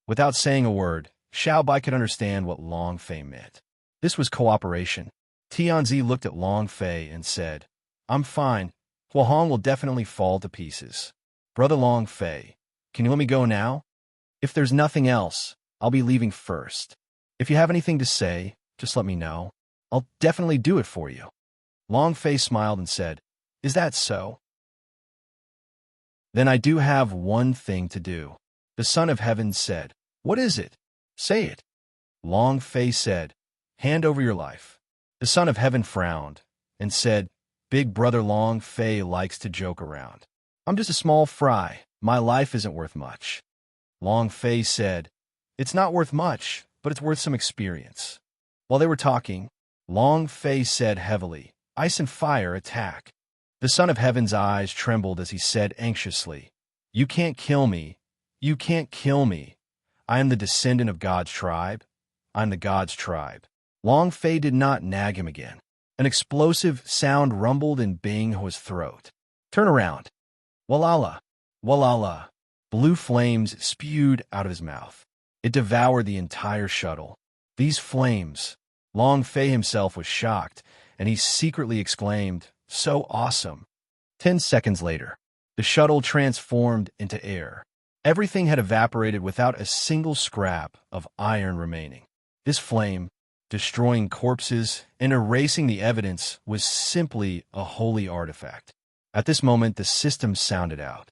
Without saying a word, Xiao Bai could understand what Long Fei meant. This was cooperation. Tianzi looked at Long Fei and said, "I'm fine. Hua Hong will definitely fall to pieces. Brother Long Fei, can you let me go now? If there's nothing else, I'll be leaving first. If you have anything to say, just let me know. I'll definitely do it for you." Long Fei smiled and said, "Is that so? Then I do have one thing to do." The Son of Heaven said, "What is it? Say it." Long Fei said, "Hand over your life." The Son of Heaven frowned and said, "Big brother Long Fei likes to joke around. I'm just a small fry. My life isn't worth much." Long Fei said, "It's not worth much, but it's worth some experience." While they were talking, Long Fei said heavily, "Ice and fire, attack." The Son of Heaven's eyes trembled as he said anxiously, "You can't kill me. You can't kill me. I am the descendant of God's tribe. I'm the God's tribe." Long Fei did not nag him again. An explosive sound rumbled in Bing Hua's throat. "Turn around." Walala, walala. Blue flames spewed out of his mouth. It devoured the entire shuttle. These flames. Long Fei himself was shocked, and he secretly exclaimed, "So awesome." 10 seconds later, the shuttle transformed into air. Everything had evaporated without a single scrap of iron remaining. This flame, destroying corpses and erasing the evidence, was simply a holy artifact. At this moment, the system sounded out.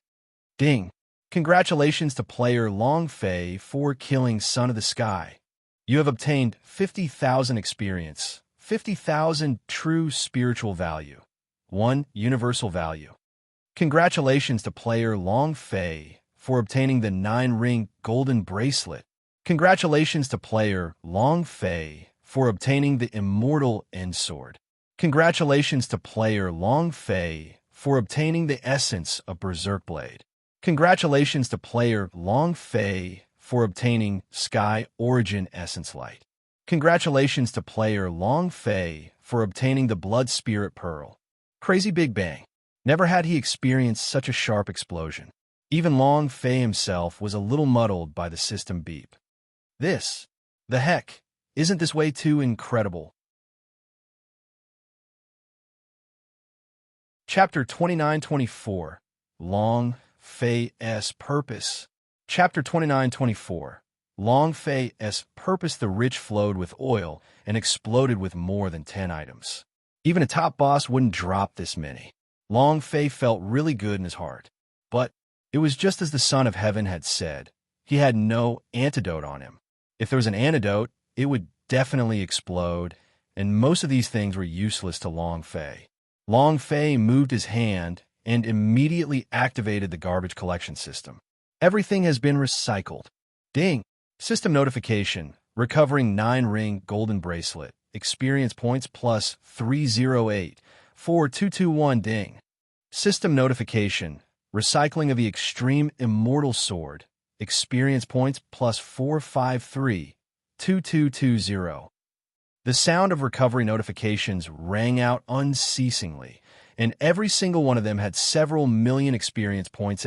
"Ding! Congratulations to player Long Fei for killing Son of the Sky. You have obtained 50,000 experience, 50,000 true spiritual value, 1 universal value. Congratulations to player Long Fei for obtaining the 9-ring golden bracelet. Congratulations to player Long Fei for obtaining the immortal end sword. Congratulations to player Long Fei for obtaining the essence of Berserk Blade. Congratulations to player Long Fei for obtaining Sky Origin Essence Light. Congratulations to player Long Fei for obtaining the Blood Spirit Pearl." Crazy Big Bang. Never had he experienced such a sharp explosion. Even Long Fei himself was a little muddled by the system beep. The heck, isn't this way too incredible? Chapter 29-24, Long Fei's Purpose. Chapter 29-24, Long Fei's Purpose. The rich flowed with oil and exploded with more than 10 items. Even a top boss wouldn't drop this many. Long Fei felt really good in his heart. But it was just as the Son of Heaven had said. He had no antidote on him. If there was an antidote, it would definitely explode, and most of these things were useless to Long Fei. Long Fei moved his hand and immediately activated the garbage collection system. Everything has been recycled. Ding! System notification. Recovering 9-ring golden bracelet. Experience points plus 308. 4221 ding. System notification. Recycling of the extreme immortal sword. Experience points plus 453. 2220. The sound of recovery notifications rang out unceasingly, and every single one of them had several million experience points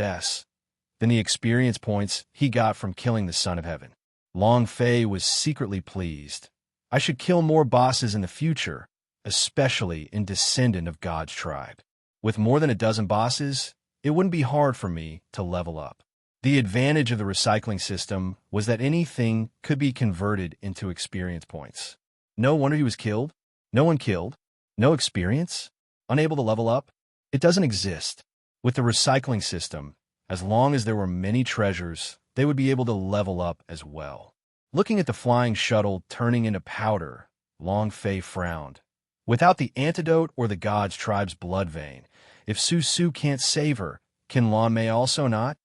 than the experience points he got from killing the Son of Heaven. Long Fei was secretly pleased. I should kill more bosses in the future, especially in descendant of God's tribe. With more than a dozen bosses, it wouldn't be hard for me to level up. The advantage of the recycling system was that anything could be converted into experience points. No wonder he was killed. No one killed. No experience. Unable to level up. It doesn't exist. With the recycling system, as long as there were many treasures, they would be able to level up as well. Looking at the flying shuttle turning into powder, Long Fei frowned. Without the antidote or the God's tribe's blood vein, if Su Su can't save her, can Lan Mei also not?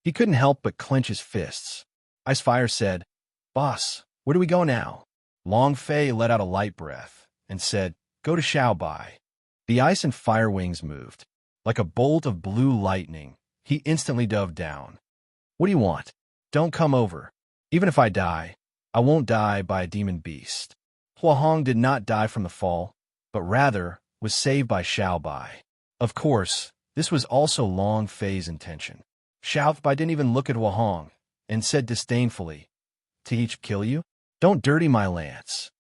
He couldn't help but clench his fists. Icefire said, "Boss, where do we go now?" Long Fei let out a light breath and said, "Go to Xiaobai." The ice and fire wings moved. Like a bolt of blue lightning, he instantly dove down. "What do you want? Don't come over. Even if I die, I won't die by a demon beast." Hua Hong did not die from the fall, but rather was saved by Xiaobai. Of course, this was also Long Fei's intention. Xiaobai didn't even look at Hua Hong and said disdainfully, "To each kill you? Don't dirty my lance."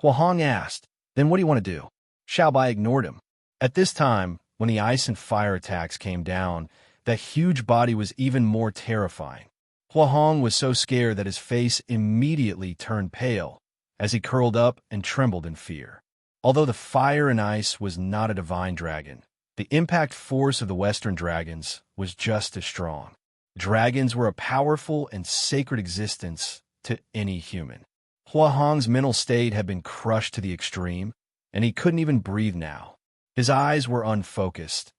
Hua Hong asked, "Then what do you want to do?" Xiaobai ignored him. At this time, when the ice and fire attacks came down, that huge body was even more terrifying. Hua Hong was so scared that his face immediately turned pale as he curled up and trembled in fear. Although the fire and ice was not a divine dragon, the impact force of the Western dragons was just as strong. Dragons were a powerful and sacred existence to any human. Hua Hong's mental state had been crushed to the extreme, and he couldn't even breathe now. His eyes were unfocused,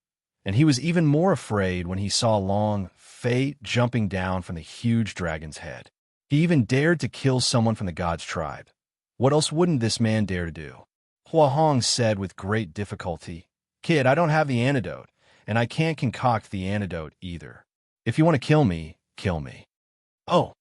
and he was even more afraid when he saw Long Fei jumping down from the huge dragon's head. He even dared to kill someone from the God's tribe. What else wouldn't this man dare to do? Hua Hong said with great difficulty, "Kid, I don't have the antidote, and I can't concoct the antidote either. If you want to kill me, kill me." "Oh."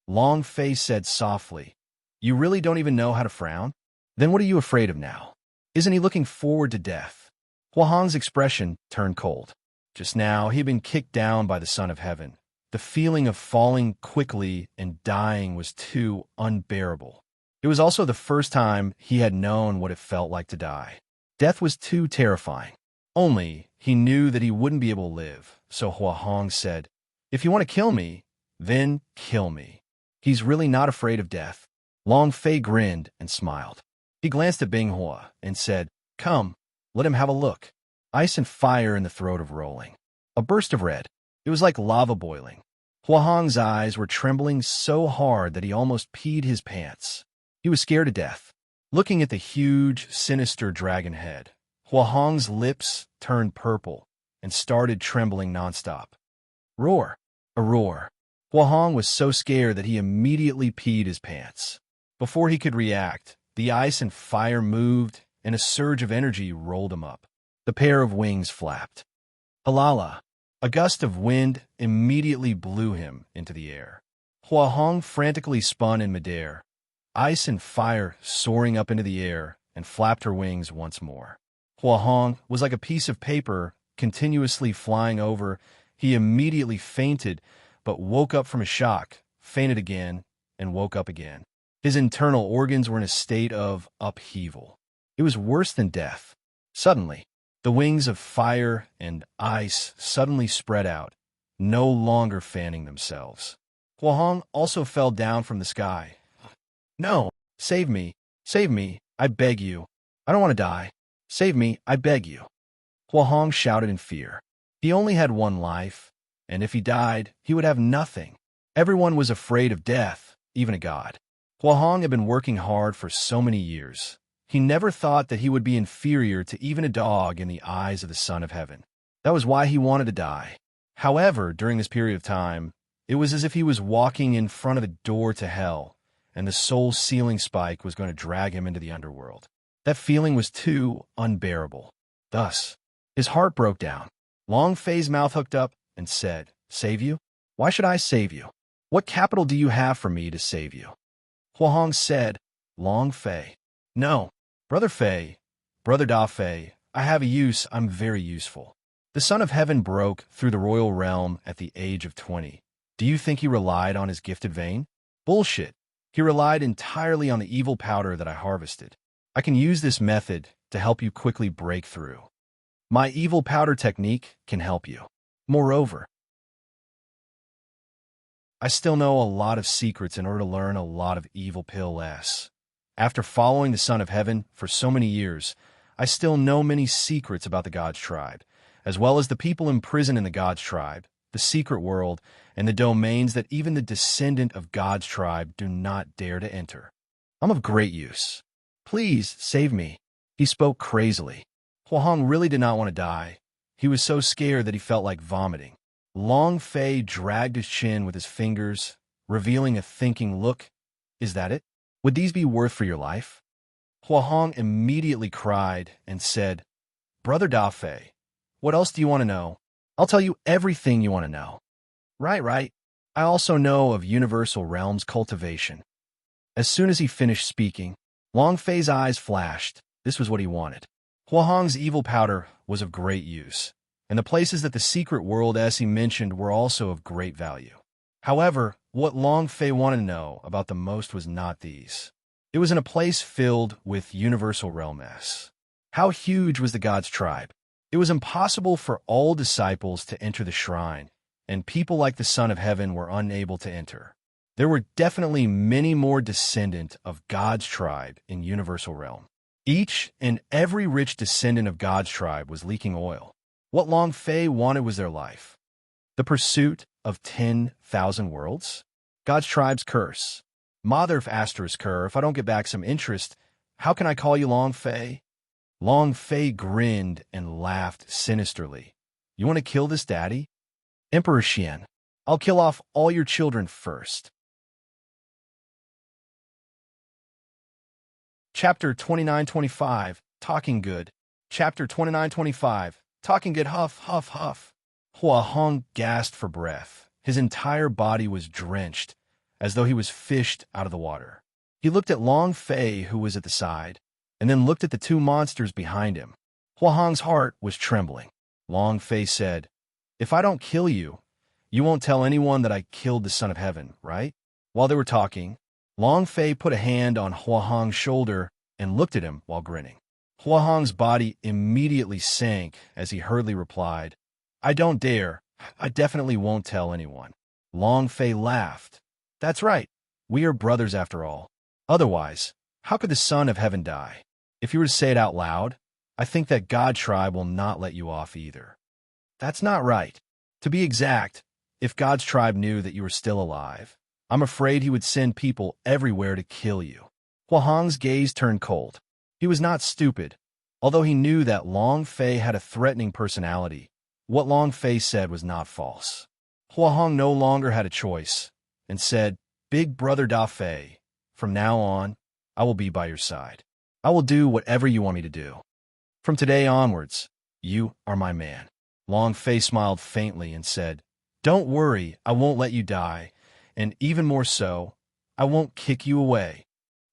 Long Fei said softly, "You really don't even know how to frown? Then what are you afraid of now? Isn't he looking forward to death?" Hua Hong's expression turned cold. Just now, he had been kicked down by the Son of Heaven. The feeling of falling quickly and dying was too unbearable. It was also the first time he had known what it felt like to die. Death was too terrifying. Only, he knew that he wouldn't be able to live, so Hua Hong said, "If you want to kill me, then kill me." He's really not afraid of death. Long Fei grinned and smiled. He glanced at Bing Hua and said, "Come, let him have a look." Ice and fire in the throat of rolling. A burst of red. It was like lava boiling. Hua Hong's eyes were trembling so hard that he almost peed his pants. He was scared to death. Looking at the huge, sinister dragon head, Hua Hong's lips turned purple and started trembling nonstop. Roar! A roar. Hua Hong was so scared that he immediately peed his pants. Before he could react, the ice and fire moved, and a surge of energy rolled him up. The pair of wings flapped. Halala! A gust of wind immediately blew him into the air. Hua Hong frantically spun in midair, ice and fire soaring up into the air, and flapped her wings once more. Hua Hong was like a piece of paper continuously flying over. He immediately fainted, but woke up from a shock, fainted again, and woke up again. His internal organs were in a state of upheaval. It was worse than death. Suddenly, the wings of fire and ice suddenly spread out, no longer fanning themselves. Hua Hong also fell down from the sky. "No! Save me! Save me! I beg you! I don't want to die! Save me! I beg you!" Hua Hong shouted in fear. He only had one life, and if he died, he would have nothing. Everyone was afraid of death, even a god. Hua Hong had been working hard for so many years. He never thought that he would be inferior to even a dog in the eyes of the Son of Heaven. That was why he wanted to die. However, during this period of time, it was as if he was walking in front of the door to hell, and the soul sealing spike was going to drag him into the underworld. That feeling was too unbearable. Thus, his heart broke down. Long Fei's mouth hooked up and said, "Save you? Why should I save you? What capital do you have for me to save you?" Hua Hong said, "Long Fei." "No. Brother Fei, Brother Da Fei, I have a use. I'm very useful. The Son of Heaven broke through the royal realm at the age of 20. Do you think he relied on his gifted vein? Bullshit. He relied entirely on the evil powder that I harvested. I can use this method to help you quickly break through. My evil powder technique can help you. Moreover, I still know a lot of secrets in order to learn a lot of evil pills. After following the Son of Heaven for so many years, I still know many secrets about the God's tribe, as well as the people imprisoned in the God's tribe, the secret world, and the domains that even the descendant of God's tribe do not dare to enter. I'm of great use. Please save me. He spoke crazily. Huahong really did not want to die. He was so scared that he felt like vomiting. Long Fei dragged his chin with his fingers, revealing a thinking look. Is that it? Would these be worth for your life? Huahong immediately cried and said, Brother Da Fei, what else do you want to know? I'll tell you everything you want to know. Right. I also know of universal realms cultivation. As soon as he finished speaking, Long Fei's eyes flashed. This was what he wanted. Huahong's evil powder was of great use, and the places that the secret world, as he mentioned, were also of great value. However, what Long Fei wanted to know about the most was not these. It was in a place filled with universal realms. How huge was the God's tribe? It was impossible for all disciples to enter the shrine, and people like the Son of Heaven were unable to enter. There were definitely many more descendants of God's tribe in universal realm. Each and every rich descendant of God's tribe was leaking oil. What Long Fei wanted was their life. The pursuit of 10,000 worlds? God's tribe's curse. Mother of Astra's cur, if I don't get back some interest, how can I call you Long Fei? Long Fei grinned and laughed sinisterly. You want to kill this daddy? Emperor Xian, I'll kill off all your children first. Chapter 29-25, Talking Good. Chapter 29-25, Talking Good. Huff, huff, huff. Huahong gasped for breath. His entire body was drenched, as though he was fished out of the water. He looked at Long Fei, who was at the side, and then looked at the two monsters behind him. Huahong's heart was trembling. Long Fei said, If I don't kill you, you won't tell anyone that I killed the Son of Heaven, right? While they were talking, Long Fei put a hand on Huahong's shoulder and looked at him while grinning. Huahong's body immediately sank as he hurriedly replied, I don't dare. I definitely won't tell anyone. Long Fei laughed. That's right. We are brothers after all. Otherwise, how could the Son of Heaven die? If you were to say it out loud, I think that God tribe will not let you off either. That's not right. To be exact, if God's tribe knew that you were still alive, I'm afraid he would send people everywhere to kill you. Huahong's gaze turned cold. He was not stupid. Although he knew that Long Fei had a threatening personality, what Long Fei said was not false. Huahong no longer had a choice and said, Big brother Da Fei, from now on, I will be by your side. I will do whatever you want me to do. From today onwards, you are my man. Long Fei smiled faintly and said, Don't worry, I won't let you die, and even more so, I won't kick you away.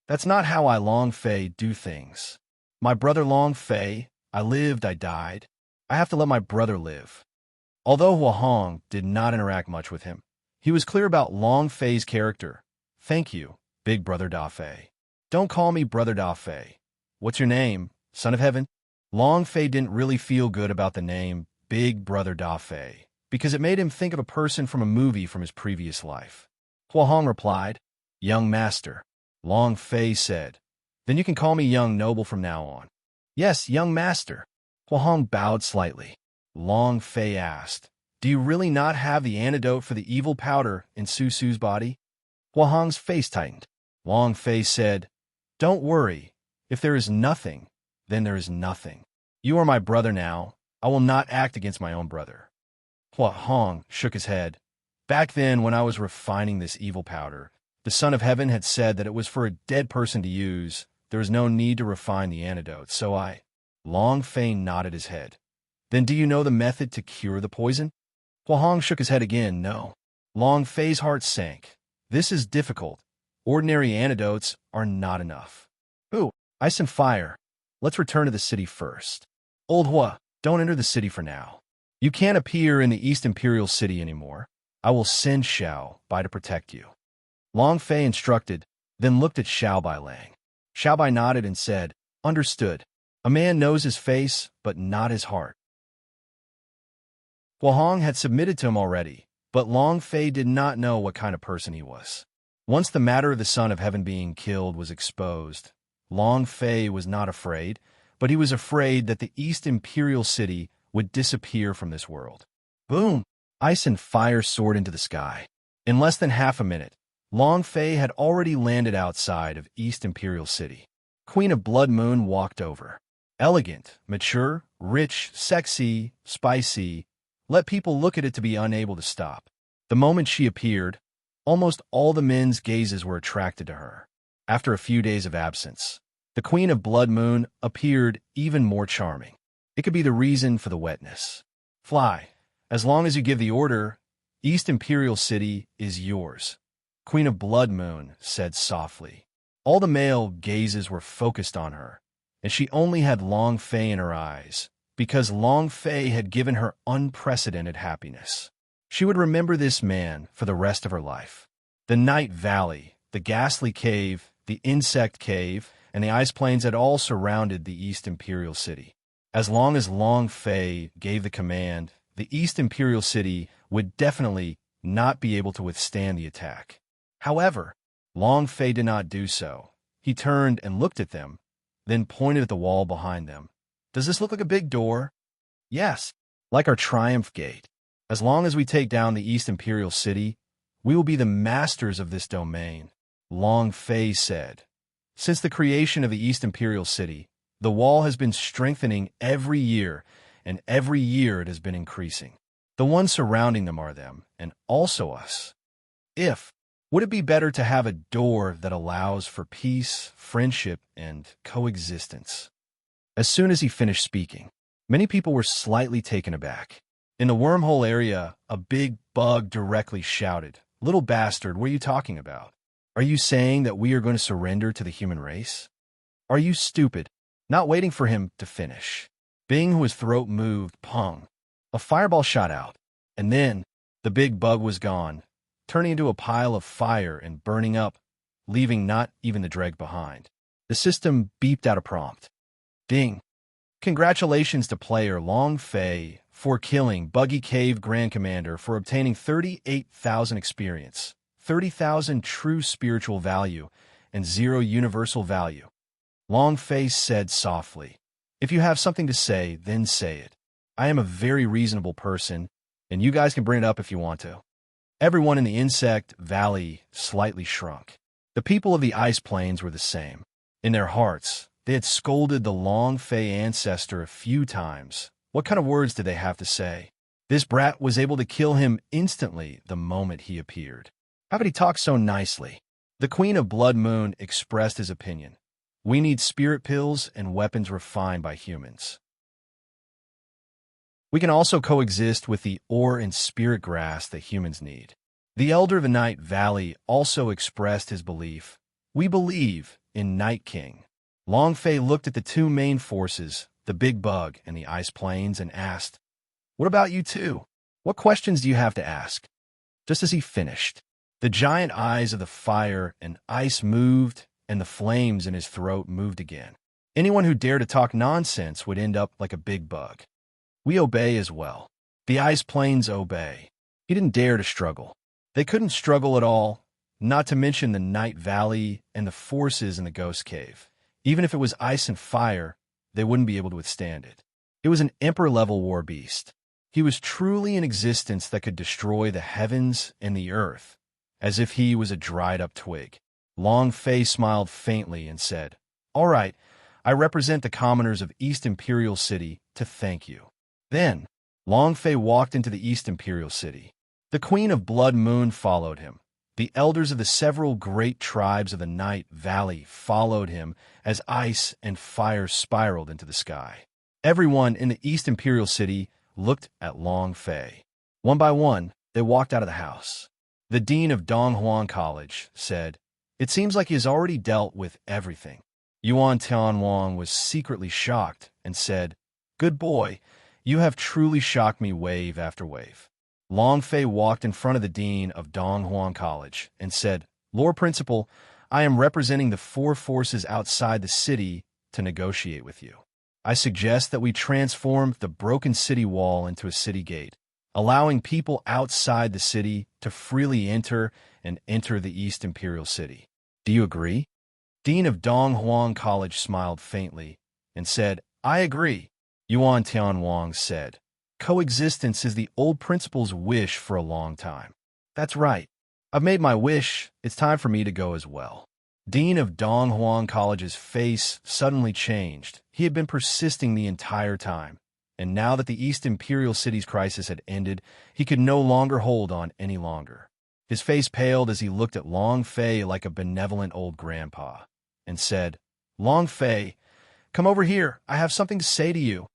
That's not how I, Long Fei, do things. My brother Long Fei, I lived, I died. I have to let my brother live. Although Huahong did not interact much with him, he was clear about Long Fei's character. Thank you, Big Brother Da Fei. Don't call me Brother Da Fei. What's your name, Son of Heaven? Long Fei didn't really feel good about the name Big Brother Da Fei, because it made him think of a person from a movie from his previous life. Huahong replied, Young Master. Long Fei said, Then you can call me Young Noble from now on. Yes, Young Master. Huahong bowed slightly. Long Fei asked, Do you really not have the antidote for the evil powder in Susu's body? Huahong's face tightened. Long Fei said, Don't worry. If there is nothing, then there is nothing. You are my brother now. I will not act against my own brother. Huahong shook his head. Back then, when I was refining this evil powder, the Son of Heaven had said that it was for a dead person to use. There was no need to refine the antidote, so I... Long Fei nodded his head. Then do you know the method to cure the poison? Huahong shook his head again, no. Long Fei's heart sank. This is difficult. Ordinary antidotes are not enough. Ooh, ice and fire. Let's return to the city first. Old Hua, don't enter the city for now. You can't appear in the East Imperial City anymore. I will send Xiao Bai to protect you. Long Fei instructed, then looked at Xiaobai Lang. Xiaobai nodded and said, "Understood. A man knows his face, but not his heart." Huahong had submitted to him already, but Long Fei did not know what kind of person he was. Once the matter of the Son of Heaven being killed was exposed, Long Fei was not afraid, but he was afraid that the East Imperial City would disappear from this world. Boom! Ice and fire soared into the sky. In less than half a minute, Long Fei had already landed outside of East Imperial City. Queen of Blood Moon walked over. Elegant, mature, rich, sexy, spicy. Let people look at it to be unable to stop. The moment she appeared, almost all the men's gazes were attracted to her. After a few days of absence, the Queen of Blood Moon appeared even more charming. It could be the reason for the wetness. Fly. As long as you give the order, East Imperial City is yours, Queen of Blood Moon said softly. All the male gazes were focused on her, and she only had Long Fei in her eyes, because Long Fei had given her unprecedented happiness. She would remember this man for the rest of her life. The Night Valley, the Ghastly Cave, the Insect Cave, and the Ice Plains had all surrounded the East Imperial City. As long as Long Fei gave the command, the East Imperial City would definitely not be able to withstand the attack. However, Long Fei did not do so. He turned and looked at them, then pointed at the wall behind them. "Does this look like a big door?" "Yes, like our Triumph Gate. As long as we take down the East Imperial City, we will be the masters of this domain," Long Fei said. Since the creation of the East Imperial City, the wall has been strengthening every year, and every year it has been increasing. The ones surrounding them are them, and also us. Would it be better to have a door that allows for peace, friendship, and coexistence? As soon as he finished speaking, many people were slightly taken aback. In the wormhole area, a big bug directly shouted, "Little bastard, what are you talking about? Are you saying that we are going to surrender to the human race? Are you stupid?" Not waiting for him to finish, Bing, whose throat moved, pong. A fireball shot out, and then the big bug was gone, turning into a pile of fire and burning up, leaving not even the dreg behind. The system beeped out a prompt. Ding. Congratulations to player Long Fei for killing Buggy Cave Grand Commander for obtaining 38,000 experience, 30,000 true spiritual value, and 0 universal value. Long Fei said softly, "If you have something to say, then say it. I am a very reasonable person, and you guys can bring it up if you want to." Everyone in the Insect Valley slightly shrunk. The people of the Ice Plains were the same. In their hearts, they had scolded the Long Fei ancestor a few times. What kind of words did they have to say? This brat was able to kill him instantly the moment he appeared. How could he talk so nicely? The Queen of Blood Moon expressed his opinion. "We need spirit pills and weapons refined by humans. We can also coexist with the ore and spirit grass that humans need." The Elder of the Night Valley also expressed his belief. "We believe in Night King." Long Fei looked at the two main forces, the Big Bug and the Ice Plains, and asked, "What about you two? What questions do you have to ask?" Just as he finished, the giant eyes of the fire and ice moved, and the flames in his throat moved again. Anyone who dared to talk nonsense would end up like a big bug. We obey as well. The Ice Plains obey. He didn't dare to struggle. They couldn't struggle at all, not to mention the Night Valley and the forces in the Ghost Cave. Even if it was ice and fire, they wouldn't be able to withstand it. It was an emperor-level war beast. He was truly an existence that could destroy the heavens and the earth, as if he was a dried-up twig. Long Fei smiled faintly and said, "All right, I represent the commoners of East Imperial City to thank you." Then, Long Fei walked into the East Imperial City. The Queen of Blood Moon followed him. The elders of the several great tribes of the Night Valley followed him as ice and fire spiraled into the sky. Everyone in the East Imperial City looked at Long Fei. One by one, they walked out of the house. The dean of Donghuan College said, "It seems like he has already dealt with everything." Yuan Tianwang was secretly shocked and said, "Good boy, you have truly shocked me wave after wave." Long Fei walked in front of the dean of Donghuan College and said, "Lord Principal, I am representing the four forces outside the city to negotiate with you. I suggest that we transform the broken city wall into a city gate, allowing people outside the city to freely enter the East Imperial City. Do you agree?" Dean of Donghuang College smiled faintly and said, "I agree." Yuan Tianwang said, "Coexistence is the old principal's wish for a long time." "That's right. I've made my wish. It's time for me to go as well." Dean of Donghuang College's face suddenly changed. He had been persisting the entire time, and now that the East Imperial City's crisis had ended, he could no longer hold on any longer. His face paled as he looked at Long Fei like a benevolent old grandpa, and said, "Long Fei, come over here. I have something to say to you."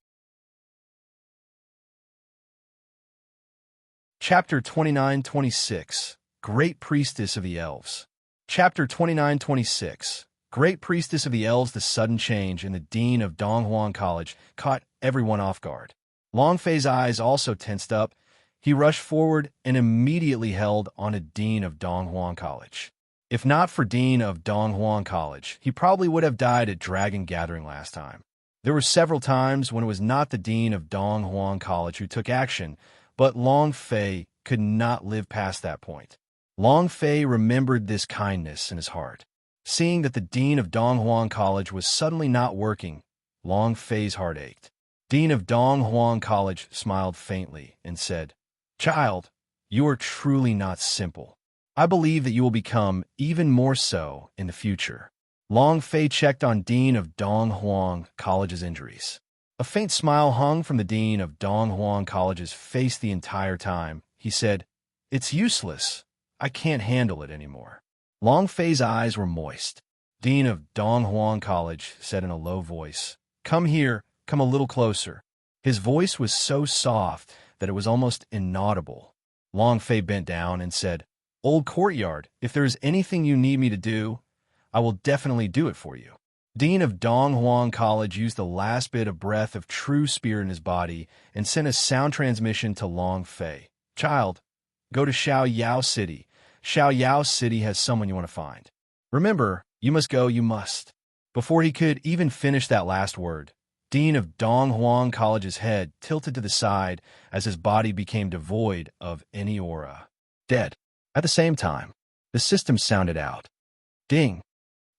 Chapter 29-26, Great Priestess of the Elves. Chapter 29-26, Great Priestess of the Elves. The sudden change in the Dean of Donghuang College caught everyone off guard. Long Fei's eyes also tensed up. He rushed forward and immediately held on a Dean of Donghuang College. If not for Dean of Donghuang College, he probably would have died at Dragon Gathering last time. There were several times when it was not the Dean of Donghuang College who took action, but Long Fei could not live past that point. Long Fei remembered this kindness in his heart. Seeing that the Dean of Donghuang College was suddenly not working, Long Fei's heart ached. Dean of Donghuang College smiled faintly and said, "Child, you are truly not simple. I believe that you will become even more so in the future." Long Fei checked on Dean of Donghuang College's injuries. A faint smile hung from the Dean of Donghuang College's face the entire time. He said, "It's useless. I can't handle it anymore." Long Fei's eyes were moist. Dean of Donghuang College said in a low voice, "Come here, come a little closer." His voice was so soft that it was almost inaudible. Long Fei bent down and said, "Old Courtyard, if there is anything you need me to do, I will definitely do it for you." Dean of Donghuang College used the last bit of breath of true spirit in his body and sent a sound transmission to Long Fei. "Child, go to Xiao Yao City. Xiao Yao City has someone you want to find. Remember, you must go, you must." Before he could even finish that last word, Dean of Donghuang College's head tilted to the side as his body became devoid of any aura. Dead. At the same time, the system sounded out. Ding.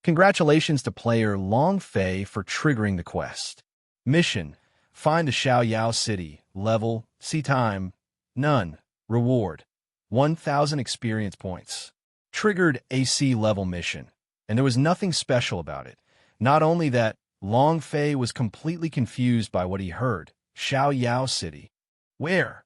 Congratulations to player Long Fei for triggering the quest. Mission: find the Xiao Yao City. Level: see time. None. Reward: 1,000 experience points. Triggered AC level mission, and there was nothing special about it. Not only that, Long Fei was completely confused by what he heard. Xiao Yao City. Where?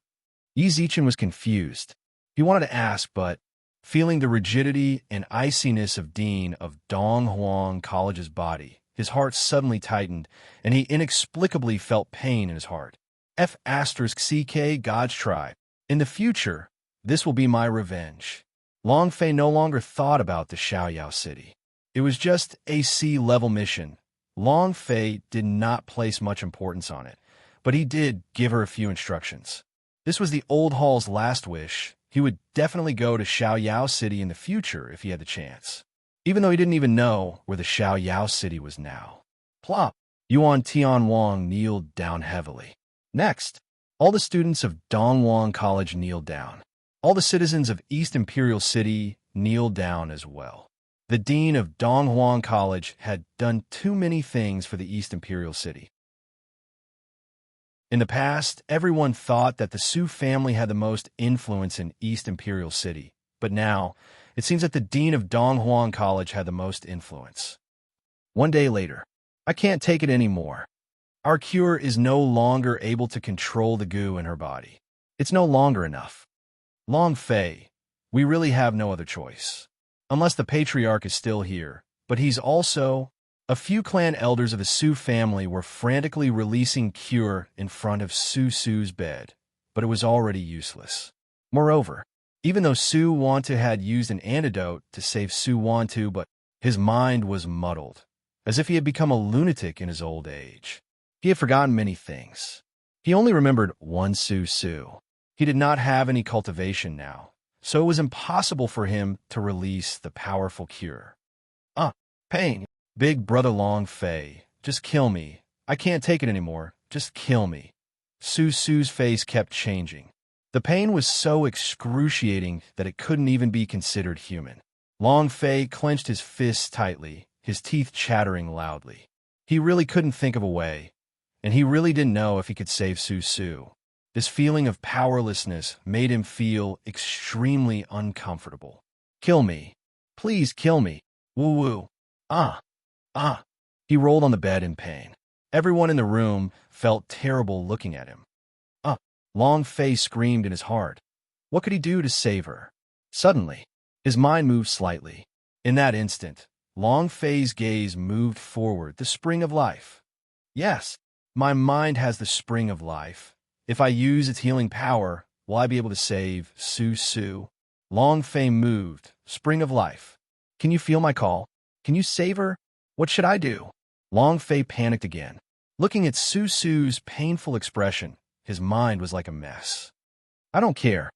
Yi Zichen was confused. He wanted to ask, but feeling the rigidity and iciness of Dean of Donghuang College's body, his heart suddenly tightened, and he inexplicably felt pain in his heart. F***CK God's Tribe. In the future, this will be my revenge. Long Fei no longer thought about the Xiao Yao City. It was just a C-level mission. Long Fei did not place much importance on it, but he did give her a few instructions. This was the old hall's last wish. He would definitely go to Xiao Yao City in the future if he had the chance, even though he didn't even know where the Xiao Yao City was now. Plop! Yuan Tianwang kneeled down heavily. Next, all the students of Donghuang College kneeled down. All the citizens of East Imperial City kneeled down as well. The Dean of Donghuang College had done too many things for the East Imperial City. In the past, everyone thought that the Su family had the most influence in East Imperial City, but now, it seems that the Dean of Donghuang College had the most influence. One day later, "I can't take it anymore. Our cure is no longer able to control the goo in her body. It's no longer enough. Long Fei, we really have no other choice. Unless the patriarch is still here, but he's also..." A few clan elders of the Su family were frantically releasing cure in front of Su's bed, but it was already useless. Moreover, even though Su Wantu had used an antidote to save Su Wantu, but his mind was muddled, as if he had become a lunatic in his old age. He had forgotten many things. He only remembered one Su. He did not have any cultivation now, so it was impossible for him to release the powerful cure. Ah, pain. Big brother Long Fei, just kill me. I can't take it anymore. Just kill me. Su's face kept changing. The pain was so excruciating that it couldn't even be considered human. Long Fei clenched his fists tightly, his teeth chattering loudly. He really couldn't think of a way, and he really didn't know if he could save Su. This feeling of powerlessness made him feel extremely uncomfortable. Kill me. Please kill me. Woo-woo. Ah. Ah. He rolled on the bed in pain. Everyone in the room felt terrible looking at him. Ah. Long Fei screamed in his heart. What could he do to save her? Suddenly, his mind moved slightly. In that instant, Long Fei's gaze moved forward, the spring of life. Yes, my mind has the spring of life. If I use its healing power, will I be able to save Su? Long Fei moved, spring of life. Can you feel my call? Can you save her? What should I do? Long Fei panicked again. Looking at Su's painful expression, his mind was like a mess. I don't care.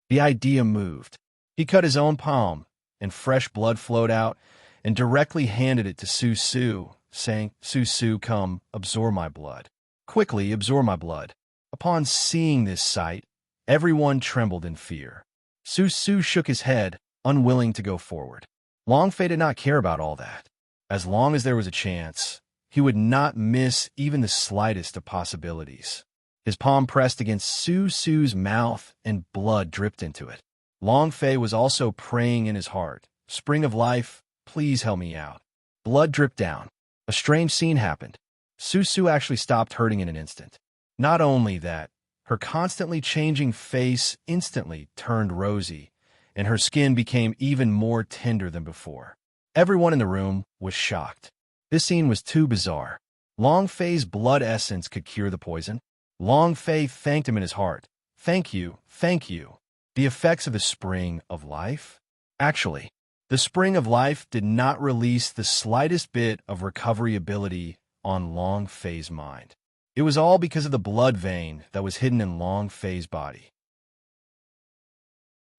The idea moved. He cut his own palm, and fresh blood flowed out, and directly handed it to Su, saying, Su, come, absorb my blood. Quickly absorb my blood. Upon seeing this sight, everyone trembled in fear. Su shook his head, unwilling to go forward. Long Fei did not care about all that. As long as there was a chance, he would not miss even the slightest of possibilities. His palm pressed against Su's mouth, and blood dripped into it. Long Fei was also praying in his heart, Spring of life, please help me out. Blood dripped down. A strange scene happened. Su actually stopped hurting in an instant. Not only that, her constantly changing face instantly turned rosy, and her skin became even more tender than before. Everyone in the room was shocked. This scene was too bizarre. Long Fei's blood essence could cure the poison. Long Fei thanked him in his heart. Thank you, thank you. The effects of the spring of life? Actually, the spring of life did not release the slightest bit of recovery ability on Long Fei's mind. It was all because of the blood vein that was hidden in Long Fei's body.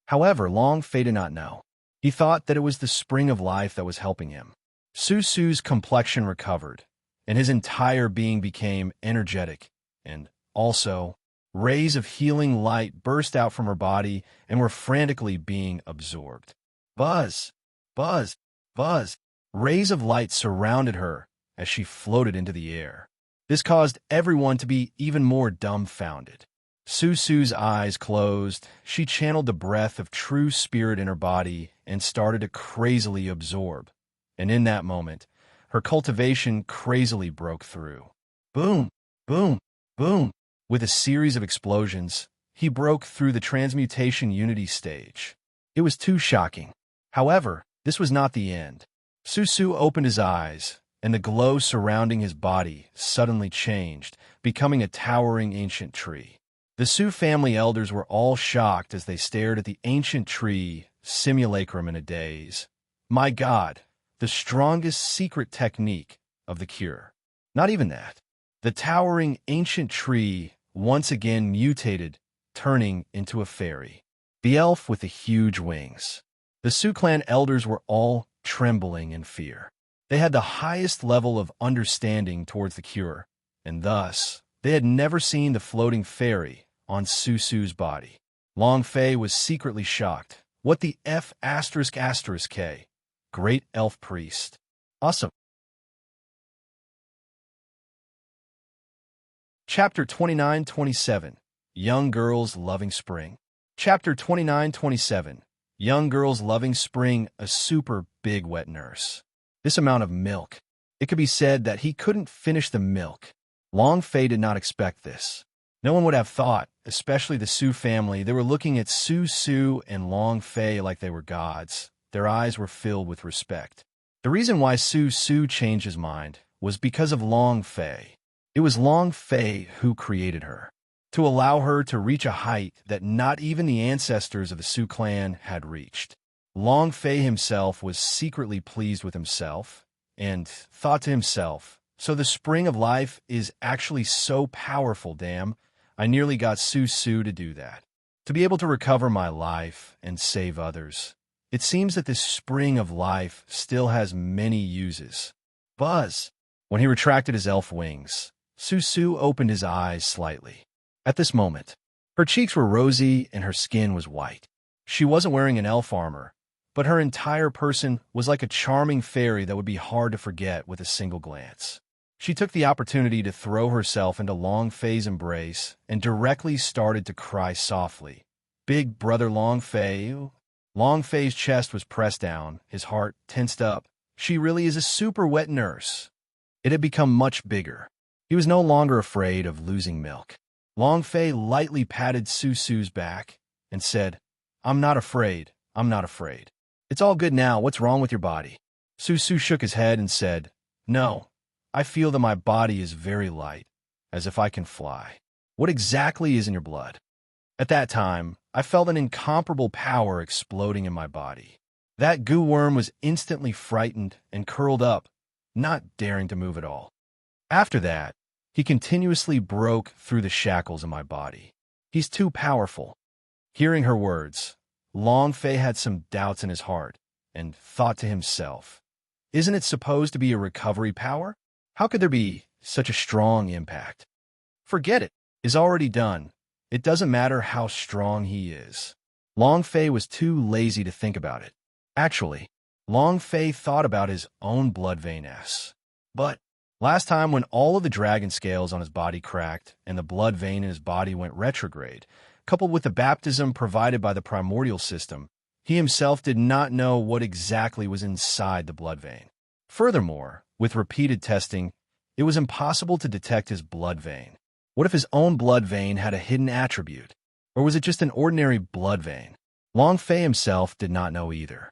However, Long Fei did not know. He thought that it was the spring of life that was helping him. Su's complexion recovered, and his entire being became energetic, and also, rays of healing light burst out from her body and were frantically being absorbed. Buzz, buzz, buzz. Rays of light surrounded her as she floated into the air. This caused everyone to be even more dumbfounded. Su's eyes closed. She channeled the breath of true spirit in her body and started to crazily absorb. And in that moment, her cultivation crazily broke through. Boom, boom, boom. With a series of explosions, he broke through the transmutation unity stage. It was too shocking. However, this was not the end. Su opened his eyes, and the glow surrounding his body suddenly changed, becoming a towering ancient tree. The Su family elders were all shocked as they stared at the ancient tree simulacrum in a daze. My God, the strongest secret technique of the cure. Not even that. The towering ancient tree once again mutated, turning into a fairy. The elf with the huge wings. The Su clan elders were all trembling in fear. They had the highest level of understanding towards the cure, and thus, they had never seen the floating fairy on Su's body. Long Fei was secretly shocked. What the F *******? Great elf priest. Awesome. Chapter 29-27, Young Girls Loving Spring. Chapter 29-27, Young Girls Loving Spring, a super big wet nurse. This amount of milk. It could be said that he couldn't finish the milk. Long Fei did not expect this. No one would have thought, especially the Su family. They were looking at Su and Long Fei like they were gods. Their eyes were filled with respect. The reason why Su changed his mind was because of Long Fei. It was Long Fei who created her, to allow her to reach a height that not even the ancestors of the Su clan had reached. Long Fei himself was secretly pleased with himself and thought to himself, so the spring of life is actually so powerful, damn. I nearly got Su to do that. To be able to recover my life and save others. It seems that this spring of life still has many uses. Buzz! When he retracted his elf wings, Susu opened his eyes slightly. At this moment, her cheeks were rosy and her skin was white. She wasn't wearing an elf armor, but her entire person was like a charming fairy that would be hard to forget with a single glance. She took the opportunity to throw herself into Long Fei's embrace and directly started to cry softly. Big brother Long Fei. Long Fei's chest was pressed down, his heart tensed up. She really is a super wet nurse. It had become much bigger. He was no longer afraid of losing milk. Long Fei lightly patted Susu's back and said, I'm not afraid. I'm not afraid. It's all good now. What's wrong with your body? Susu shook his head and said, No, I feel that my body is very light, as if I can fly. What exactly is in your blood? At that time, I felt an incomparable power exploding in my body. That goo worm was instantly frightened and curled up, not daring to move at all. After that, he continuously broke through the shackles in my body. He's too powerful. Hearing her words, Long Fei had some doubts in his heart and thought to himself, isn't it supposed to be a recovery power? How could there be such a strong impact? Forget it. It's already done. It doesn't matter how strong he is. Long Fei was too lazy to think about it. Actually, Long Fei thought about his own blood vein S. But last time when all of the dragon scales on his body cracked and the blood vein in his body went retrograde, coupled with the baptism provided by the primordial system, he himself did not know what exactly was inside the blood vein. Furthermore, with repeated testing, it was impossible to detect his blood vein. What if his own blood vein had a hidden attribute? Or was it just an ordinary blood vein? Long Fei himself did not know either.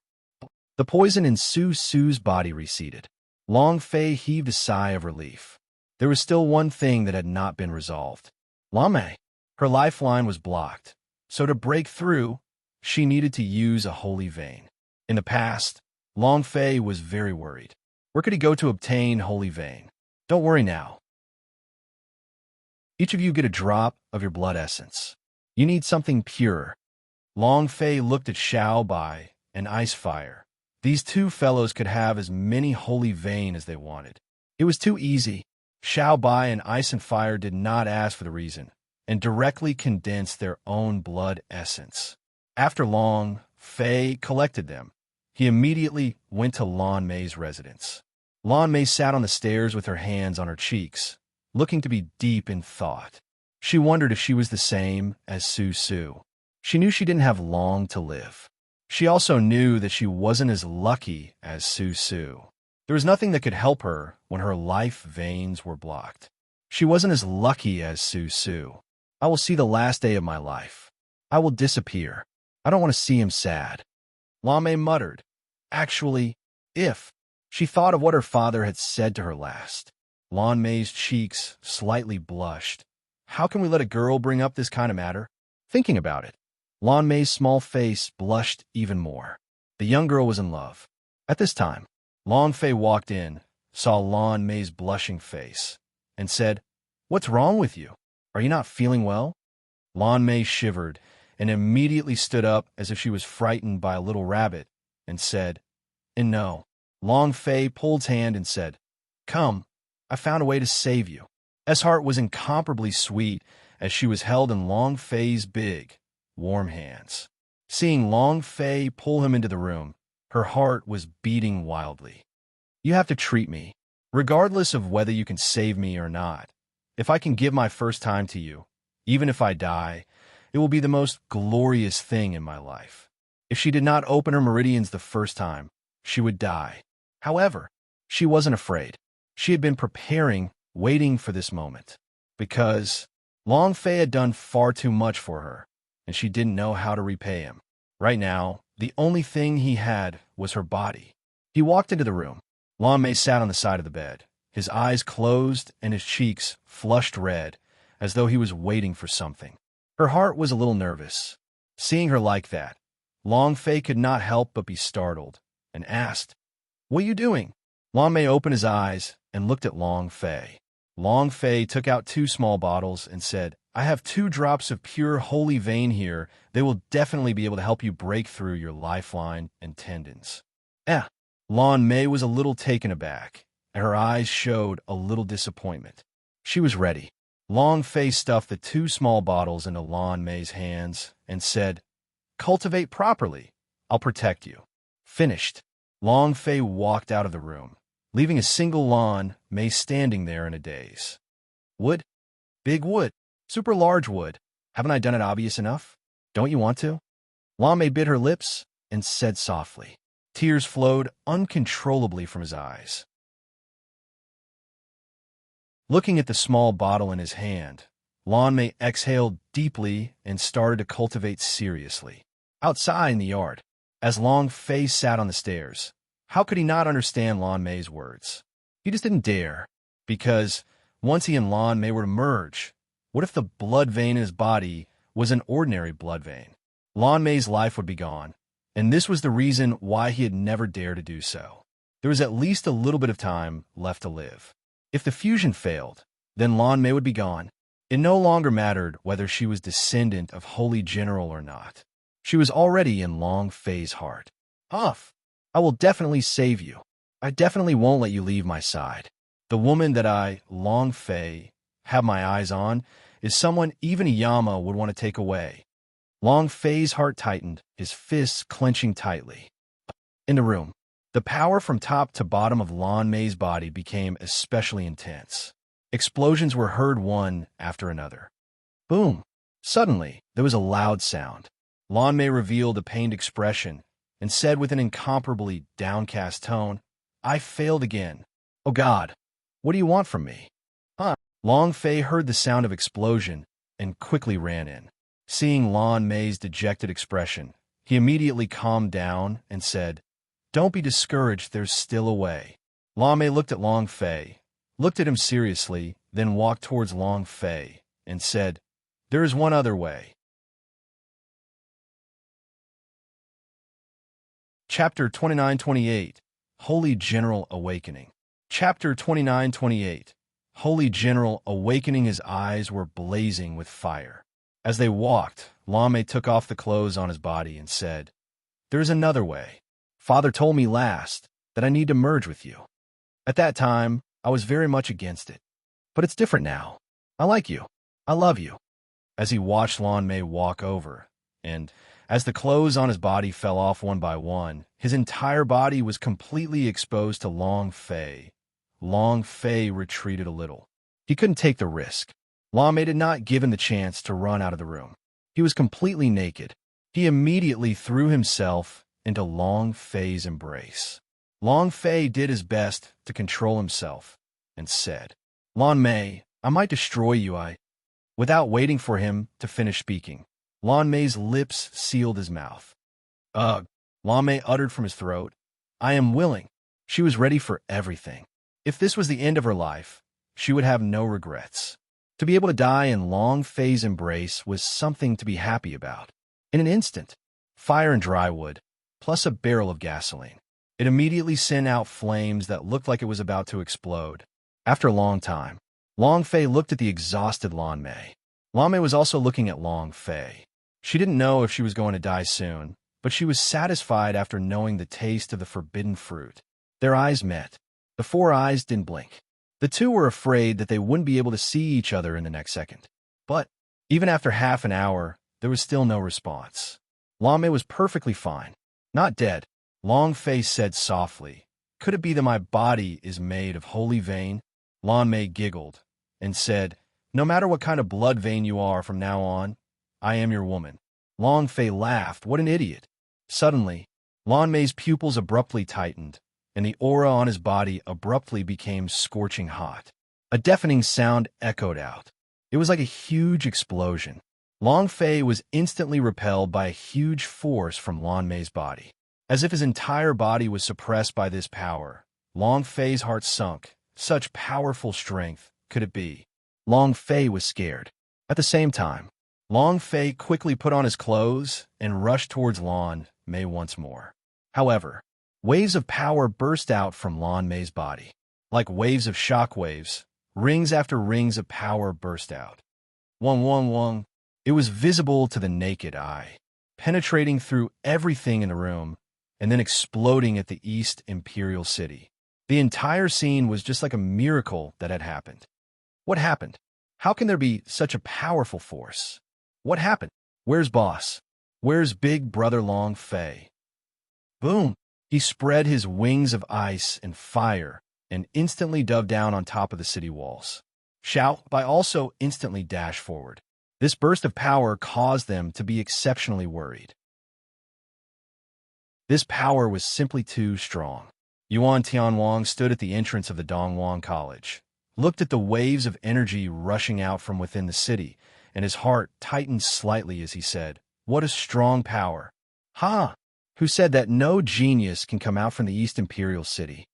The poison in Su's body receded. Long Fei heaved a sigh of relief. There was still one thing that had not been resolved. Lame. Her lifeline was blocked, so to break through, she needed to use a holy vein. In the past, Long Fei was very worried. Where could he go to obtain holy vein? Don't worry now. Each of you get a drop of your blood essence. You need something pure. Long Fei looked at Xiao Bai and Ice Fire. These two fellows could have as many holy vein as they wanted. It was too easy. Xiao Bai and Ice and Fire did not ask for the reason, and directly condensed their own blood essence. After Long Fei collected them, he immediately went to Lan Mei's residence. Lan Mei sat on the stairs with her hands on her cheeks, looking to be deep in thought. She wondered if she was the same as Su. She knew she didn't have long to live. She also knew that she wasn't as lucky as Su. There was nothing that could help her when her life veins were blocked. She wasn't as lucky as Su. I will see the last day of my life. I will disappear. I don't want to see him sad. Lame muttered. Actually, if. She thought of what her father had said to her last. Lan Mei's cheeks slightly blushed. How can we let a girl bring up this kind of matter? Thinking about it, Lan Mei's small face blushed even more. The young girl was in love. At this time, Long Fei walked in, saw Lan Mei's blushing face, and said, What's wrong with you? Are you not feeling well? Lan Mei shivered and immediately stood up as if she was frightened by a little rabbit, and said, And no. Long Fei pulled his hand and said, Come, I found a way to save you. S heart was incomparably sweet as she was held in Long Fei's big, warm hands. Seeing Long Fei pull him into the room, her heart was beating wildly. You have to treat me, regardless of whether you can save me or not. If I can give my first time to you, even if I die, it will be the most glorious thing in my life. If she did not open her meridians the first time, she would die. However, she wasn't afraid. She had been preparing, waiting for this moment. Because Long Fei had done far too much for her, and she didn't know how to repay him. Right now, the only thing he had was her body. He walked into the room. Lan Mei sat on the side of the bed, his eyes closed and his cheeks flushed red, as though he was waiting for something. Her heart was a little nervous. Seeing her like that, Long Fei could not help but be startled, and asked, What are you doing? Lan Mei opened his eyes and looked at Long Fei. Long Fei took out 2 small bottles and said, I have 2 drops of pure holy vein here. They will definitely be able to help you break through your lifeline and tendons. Eh. Lan Mei was a little taken aback, and her eyes showed a little disappointment. She was ready. Long Fei stuffed the 2 small bottles into Lan Mei's hands and said, "Cultivate properly. I'll protect you." Finished. Long Fei walked out of the room, leaving a single Lan Mei standing there in a daze. Wood? Big wood. Super large wood. Haven't I done it obvious enough? Don't you want to? Lan Mei bit her lips and said softly. Tears flowed uncontrollably from his eyes. Looking at the small bottle in his hand, Lan Mei exhaled deeply and started to cultivate seriously. Outside in the yard, as Long Fei sat on the stairs, how could he not understand Lan Mei's words? He just didn't dare, because once he and Lan Mei were to merge, what if the blood vein in his body was an ordinary blood vein? Lan Mei's life would be gone, and this was the reason why he had never dared to do so. There was at least a little bit of time left to live. If the fusion failed, then Lan Mei would be gone. It no longer mattered whether she was descendant of Holy General or not. She was already in Long Fei's heart. Huff, I will definitely save you. I definitely won't let you leave my side. The woman that I, Long Fei, have my eyes on is someone even a Yama would want to take away. Long Fei's heart tightened, his fists clenching tightly. In the room, the power from top to bottom of Lan Mei's body became especially intense. Explosions were heard one after another. Boom! Suddenly, there was a loud sound. Lan Mei revealed a pained expression and said with an incomparably downcast tone, "I failed again. Oh God, what do you want from me?" Long Fei heard the sound of explosion and quickly ran in. Seeing Lan Mei's dejected expression, he immediately calmed down and said, "Don't be discouraged, there's still a way." Lan Mei looked at Long Fei, looked at him seriously, then walked towards Long Fei and said, "There is one other way." Chapter 29-28, Holy General Awakening. Chapter 29-28, Holy General Awakening. His eyes were blazing with fire. As they walked, Lan Mei took off the clothes on his body and said, "There is another way. Father told me last that I need to merge with you. At that time, I was very much against it. But it's different now. I like you. I love you." As he watched Lan Mei walk over, and as the clothes on his body fell off one by one, his entire body was completely exposed to Long Fei. Long Fei retreated a little. He couldn't take the risk. Lan Mei did not give him the chance to run out of the room. He was completely naked. He immediately threw himself into Long Fei's embrace. Long Fei did his best to control himself and said, "Lan Mei, I might destroy you, Without waiting for him to finish speaking, Lan Mei's lips sealed his mouth. "Ugh," Lan Mei uttered from his throat. "I am willing." She was ready for everything. If this was the end of her life, she would have no regrets. To be able to die in Long Fei's embrace was something to be happy about. In an instant, fire and dry wood, plus a barrel of gasoline. It immediately sent out flames that looked like it was about to explode. After a long time, Long Fei looked at the exhausted Lan Mei. Lan Mei was also looking at Long Fei. She didn't know if she was going to die soon, but she was satisfied after knowing the taste of the forbidden fruit. Their eyes met. The 4 eyes didn't blink. The 2 were afraid that they wouldn't be able to see each other in the next second. But even after half an hour, there was still no response. Lan Mei was perfectly fine. Not dead. Long Fei said softly, "Could it be that my body is made of holy vein?" Lan Mei giggled and said, "No matter what kind of blood vein you are from now on, I am your woman." Long Fei laughed. What an idiot. Suddenly, Lan Mei's pupils abruptly tightened, and the aura on his body abruptly became scorching hot. A deafening sound echoed out. It was like a huge explosion. Long Fei was instantly repelled by a huge force from Lan Mei's body. As if his entire body was suppressed by this power, Long Fei's heart sunk. Such powerful strength could it be? Long Fei was scared. At the same time, Long Fei quickly put on his clothes and rushed towards Lan Mei once more. However, waves of power burst out from Lan Mei's body. Like waves of shock waves, rings after rings of power burst out. Wong, wong, wong. It was visible to the naked eye, penetrating through everything in the room, and then exploding at the East Imperial City. The entire scene was just like a miracle that had happened. What happened? How can there be such a powerful force? What happened? Where's Boss? Where's Big Brother Long Fei? Boom! He spread his wings of ice and fire and instantly dove down on top of the city walls. Xiao Bai also instantly dashed forward. This burst of power caused them to be exceptionally worried. This power was simply too strong. Yuan Tianwang stood at the entrance of the Dongwang College, looked at the waves of energy rushing out from within the city, and his heart tightened slightly as he said, "What a strong power! Ha! Who said that no genius can come out from the East Imperial City?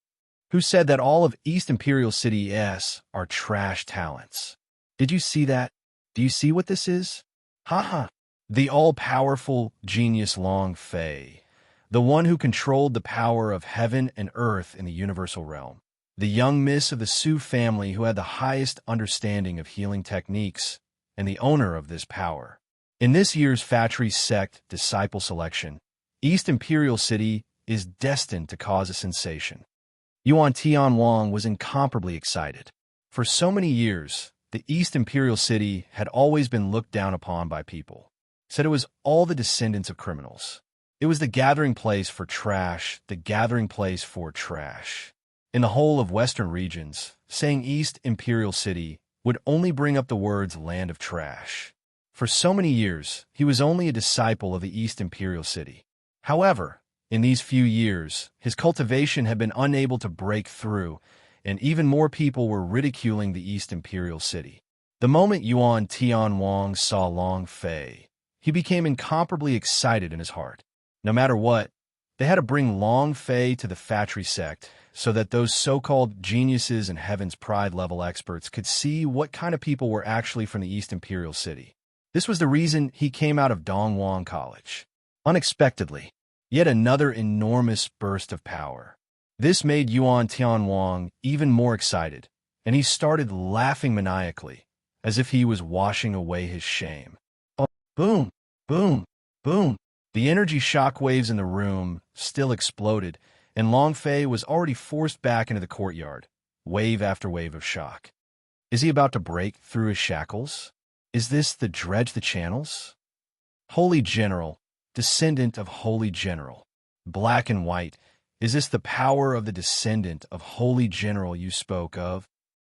Who said that all of East Imperial City are trash talents? Did you see that? Do you see what this is? Ha ha! The all-powerful genius Long Fei, the one who controlled the power of heaven and earth in the universal realm. The young miss of the Su family who had the highest understanding of healing techniques, and the owner of this power. In this year's Fatri Sect Disciple Selection, East Imperial City is destined to cause a sensation. Yuan Tianwang was incomparably excited. For so many years, the East Imperial City had always been looked down upon by people. Said it was all the descendants of criminals. It was the gathering place for trash, the gathering place for trash. In the whole of Western regions, saying East Imperial City would only bring up the words land of trash. For so many years, he was only a disciple of the East Imperial City. However, in these few years, his cultivation had been unable to break through, and even more people were ridiculing the East Imperial City. The moment Yuan Tianwang saw Long Fei, he became incomparably excited in his heart. No matter what, they had to bring Long Fei to the Fatri Sect so that those so-called geniuses and Heaven's Pride level experts could see what kind of people were actually from the East Imperial City. This was the reason he came out of Dongwang College. Unexpectedly, yet another enormous burst of power. This made Yuan Tianwang even more excited, and he started laughing maniacally, as if he was washing away his shame. Oh, boom, boom, boom. The energy shockwaves in the room still exploded, and Long Fei was already forced back into the courtyard, wave after wave of shock. Is he about to break through his shackles? Is this the dredge the channels? Holy General, descendant of Holy General, black and white, is this the power of the descendant of Holy General you spoke of?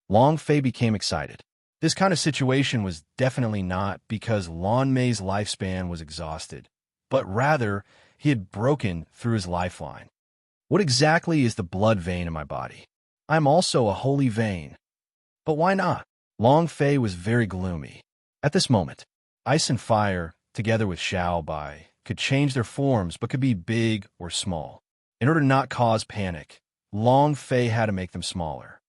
Long Fei became excited. This kind of situation was definitely not because Lan Mei's lifespan was exhausted, but rather he had broken through his lifeline. What exactly is the blood vein in my body? I am also a holy vein. But why not? Long Fei was very gloomy. At this moment, ice and fire, together with Xiao Bai, could change their forms but could be big or small. In order to not cause panic, Long Fei had to make them smaller.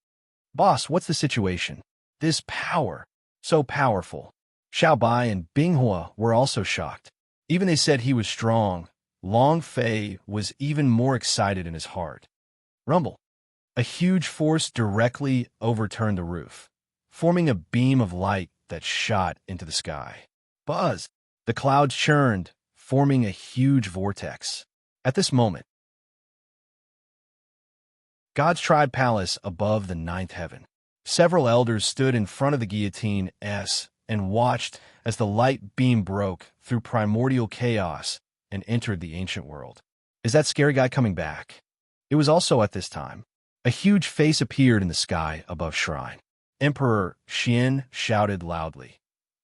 Boss, what's the situation? This power, so powerful. Xiao Bai and Binghua were also shocked. Even they said he was strong, Long Fei was even more excited in his heart. Rumble. A huge force directly overturned the roof, forming a beam of light that shot into the sky. Buzz. The clouds churned, forming a huge vortex. At this moment, God's Tribe Palace above the ninth heaven. Several elders stood in front of the guillotine and watched as the light beam broke through primordial chaos and entered the ancient world. Is that scary guy coming back? It was also at this time. A huge face appeared in the sky above shrine. Emperor Xian shouted loudly,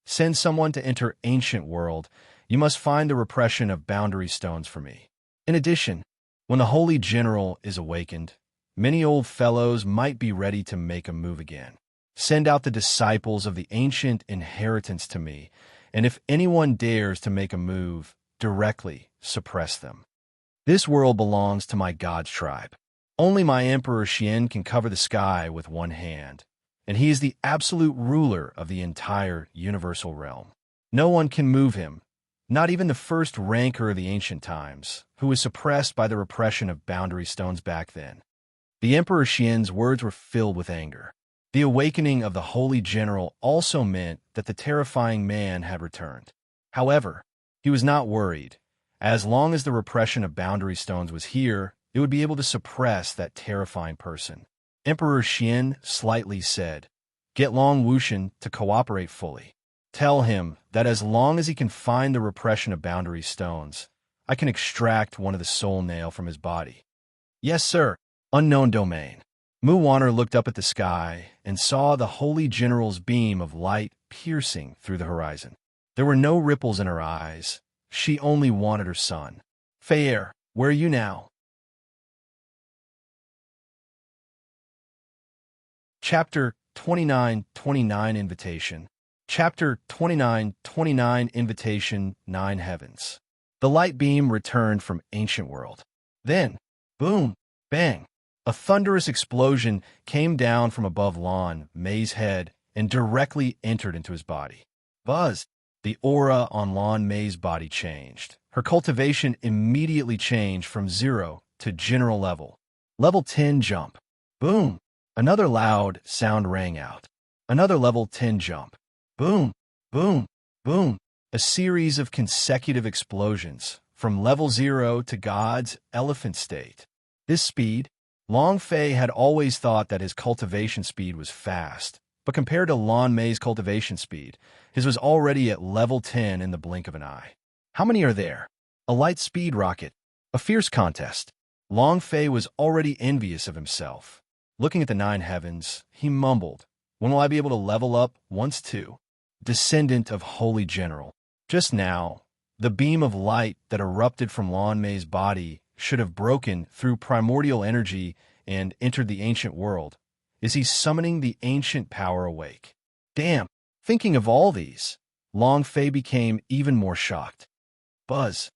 "Send someone to enter ancient world. You must find the repression of boundary stones for me." In addition, when the Holy General is awakened, many old fellows might be ready to make a move again. Send out the disciples of the ancient inheritance to me, and if anyone dares to make a move, directly suppress them. This world belongs to my God's tribe. Only my Emperor Xian can cover the sky with one hand, and he is the absolute ruler of the entire universal realm. No one can move him, not even the first ranker of the ancient times, who was suppressed by the repression of boundary stones back then. The Emperor Xian's words were filled with anger. The awakening of the Holy General also meant that the terrifying man had returned. However, he was not worried. As long as the repression of boundary stones was here, it would be able to suppress that terrifying person. Emperor Xian slightly said, "Get Long Wushan to cooperate fully. Tell him that as long as he can find the repression of boundary stones, I can extract one of the soul nail from his body." "Yes, sir." Unknown domain. Mu Wanner looked up at the sky and saw the Holy General's beam of light piercing through the horizon. There were no ripples in her eyes. She only wanted her son. "Fair, where are you now?" Chapter 29 Invitation. Chapter 29 Invitation 9 Heavens. The light beam returned from ancient world. Then, boom, bang, a thunderous explosion came down from above Lan Mei's head and directly entered into his body. Buzz! The aura on Lan Mei's body changed. Her cultivation immediately changed from 0 to general level. Level 10 jump. Boom! Another loud sound rang out. Another level 10 jump. Boom! Boom! Boom! A series of consecutive explosions from level 0 to God's elephant state. This speed, Long Fei had always thought that his cultivation speed was fast, but compared to Lan Mei's cultivation speed, his was already at level 10 in the blink of an eye. How many are there? A light speed rocket. A fierce contest. Long Fei was already envious of himself. Looking at the 9 heavens, he mumbled, "When will I be able to level up once too?" Descendant of Holy General. Just now, the beam of light that erupted from Lan Mei's body should have broken through primordial energy and entered the ancient world. Is he summoning the ancient power awake? Damn! Thinking of all these, Long Fei became even more shocked. Buzz!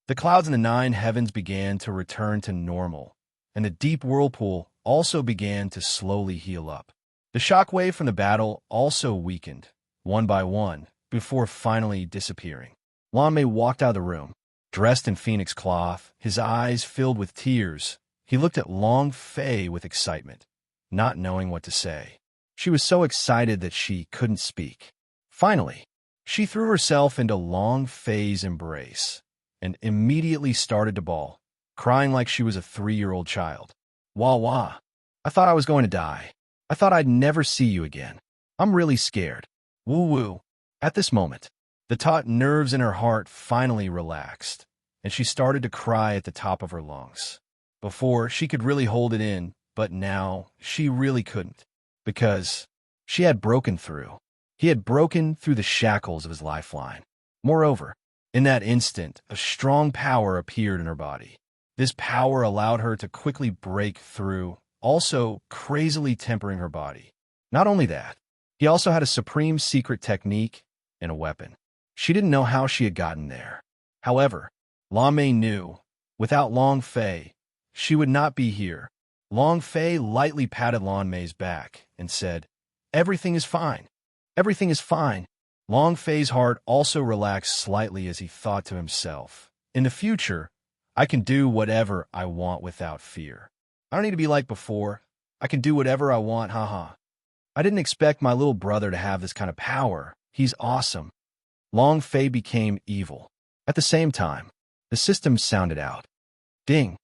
The clouds in the 9 heavens began to return to normal, and the deep whirlpool also began to slowly heal up. The shockwave from the battle also weakened, one by one, before finally disappearing. Lan Mei walked out of the room, dressed in phoenix cloth, his eyes filled with tears. He looked at Long Fei with excitement, not knowing what to say. She was so excited that she couldn't speak. Finally, she threw herself into Long Fei's embrace and immediately started to bawl, crying like she was a 3-year-old child. "Wah wah. I thought I was going to die. I thought I'd never see you again. I'm really scared. Woo woo." At this moment, the taut nerves in her heart finally relaxed, and she started to cry at the top of her lungs. Before, she could really hold it in, but now she really couldn't, because she had broken through. He had broken through the shackles of his lifeline. Moreover, in that instant, a strong power appeared in her body. This power allowed her to quickly break through, also crazily tempering her body. Not only that, he also had a supreme secret technique and a weapon. She didn't know how she had gotten there. However, Lan Mei knew, without Long Fei, she would not be here. Long Fei lightly patted Lan Mei's back and said, "Everything is fine. Everything is fine." Long Fei's heart also relaxed slightly as he thought to himself, "In the future, I can do whatever I want without fear. I don't need to be like before. I can do whatever I want, haha. I didn't expect my little brother to have this kind of power. He's awesome." Long Fei became evil. At the same time, the system sounded out. Ding.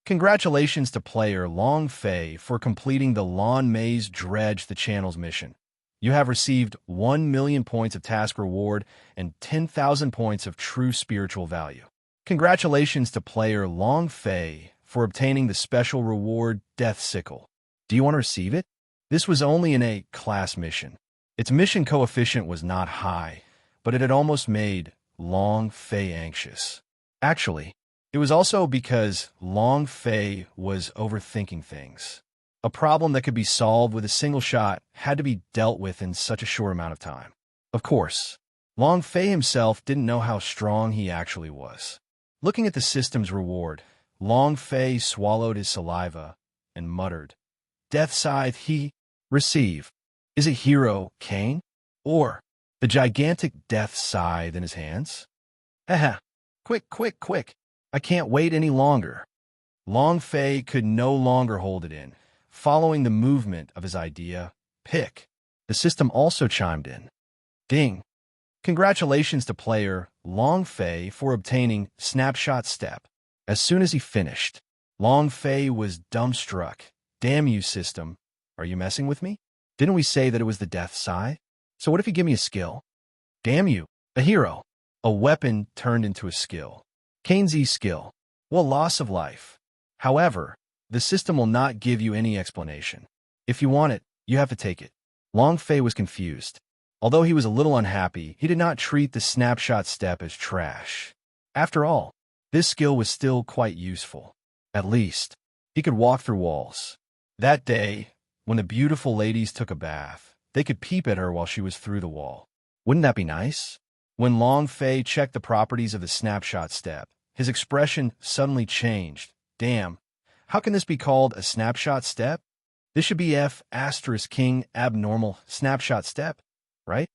Congratulations to player Long Fei for completing the Lan Mei's Dredge the Channels mission. You have received 1 million points of task reward and 10,000 points of true spiritual value. Congratulations to player Long Fei for obtaining the special reward Death Sickle. Do you want to receive it? This was only an A-class mission. Its mission coefficient was not high, but it had almost made Long Fei anxious. Actually, it was also because Long Fei was overthinking things. A problem that could be solved with a single shot had to be dealt with in such a short amount of time. Of course, Long Fei himself didn't know how strong he actually was. Looking at the system's reward, Long Fei swallowed his saliva and muttered, "Death Scythe he receive. Is it Hero Kane? Or the gigantic death scythe in his hands? Haha, quick, quick, quick. I can't wait any longer." Long Fei could no longer hold it in. following the movement of his idea, pick. The system also chimed in. Ding! Congratulations to player Long Fei for obtaining Snapshot Step. As soon as he finished, Long Fei was dumbstruck. Damn you, system. Are you messing with me? Didn't we say that it was the death sigh? So what if you give me a skill? Damn you, a hero. A weapon turned into a skill. Kane's skill. Well, loss of life. However, the system will not give you any explanation. If you want it, you have to take it. Long Fei was confused. Although he was a little unhappy, he did not treat the snapshot step as trash. After all, this skill was still quite useful. At least, he could walk through walls. That day, when the beautiful ladies took a bath, they could peep at her while she was through the wall. Wouldn't that be nice? When Long Fei checked the properties of the snapshot step, his expression suddenly changed. Damn, how can this be called a snapshot step? This should be F*King abnormal snapshot step, right?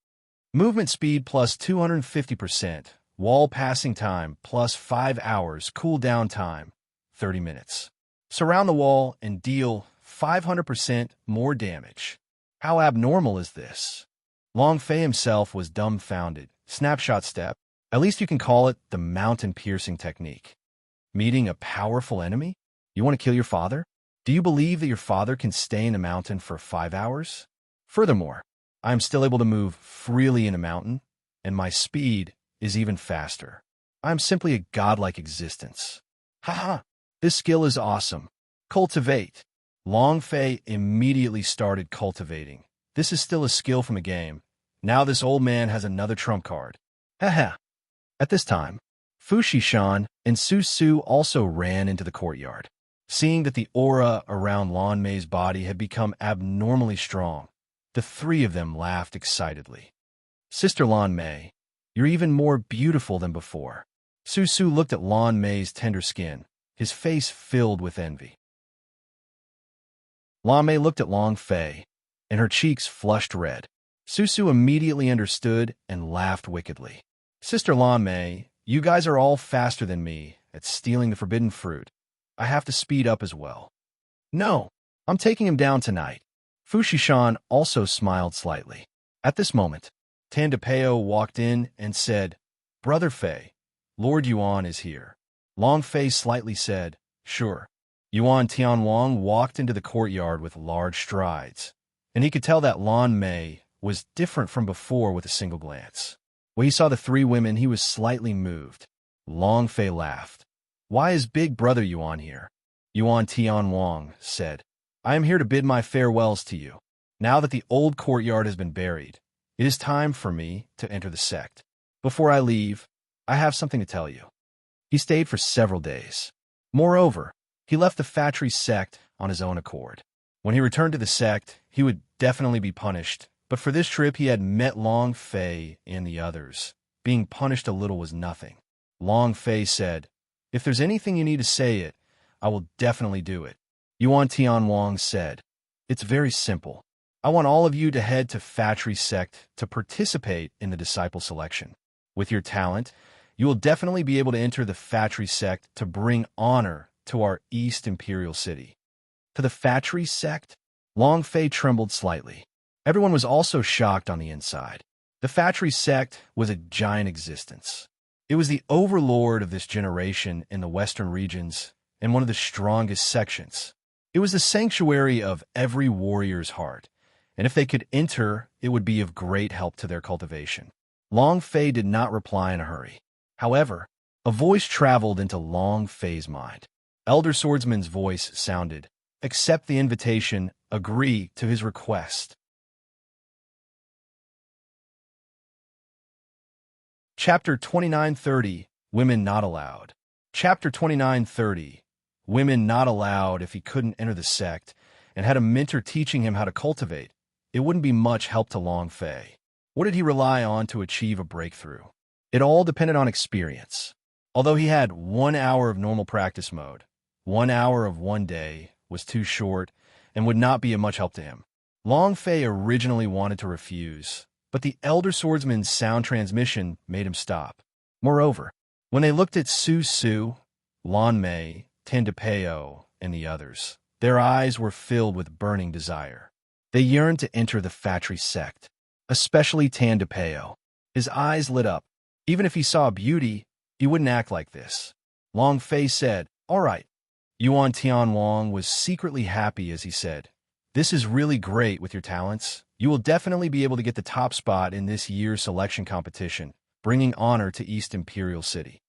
Movement speed plus 250%, wall passing time plus 5 hours, cooldown time 30 minutes. Surround the wall and deal 500% more damage. How abnormal is this? Long Fei himself was dumbfounded. Snapshot step, at least you can call it the mountain-piercing technique. Meeting a powerful enemy? You want to kill your father? Do you believe that your father can stay in the mountain for 5 hours? Furthermore, I am still able to move freely in a mountain, and my speed is even faster. I am simply a godlike existence. Haha, this skill is awesome. Cultivate. Long Fei immediately started cultivating. This is still a skill from a game. Now this old man has another trump card. Haha. At this time, Fu Shishan and Su Su also ran into the courtyard. Seeing that the aura around Lan Mei's body had become abnormally strong, the three of them laughed excitedly. Sister Lan Mei, you're even more beautiful than before. Su Su looked at Lan Mei's tender skin, his face filled with envy. Lan Mei looked at Long Fei, and her cheeks flushed red. Su Su immediately understood and laughed wickedly. Sister Lan Mei, you guys are all faster than me at stealing the forbidden fruit. I have to speed up as well. No, I'm taking him down tonight. Fu Shishan also smiled slightly. At this moment, Tan DePeo walked in and said, Brother Fei, Lord Yuan is here. Long Fei slightly said, Sure. Yuan Tianwang walked into the courtyard with large strides, and he could tell that Lan Mei was different from before with a single glance. When he saw the three women, he was slightly moved. Long Fei laughed. Why is Big Brother Yuan here? Yuan Tianwang said, I am here to bid my farewells to you. Now that the old courtyard has been buried, it is time for me to enter the sect. Before I leave, I have something to tell you. He stayed for several days. Moreover, he left the Fatry sect on his own accord. When he returned to the sect, he would definitely be punished, but for this trip he had met Long Fei and the others. Being punished a little was nothing. Long Fei said, If there's anything you need to say it, I will definitely do it. Yuan Tianwang said, It's very simple. I want all of you to head to Fatry sect to participate in the disciple selection. With your talent, you will definitely be able to enter the Fatry sect to bring honor to our East Imperial City. To the Fatry sect? Long Fei trembled slightly. Everyone was also shocked on the inside. The Fatry sect was a giant existence. It was the overlord of this generation in the western regions and one of the strongest sections. It was the sanctuary of every warrior's heart, and if they could enter, it would be of great help to their cultivation. Long Fei did not reply in a hurry. However, a voice traveled into Long Fei's mind. Elder Swordsman's voice sounded, Accept the invitation, agree to his request. Chapter 2930, Women Not Allowed. Chapter 2930, Women Not Allowed. If he couldn't enter the sect and had a mentor teaching him how to cultivate, it wouldn't be much help to Long Fei. What did he rely on to achieve a breakthrough? It all depended on experience. Although he had 1 hour of normal practice mode, 1 hour of one day was too short and would not be of much help to him. Long Fei originally wanted to refuse, but the Elder Swordsman's sound transmission made him stop. Moreover, when they looked at Su Su, Lan Mei, Tan DePeo, and the others, Their eyes were filled with burning desire. They yearned to enter the Fatri sect, especially Tandapeo. His eyes lit up. Even if he saw beauty, he wouldn't act like this. Long Fei said, "All right." Yuan Tianwang was secretly happy as he said, "This is really great with your talents. You will definitely be able to get the top spot in this year's selection competition, bringing honor to East Imperial City."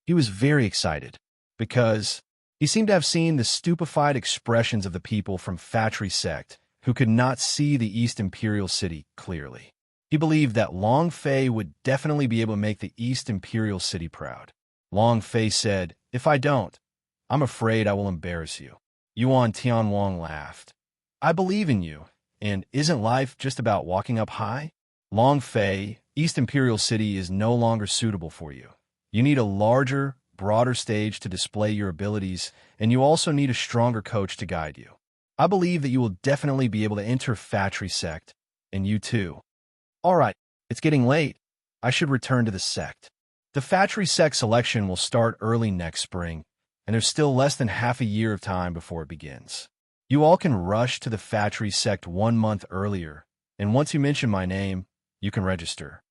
He was very excited because he seemed to have seen the stupefied expressions of the people from Fatri sect who could not see the East Imperial City clearly. He believed that Long Fei would definitely be able to make the East Imperial City proud. Long Fei said, "If I don't, I'm afraid I will embarrass you." Yuan Tianwang laughed. "I believe in you, and isn't life just about walking up high?" Long Fei, East Imperial City is no longer suitable for you. You need a larger, broader stage to display your abilities, and you also need a stronger coach to guide you. I believe that you will definitely be able to enter Fatri sect, and you too. All right, it's getting late. I should return to the sect. The Fatri sect selection will start early next spring, and there's still less than half a year of time before it begins. You all can rush to the Fatri sect 1 month earlier, and once you mention my name, you can register.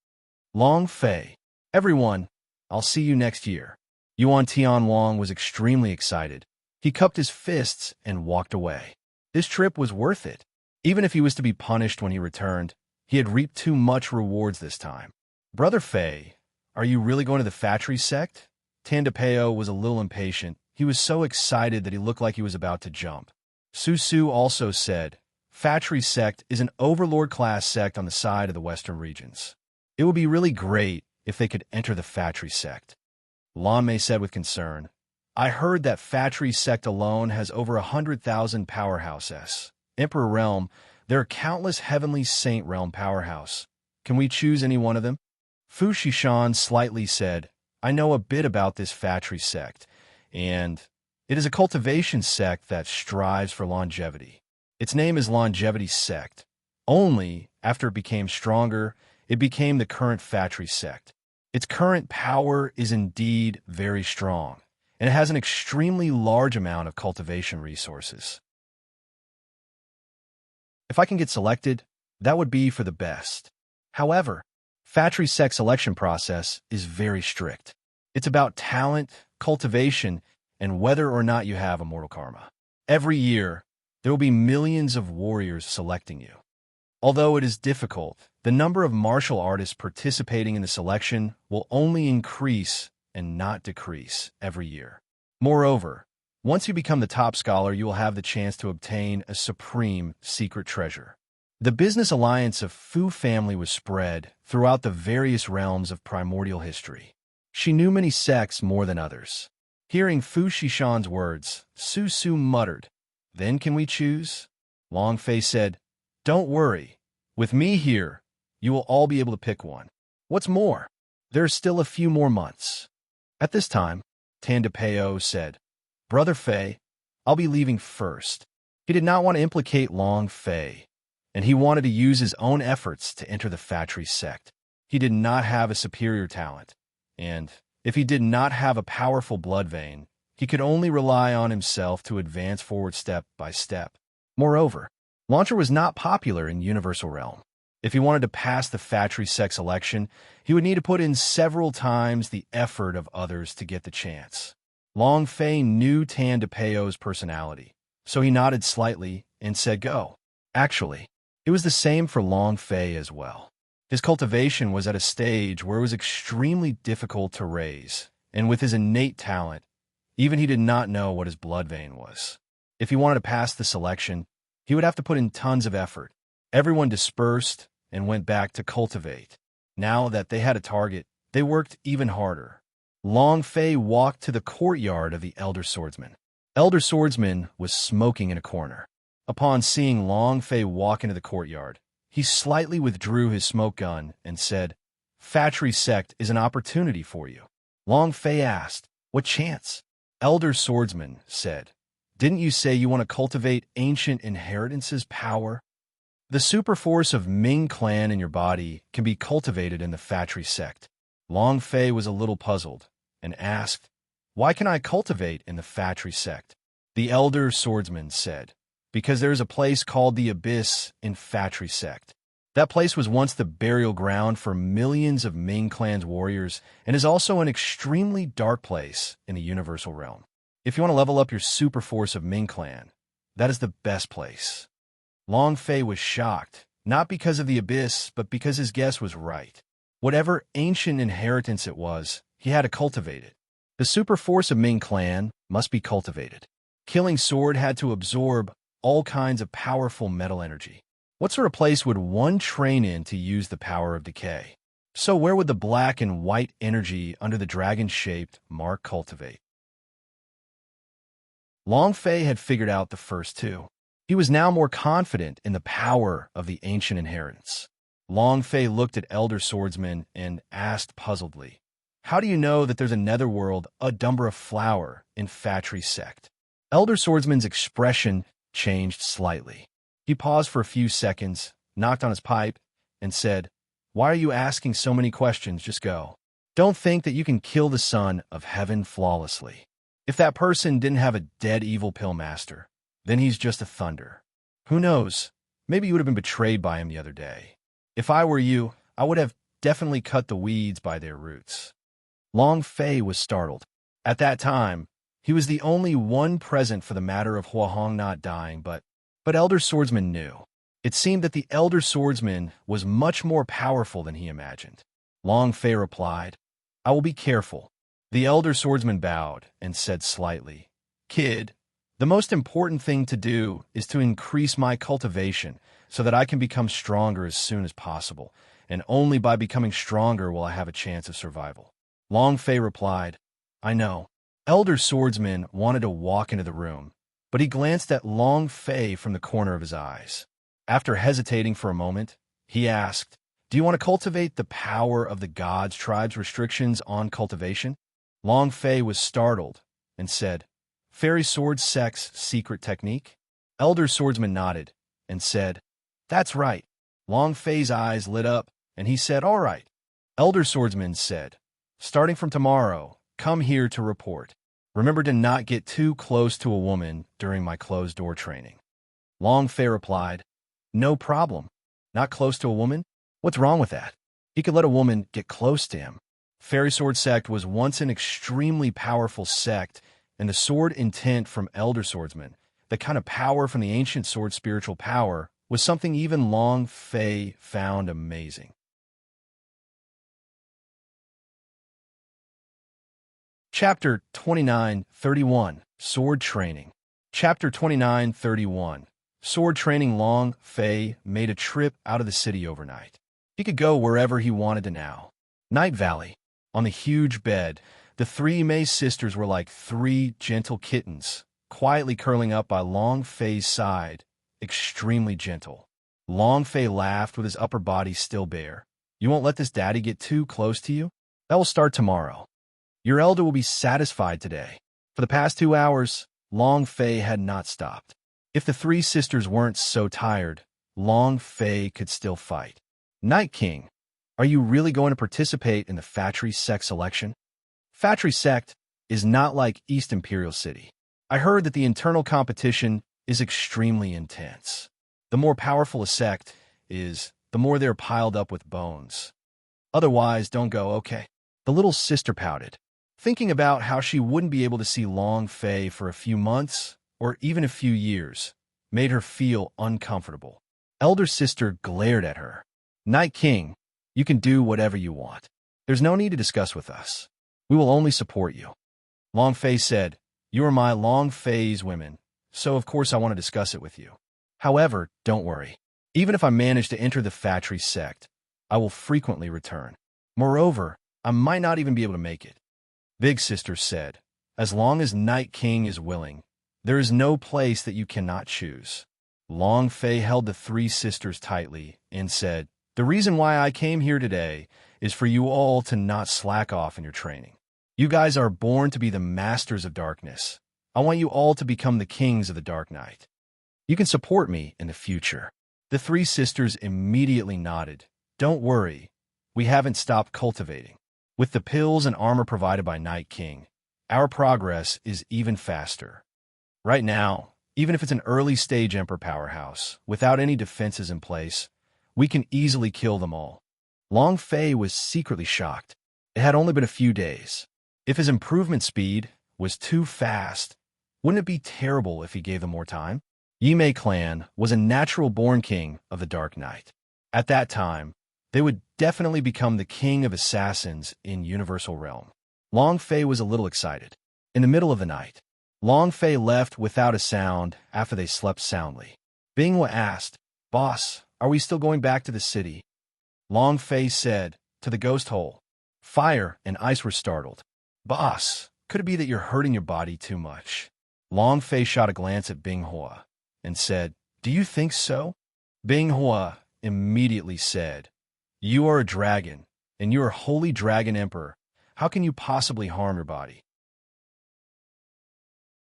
Long Fei. Everyone, I'll see you next year. Yuan Tianwang was extremely excited. He cupped his fists and walked away. This trip was worth it. Even if he was to be punished when he returned, he had reaped too much rewards this time. Brother Fei, are you really going to the Fatri sect? Tandapeo was a little impatient. He was so excited that he looked like he was about to jump. Su also said, Fatri sect is an overlord-class sect on the side of the western regions. It would be really great if they could enter the Fatri sect. Lan Mei said with concern, I heard that Fatri sect alone has over 100,000 powerhouses. Emperor Realm, there are countless heavenly saint realm powerhouse. Can we choose any one of them? Fu Shishan slightly said, I know a bit about this Fatri sect, and it is a cultivation sect that strives for longevity. Its name is Longevity Sect. Only after it became stronger, it became the current Fatri sect. Its current power is indeed very strong, and it has an extremely large amount of cultivation resources. If I can get selected, that would be for the best. However, Fatri sect selection process is very strict. It's about talent, cultivation, and whether or not you have immortal karma. Every year, there will be millions of warriors selecting you. Although it is difficult, the number of martial artists participating in the selection will only increase and not decrease every year. Moreover, once you become the top scholar, you will have the chance to obtain a supreme secret treasure. The business alliance of Fu family was spread throughout the various realms of primordial history. She knew many sects more than others. Hearing Fu Shishan's words, Su muttered, Then can we choose? Long Fei said, Don't worry. With me here, you will all be able to pick one. What's more, there are still a few more months. At this time, Tandapeo said, Brother Fei, I'll be leaving first. He did not want to implicate Long Fei, and he wanted to use his own efforts to enter the Fatri sect. He did not have a superior talent, and if he did not have a powerful blood vein, he could only rely on himself to advance forward step by step. Moreover, Launcher was not popular in Universal Realm. If he wanted to pass the Fatri sect selection, he would need to put in several times the effort of others to get the chance. Long Fei knew Tandapeo's personality, so he nodded slightly and said go. Actually, it was the same for Long Fei as well. His cultivation was at a stage where it was extremely difficult to raise, and with his innate talent, even he did not know what his blood vein was. If he wanted to pass the selection, he would have to put in tons of effort. Everyone dispersed and went back to cultivate. Now that they had a target, they worked even harder. Long Fei walked to the courtyard of the Elder Swordsman. Elder Swordsman was smoking in a corner. Upon seeing Long Fei walk into the courtyard, he slightly withdrew his smoke gun and said, Fatri sect is an opportunity for you. Long Fei asked, What chance? Elder Swordsman said, Didn't you say you want to cultivate ancient inheritances power? The superforce of Ming clan in your body can be cultivated in the Fatri sect. Long Fei was a little puzzled and asked, Why can I cultivate in the Fatri sect? The elder swordsman said, because there is a place called the Abyss in Fatry Sect. That place was once the burial ground for millions of Ming clan's warriors and is also an extremely dark place in the universal realm. If you want to level up your super force of Ming clan, that is the best place. Long Fei was shocked, not because of the Abyss, but because his guess was right. Whatever ancient inheritance it was, he had to cultivate it. The super force of Ming clan must be cultivated. Killing Sword had to absorb all kinds of powerful metal energy. What sort of place would one train in to use the power of decay? So where would the black and white energy under the dragon-shaped mark cultivate? Long Fei had figured out the first two. He was now more confident in the power of the ancient inheritance. Long Fei looked at Elder Swordsman and asked puzzledly, how do you know that there's a netherworld, a Dumbra flower, in Fatry Sect? Elder Swordsman's expression changed slightly. He paused for a few seconds, knocked on his pipe, and said, why are you asking so many questions? Just go. Don't think that you can kill the son of heaven flawlessly. If that person didn't have a dead evil pill master, then he's just a thunder. Who knows? Maybe you would have been betrayed by him the other day. If I were you, I would have definitely cut the weeds by their roots. Long Fei was startled. At that time, he was the only one present for the matter of Hua Hong not dying, but Elder Swordsman knew. It seemed that the Elder Swordsman was much more powerful than he imagined. Long Fei replied, I will be careful. The Elder Swordsman bowed and said slightly, kid, the most important thing to do is to increase my cultivation so that I can become stronger as soon as possible, and only by becoming stronger will I have a chance of survival. Long Fei replied, I know. Elder Swordsman wanted to walk into the room, but he glanced at Long Fei from the corner of his eyes. After hesitating for a moment, he asked, do you want to cultivate the power of the gods' tribe's restrictions on cultivation? Long Fei was startled and said, Fairy Sword Sect's secret technique? Elder Swordsman nodded and said, that's right. Long Fei's eyes lit up, and he said, all right. Elder Swordsman said, starting from tomorrow, come here to report. Remember to not get too close to a woman during my closed-door training. Long Fei replied, no problem. Not close to a woman? What's wrong with that? He could let a woman get close to him. Fairy Sword Sect was once an extremely powerful sect, and the sword intent from Elder Swordsman, the kind of power from the ancient sword spiritual power, was something even Long Fei found amazing. Chapter 29:31 Sword Training. Chapter 29:31 Sword Training. Long Fei made a trip out of the city overnight. He could go wherever he wanted to now. Night Valley. On the huge bed, the three Mei sisters were like three gentle kittens, quietly curling up by Long Fei's side, extremely gentle. Long Fei laughed with his upper body still bare. You won't let this daddy get too close to you? That will start tomorrow. Your elder will be satisfied today. For the past 2 hours, Long Fei had not stopped. If the three sisters weren't so tired, Long Fei could still fight. Night King, are you really going to participate in the Fatry Sect selection? Fatry Sect is not like East Imperial City. I heard that the internal competition is extremely intense. The more powerful a sect is, the more they're piled up with bones. Otherwise, don't go, okay? The little sister pouted, thinking about how she wouldn't be able to see Long Fei for a few months or even a few years made her feel uncomfortable. Elder sister glared at her. Night King, you can do whatever you want. There's no need to discuss with us. We will only support you. Long Fei said, you are my Long Fei's women, so of course I want to discuss it with you. However, don't worry. Even if I manage to enter the Fatry Sect, I will frequently return. Moreover, I might not even be able to make it. Big Sister said, as long as Night King is willing, there is no place that you cannot choose. Long Fei held the three sisters tightly and said, the reason why I came here today is for you all to not slack off in your training. You guys are born to be the masters of darkness. I want you all to become the kings of the Dark Night. You can support me in the future. The three sisters immediately nodded. Don't worry, we haven't stopped cultivating. With the pills and armor provided by Night King, our progress is even faster. Right now, even if it's an early-stage Emperor powerhouse, without any defenses in place, we can easily kill them all. Long Fei was secretly shocked. It had only been a few days. If his improvement speed was too fast, wouldn't it be terrible if he gave them more time? Yimei clan was a natural-born king of the Dark Knight. At that time, they would definitely become the king of assassins in Universal Realm. Long Fei was a little excited. In the middle of the night, Long Fei left without a sound after they slept soundly. Binghua asked, "Boss, are we still going back to the city?" Long Fei said, "To the ghost hole." Fire and Ice were startled. "Boss, could it be that you're hurting your body too much?" Long Fei shot a glance at Binghua and said, "Do you think so?" Binghua immediately said, "You are a dragon, and you are Holy Dragon Emperor. How can you possibly harm your body?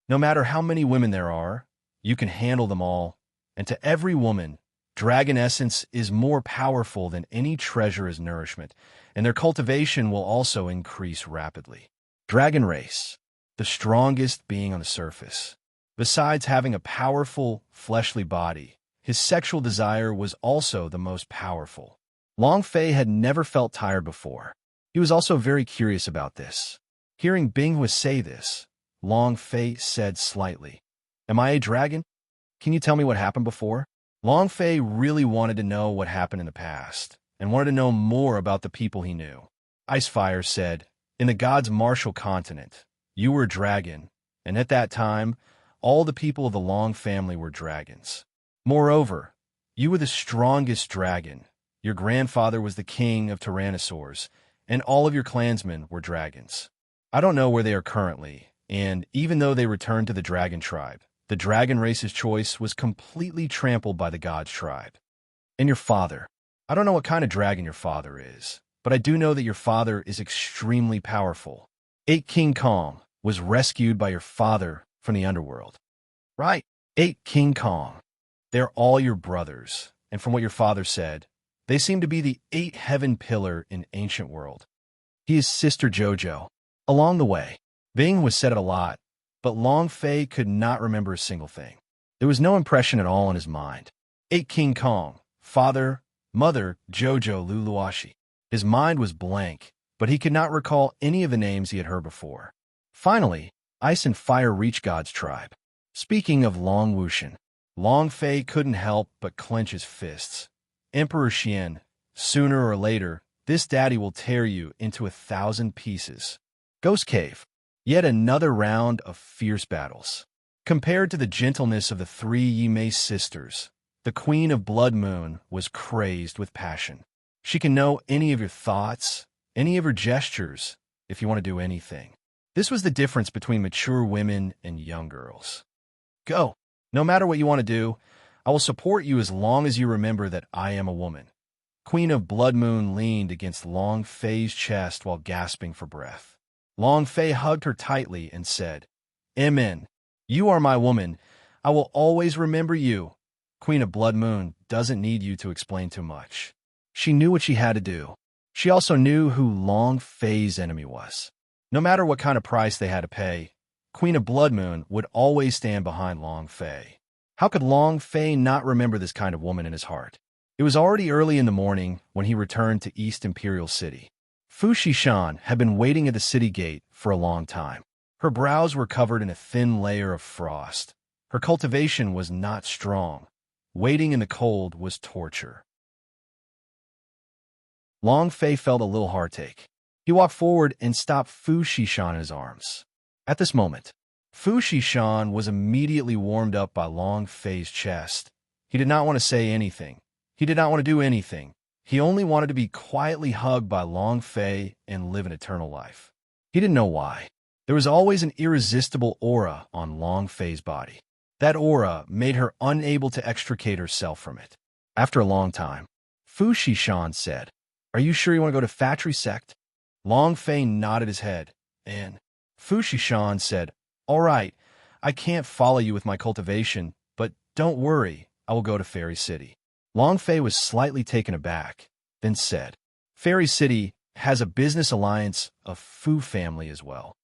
No matter how many women there are, you can handle them all, and to every woman, dragon essence is more powerful than any treasure as nourishment, and their cultivation will also increase rapidly. Dragon race, the strongest being on the surface. Besides having a powerful, fleshly body, his sexual desire was also the most powerful. Long Fei had never felt tired before. He was also very curious about this. Hearing Binghua say this, Long Fei said slightly, "Am I a dragon? Can you tell me what happened before?" Long Fei really wanted to know what happened in the past, and wanted to know more about the people he knew. Icefire said, "In the gods' martial continent, you were a dragon, and at that time, all the people of the Long family were dragons. Moreover, you were the strongest dragon. Your grandfather was the king of tyrannosaurs, and all of your clansmen were dragons. I don't know where they are currently, and even though they returned to the dragon tribe, the dragon race's choice was completely trampled by the gods tribe. And your father. I don't know what kind of dragon your father is, but I do know that your father is extremely powerful. 8 King Kong was rescued by your father from the underworld." "Right, 8 King Kong. They're all your brothers, and from what your father said, they seem to be the 8 heaven pillar in ancient world. He is Sister Jojo." Along the way, Bing was said it a lot, but Long Fei could not remember a single thing. There was no impression at all in his mind. 8 King Kong, father, mother, Jojo Luluashi. His mind was blank, but he could not recall any of the names he had heard before. Finally, Ice and Fire reached God's tribe. Speaking of Long Wushan, Long Fei couldn't help but clench his fists. "Emperor Xian, sooner or later, this daddy will tear you into 1,000 pieces." Ghost Cave. Yet another round of fierce battles. Compared to the gentleness of the 3 Yimei sisters, the Queen of Blood Moon was crazed with passion. She can know any of your thoughts, any of your gestures, if you want to do anything. This was the difference between mature women and young girls. "Go. No matter what you want to do, I will support you as long as you remember that I am a woman." Queen of Blood Moon leaned against Long Fei's chest while gasping for breath. Long Fei hugged her tightly and said, "Amen. You are my woman. I will always remember you." Queen of Blood Moon doesn't need you to explain too much. She knew what she had to do. She also knew who Long Fei's enemy was. No matter what kind of price they had to pay, Queen of Blood Moon would always stand behind Long Fei. How could Long Fei not remember this kind of woman in his heart? It was already early in the morning when he returned to East Imperial City. Fu Shishan had been waiting at the city gate for a long time. Her brows were covered in a thin layer of frost. Her cultivation was not strong. Waiting in the cold was torture. Long Fei felt a little heartache. He walked forward and stopped Fu Shishan in his arms. At this moment, Fu Shishan was immediately warmed up by Long Fei's chest. He did not want to say anything. He did not want to do anything. He only wanted to be quietly hugged by Long Fei and live an eternal life. He didn't know why. There was always an irresistible aura on Long Fei's body. That aura made her unable to extricate herself from it. After a long time, Fu Shishan said, "Are you sure you want to go to Factory Sect?" Long Fei nodded his head, and Fu Shishan said, "All right, I can't follow you with my cultivation, but don't worry, I will go to Fairy City." Long Fei was slightly taken aback, then said, "Fairy City has a business alliance of Fu family as well."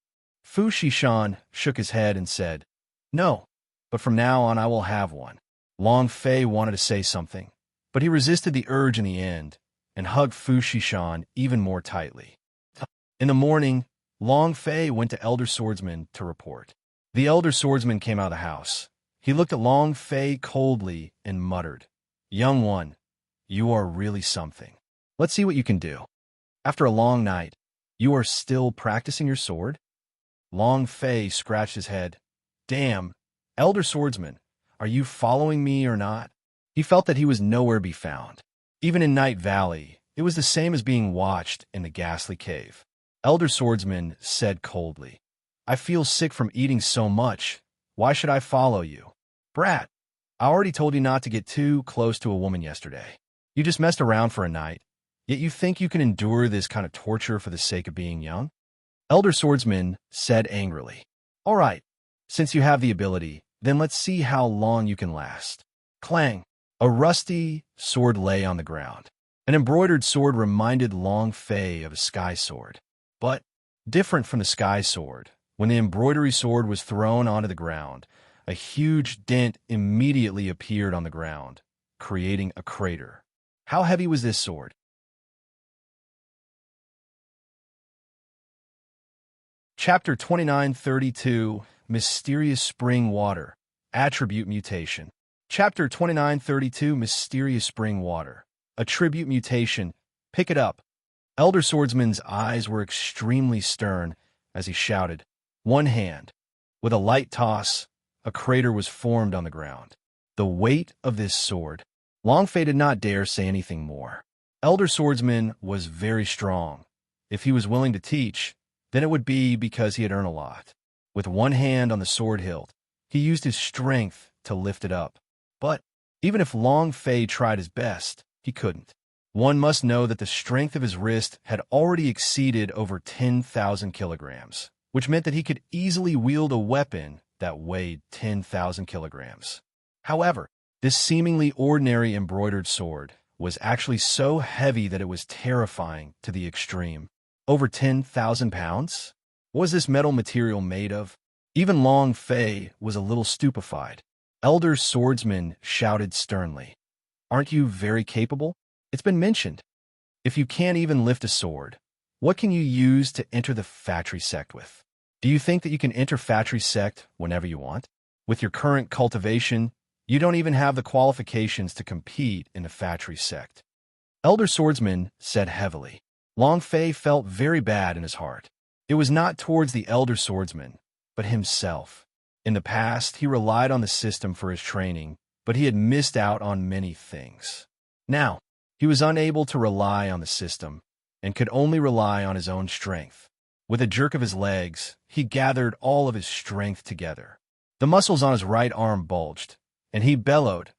Fu Shishan shook his head and said, "No, but from now on I will have one. Long Fei wanted to say something, but he resisted the urge in the end and hugged Fu Shishan even more tightly. In the morning, Long Fei went to Elder Swordsman to report. The Elder Swordsman came out of the house. He looked at Long Fei coldly and muttered, "Young one, you are really something. Let's see what you can do. After a long night, you are still practicing your sword?" Long Fei scratched his head. "Damn, Elder Swordsman, are you following me or not?" He felt that he was nowhere to be found. Even in Night Valley, it was the same as being watched in the ghastly cave. Elder Swordsman said coldly, "I feel sick from eating so much. Why should I follow you?" "Brat, I already told you not to get too close to a woman yesterday. You just messed around for a night, yet you think you can endure this kind of torture for the sake of being young?" Elder Swordsman said angrily, "All right, since you have the ability, then let's see how long you can last." Clang! A rusty sword lay on the ground. An embroidered sword reminded Long Fei of a sky sword. But, different from the sky sword, when the embroidery sword was thrown onto the ground, a huge dent immediately appeared on the ground, creating a crater. How heavy was this sword? Chapter 2932, Mysterious Spring Water, Attribute Mutation. Chapter 2932, Mysterious Spring Water, Attribute Mutation. Pick it up. Elder Swordsman's eyes were extremely stern as he shouted, "One hand." With a light toss, a crater was formed on the ground. The weight of this sword. Long Fei did not dare say anything more. Elder Swordsman was very strong. If he was willing to teach, then it would be because he had earned a lot. With one hand on the sword hilt, he used his strength to lift it up. But even if Long Fei tried his best, he couldn't. One must know that the strength of his wrist had already exceeded over 10,000 kilograms, which meant that he could easily wield a weapon that weighed 10,000 kilograms. However, this seemingly ordinary embroidered sword was actually so heavy that it was terrifying to the extreme. Over 10,000 pounds? What was this metal material made of? Even Long Fei was a little stupefied. Elder Swordsman shouted sternly, "Aren't you very capable? It's been mentioned. If you can't even lift a sword, what can you use to enter the factory sect with? Do you think that you can enter factory sect whenever you want? With your current cultivation, you don't even have the qualifications to compete in the factory sect." Elder Swordsman said heavily. Long Fei felt very bad in his heart. It was not towards the Elder Swordsman, but himself. In the past, he relied on the system for his training, but he had missed out on many things. Now, he was unable to rely on the system and could only rely on his own strength. With a jerk of his legs, he gathered all of his strength together. The muscles on his right arm bulged, and he bellowed,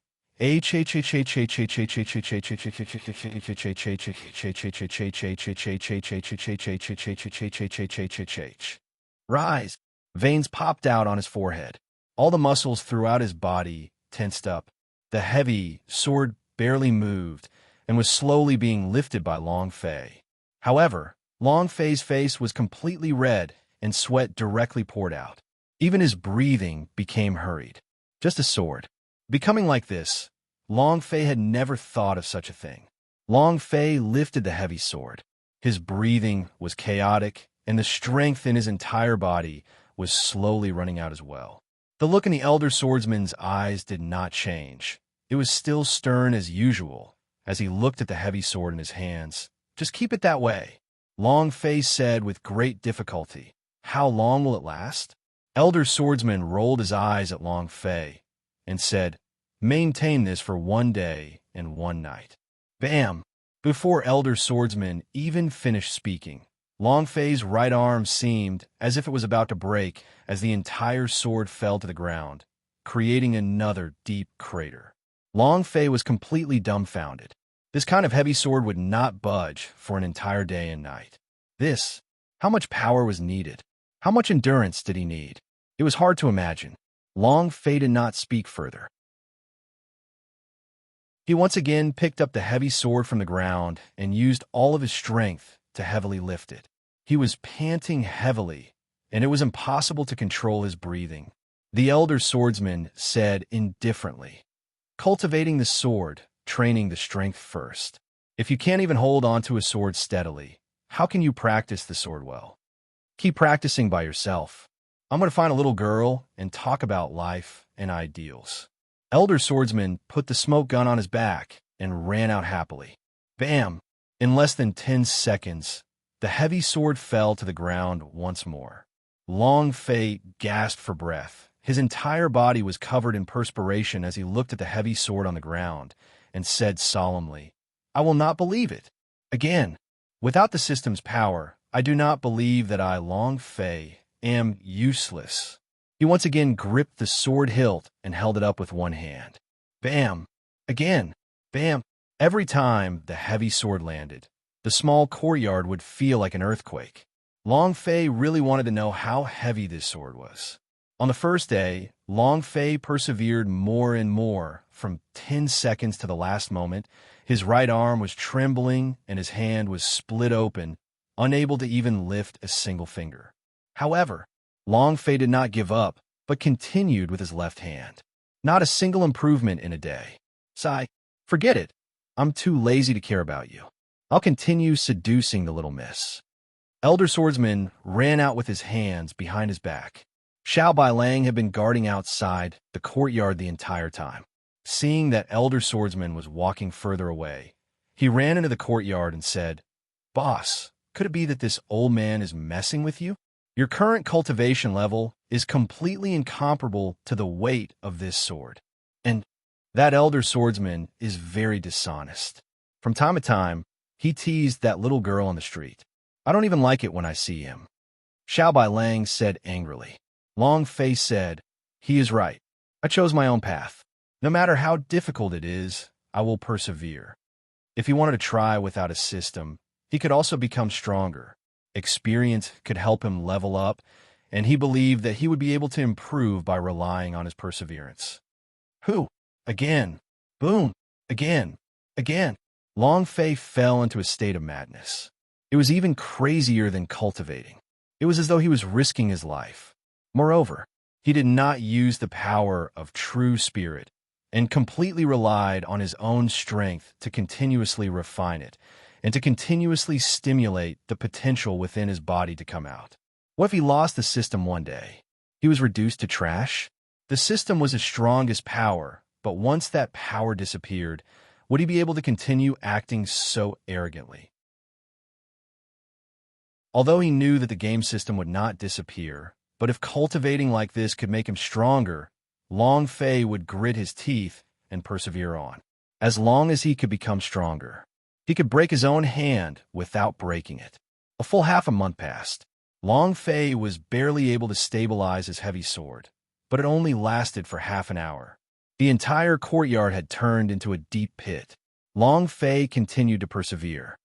"Rise!" Veins popped out on his forehead. All the muscles throughout his body tensed up. The heavy sword barely moved and was slowly being lifted by Long Fei. However, Long Fei's face was completely red and sweat directly poured out. Even his breathing became hurried. Just a sword. Becoming like this, Long Fei had never thought of such a thing. Long Fei lifted the heavy sword. His breathing was chaotic, and the strength in his entire body was slowly running out as well. The look in the Elder Swordsman's eyes did not change. It was still stern as usual as he looked at the heavy sword in his hands. "Just keep it that way," Long Fei said with great difficulty. "How long will it last?" Elder Swordsman rolled his eyes at Long Fei and said, "Maintain this for 1 day and 1 night. Bam! Before Elder Swordsman even finished speaking, Long Fei's right arm seemed as if it was about to break as the entire sword fell to the ground, creating another deep crater. Long Fei was completely dumbfounded. This kind of heavy sword would not budge for an entire day and night. How much power was needed? How much endurance did he need? It was hard to imagine. Long Fei did not speak further. He once again picked up the heavy sword from the ground and used all of his strength to heavily lift it. He was panting heavily, and it was impossible to control his breathing. The elder swordsman said indifferently. Cultivating the sword, training the strength first. If you can't even hold onto a sword steadily, how can you practice the sword well? Keep practicing by yourself. I'm going to find a little girl and talk about life and ideals. Elder swordsman put the smoke gun on his back and ran out happily. Bam! In less than 10 seconds, the heavy sword fell to the ground once more. Long Fei gasped for breath. His entire body was covered in perspiration as he looked at the heavy sword on the ground and said solemnly, I will not believe it. Again, without the system's power, I do not believe that I, Long Fei, am useless. He once again gripped the sword hilt and held it up with one hand. Bam! Again! Bam! Every time the heavy sword landed, the small courtyard would feel like an earthquake. Long Fei really wanted to know how heavy this sword was. On the first day, Long Fei persevered more and more. From 10 seconds to the last moment, his right arm was trembling and his hand was split open, unable to even lift a single finger. However, Long Fei did not give up, but continued with his left hand. Not a single improvement in a day. Sigh, forget it. I'm too lazy to care about you. I'll continue seducing the little miss. Elder Swordsman ran out with his hands behind his back. Xiao Bailang had been guarding outside the courtyard the entire time. Seeing that Elder Swordsman was walking further away, he ran into the courtyard and said, Boss, could it be that this old man is messing with you? Your current cultivation level is completely incomparable to the weight of this sword. And that Elder Swordsman is very dishonest. From time to time, he teased that little girl on the street. I don't even like it when I see him. Xiao Bailang said angrily. Long Fei said, He is right. I chose my own path. No matter how difficult it is, I will persevere. If he wanted to try without a system, he could also become stronger. Experience could help him level up, and he believed that he would be able to improve by relying on his perseverance. Who? Again. Boom. Again. Again. Long Fei fell into a state of madness. It was even crazier than cultivating. It was as though he was risking his life. Moreover, he did not use the power of true spirit and completely relied on his own strength to continuously refine it and to continuously stimulate the potential within his body to come out. What if he lost the system one day? He was reduced to trash? The system was his strongest power, but once that power disappeared, would he be able to continue acting so arrogantly? Although he knew that the game system would not disappear, but if cultivating like this could make him stronger, Long Fei would grit his teeth and persevere on. As long as he could become stronger, he could break his own hand without breaking it. A full half a month passed. Long Fei was barely able to stabilize his heavy sword, but it only lasted for half an hour. The entire courtyard had turned into a deep pit. Long Fei continued to persevere.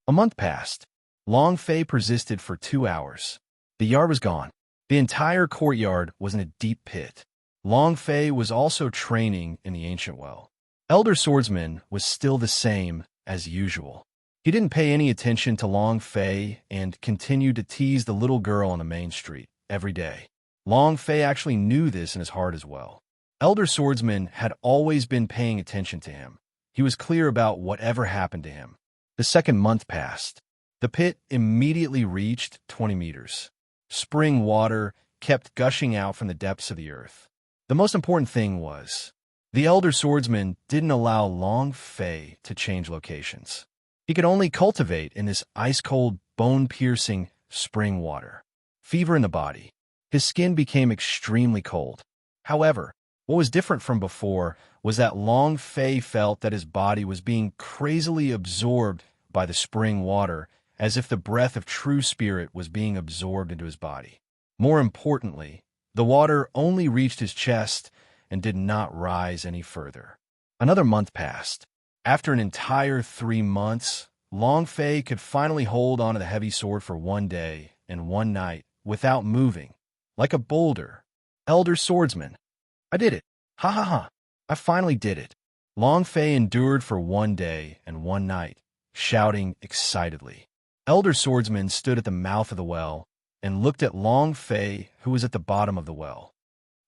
A month passed. Long Fei persisted for 2 hours. The yard was gone. The entire courtyard was in a deep pit. Long Fei was also training in the ancient well. Elder Swordsman was still the same as usual. He didn't pay any attention to Long Fei and continued to tease the little girl on the main street every day. Long Fei actually knew this in his heart as well. Elder Swordsman had always been paying attention to him. He was clear about whatever happened to him. The second month passed. The pit immediately reached 20 meters. Spring water kept gushing out from the depths of the earth. The most important thing was, the Elder Swordsman didn't allow Long Fei to change locations. He could only cultivate in this ice-cold, bone-piercing spring water. Fever in the body. His skin became extremely cold. However, what was different from before was that Long Fei felt that his body was being crazily absorbed by the spring water, as if the breath of true spirit was being absorbed into his body. More importantly, the water only reached his chest and did not rise any further. Another month passed. After an entire 3 months, Long Fei could finally hold onto the heavy sword for 1 day and 1 night without moving, like a boulder. Elder Swordsman. I did it. Ha ha ha. I finally did it. Long Fei endured for 1 day and 1 night, shouting excitedly. Elder Swordsman stood at the mouth of the well and looked at Long Fei, who was at the bottom of the well.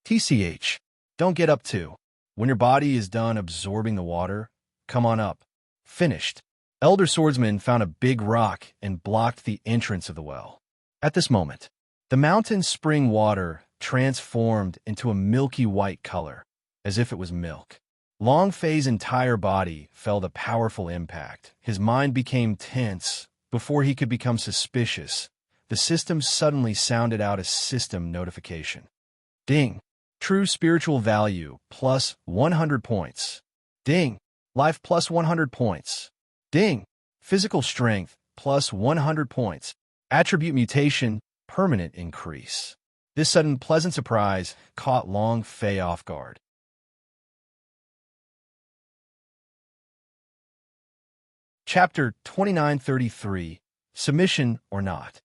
TCH. Don't get up too. When your body is done absorbing the water, come on up. Finished. Elder Swordsman found a big rock and blocked the entrance of the well. At this moment, the mountain's spring water transformed into a milky white color, as if it was milk. Long Fei's entire body felt a powerful impact. His mind became tense. Before he could become suspicious, the system suddenly sounded out a system notification. Ding! True spiritual value plus 100 points. Ding! Life plus 100 points. Ding! Physical strength plus 100 points. Attribute mutation, permanent increase. This sudden pleasant surprise caught Long Fei off guard. Chapter 2933, Submission or Not.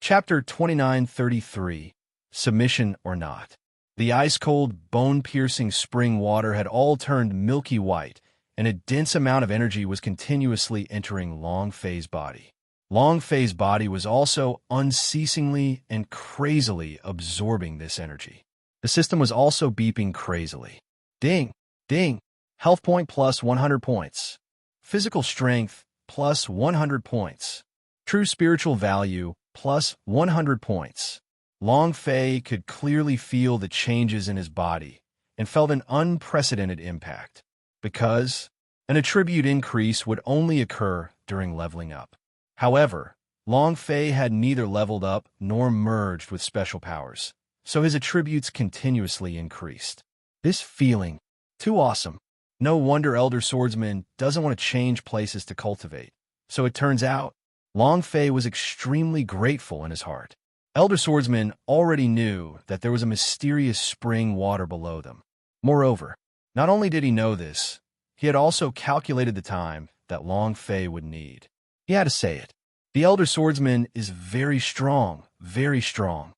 Chapter 2933, Submission or Not. The ice-cold, bone-piercing spring water had all turned milky white, and a dense amount of energy was continuously entering Long Fei's body. Long Fei's body was also unceasingly and crazily absorbing this energy. The system was also beeping crazily. Ding! Ding! Health point plus 100 points. Physical strength plus 100 points. True spiritual value plus 100 points. Long Fei could clearly feel the changes in his body and felt an unprecedented impact, because an attribute increase would only occur during leveling up. However, Long Fei had neither leveled up nor merged with special powers, so his attributes continuously increased. This feeling, too awesome. No wonder Elder Swordsman doesn't want to change places to cultivate. So it turns out, Long Fei was extremely grateful in his heart. Elder Swordsman already knew that there was a mysterious spring water below them. Moreover, not only did he know this, he had also calculated the time that Long Fei would need. He had to say it. The Elder Swordsman is very strong, very strong.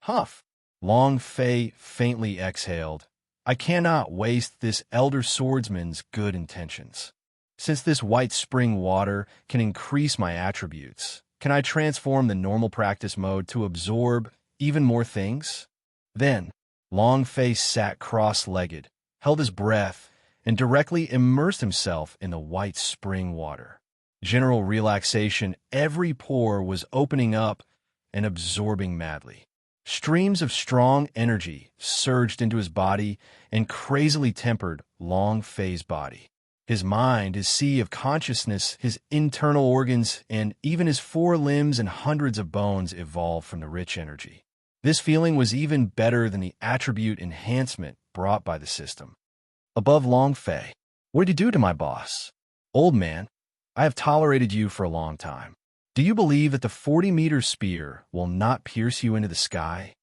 Huff! Long Fei faintly exhaled. I cannot waste this Elder Swordsman's good intentions. Since this white spring water can increase my attributes, can I transform the normal practice mode to absorb even more things? Then, Long Fei sat cross-legged, held his breath, and directly immersed himself in the white spring water. General relaxation, every pore was opening up and absorbing madly. Streams of strong energy surged into his body and crazily tempered Long Fei's body. His mind, his sea of consciousness, his internal organs, and even his 4 limbs and hundreds of bones evolved from the rich energy. This feeling was even better than the attribute enhancement brought by the system. Above Long Fei, what did you do to my boss? Old man, I have tolerated you for a long time. Do you believe that the 40-meter spear will not pierce you into the sky?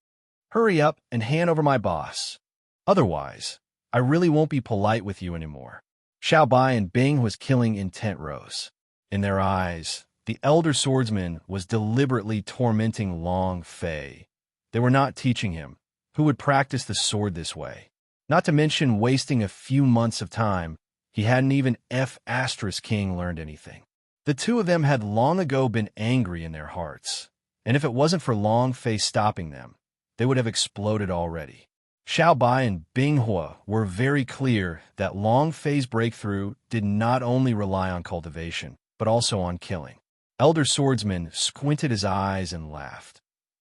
Hurry up and hand over my boss. Otherwise, I really won't be polite with you anymore. Xiao Bai and Bing was killing intent rose. In their eyes, the Elder Swordsman was deliberately tormenting Long Fei. They were not teaching him who would practice the sword this way. Not to mention wasting a few months of time, he hadn't even F*King learned anything. The two of them had long ago been angry in their hearts, and if it wasn't for Long Fei stopping them, they would have exploded already. Xiao Bai and Bing Hua were very clear that Long Fei's breakthrough did not only rely on cultivation, but also on killing. Elder Swordsman squinted his eyes and laughed.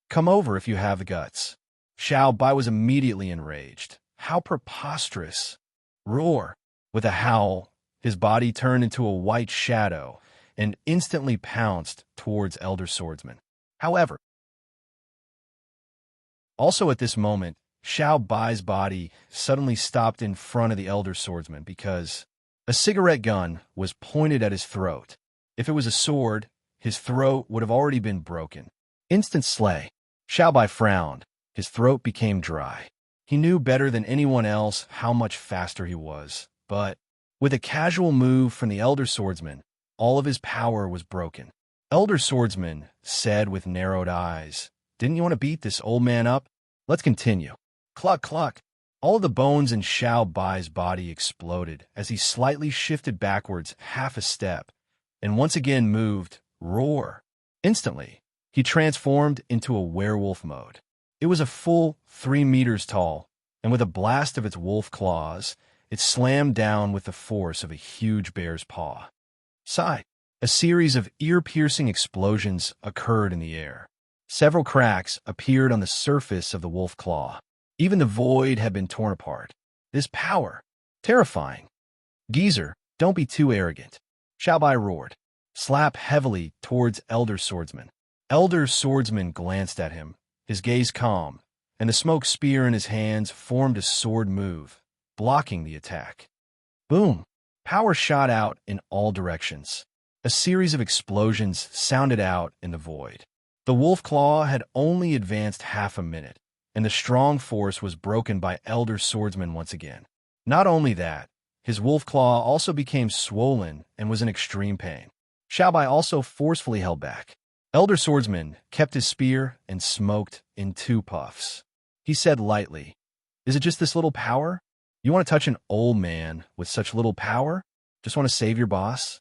Come over if you have the guts. Xiao Bai was immediately enraged. How preposterous! Roar! With a howl, his body turned into a white shadow and instantly pounced towards Elder Swordsman. However, also at this moment, Xiao Bai's body suddenly stopped in front of the Elder Swordsman because a cigarette gun was pointed at his throat. If it was a sword, his throat would have already been broken. Instant slay. Xiao Bai frowned. His throat became dry. He knew better than anyone else how much faster he was, but with a casual move from the Elder Swordsman, all of his power was broken. Elder Swordsman said with narrowed eyes, Didn't you want to beat this old man up? Let's continue. Cluck, cluck. All of the bones in Xiao Bai's body exploded as he slightly shifted backwards half a step and once again moved, roar. Instantly, he transformed into a werewolf mode. It was a full 3 meters tall, and with a blast of its wolf claws, it slammed down with the force of a huge bear's paw. Sigh. A series of ear-piercing explosions occurred in the air. Several cracks appeared on the surface of the wolf claw. Even the void had been torn apart. This power. Terrifying. Geezer, don't be too arrogant. Xiaobai roared. Slap heavily towards Elder Swordsman. Elder Swordsman glanced at him, his gaze calm, and the smoke spear in his hands formed a sword move, blocking the attack. Boom! Power shot out in all directions. A series of explosions sounded out in the void. The wolf claw had only advanced half a minute, and the strong force was broken by Elder Swordsman once again. Not only that, his wolf claw also became swollen and was in extreme pain. Xiaobai also forcefully held back. Elder Swordsman kept his spear and smoked in 2 puffs. He said lightly, "Is it just this little power? You want to touch an old man with such little power? Just want to save your boss?"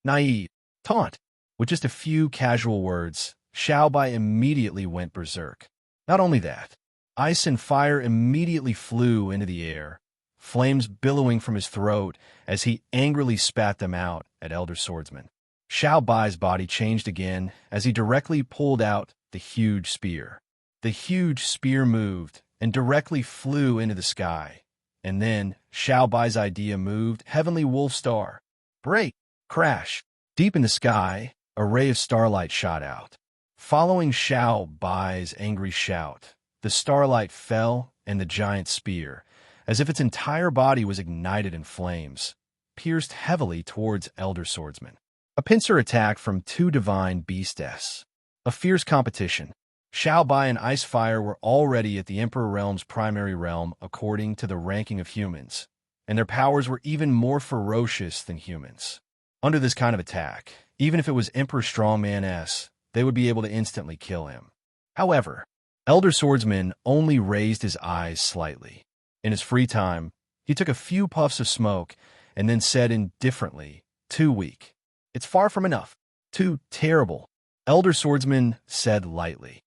Naive. Taunt. With just a few casual words, Xiaobai immediately went berserk. Not only that, ice and fire immediately flew into the air, flames billowing from his throat as he angrily spat them out at Elder Swordsman. Xiaobai's body changed again as he directly pulled out the huge spear. The huge spear moved and directly flew into the sky. And then Xiaobai's idea moved. Heavenly Wolf Star. Break. Crash. Deep in the sky, a ray of starlight shot out. Following Xiaobai's angry shout, the starlight fell and the giant spear, as if its entire body was ignited in flames, pierced heavily towards Elder Swordsman. A pincer attack from 2 divine beastess. A fierce competition. Xiaobai and Icefire were already at the Emperor Realm's primary realm according to the ranking of humans, and their powers were even more ferocious than humans. Under this kind of attack, even if it was Emperor Strongman S, they would be able to instantly kill him. However, Elder Swordsman only raised his eyes slightly. In his free time, he took a few puffs of smoke and then said indifferently, "Too weak. It's far from enough. Too terrible," Elder Swordsman said lightly.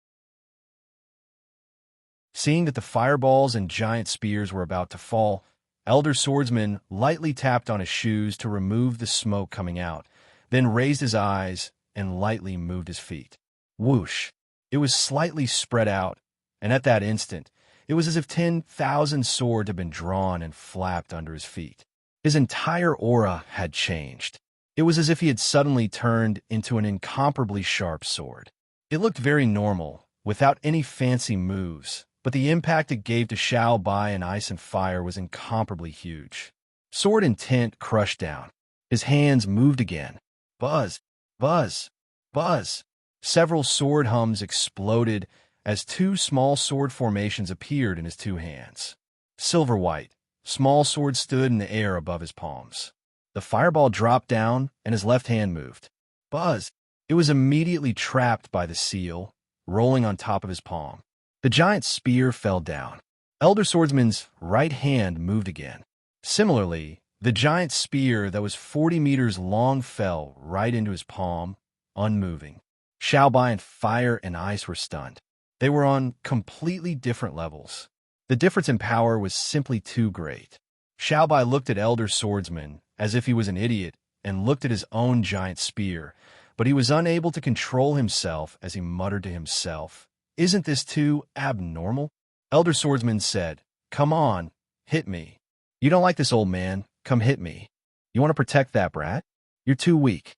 Seeing that the fireballs and giant spears were about to fall, Elder Swordsman lightly tapped on his shoes to remove the smoke coming out, then raised his eyes and lightly moved his feet. Whoosh! It was slightly spread out, and at that instant, it was as if 10,000 swords had been drawn and flapped under his feet. His entire aura had changed. It was as if he had suddenly turned into an incomparably sharp sword. It looked very normal, without any fancy moves, but the impact it gave to Xiaobai and Ice and Fire was incomparably huge. Sword intent crushed down. His hands moved again. Buzz, buzz, buzz. Several sword hums exploded as 2 small sword formations appeared in his 2 hands. Silver white, small sword stood in the air above his palms. The fireball dropped down, and his left hand moved. Buzz! It was immediately trapped by the seal, rolling on top of his palm. The giant spear fell down. Elder Swordsman's right hand moved again. Similarly, the giant spear that was 40 meters long fell right into his palm, unmoving. Xiaobai and Fire and Ice were stunned. They were on completely different levels. The difference in power was simply too great. Xiaobai looked at Elder Swordsman as if he was an idiot and looked at his own giant spear, but he was unable to control himself as he muttered to himself, "Isn't this too abnormal?" Elder Swordsman said, "Come on, hit me. You don't like this old man, come hit me. You want to protect that brat? You're too weak."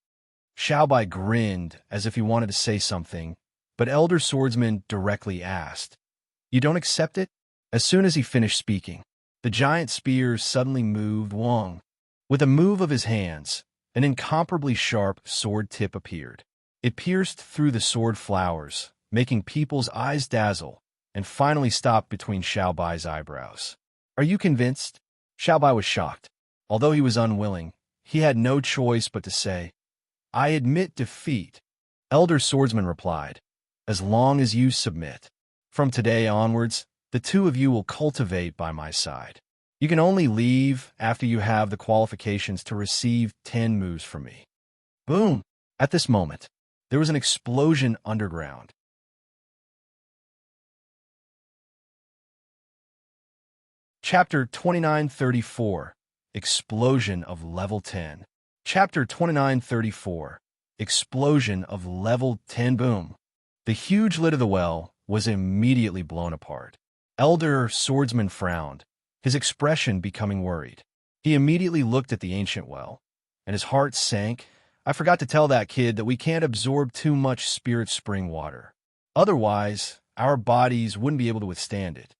Xiaobai grinned as if he wanted to say something, but Elder Swordsman directly asked, "You don't accept it?" As soon as he finished speaking, the giant spear suddenly moved Wong. With a move of his hands, an incomparably sharp sword tip appeared. It pierced through the sword flowers, making people's eyes dazzle, and finally stopped between Xiaobai's eyebrows. "Are you convinced?" Xiaobai was shocked. Although he was unwilling, he had no choice but to say, "I admit defeat." Elder Swordsman replied, "As long as you submit. From today onwards, the 2 of you will cultivate by my side. You can only leave after you have the qualifications to receive 10 moves from me." Boom! At this moment, there was an explosion underground. Chapter 2934, Explosion of Level 10. Chapter 2934, Explosion of Level 10. Boom. The huge lid of the well was immediately blown apart. Elder Swordsman frowned, his expression becoming worried. He immediately looked at the ancient well, and his heart sank. I forgot to tell that kid that we can't absorb too much spirit spring water. Otherwise, our bodies wouldn't be able to withstand it.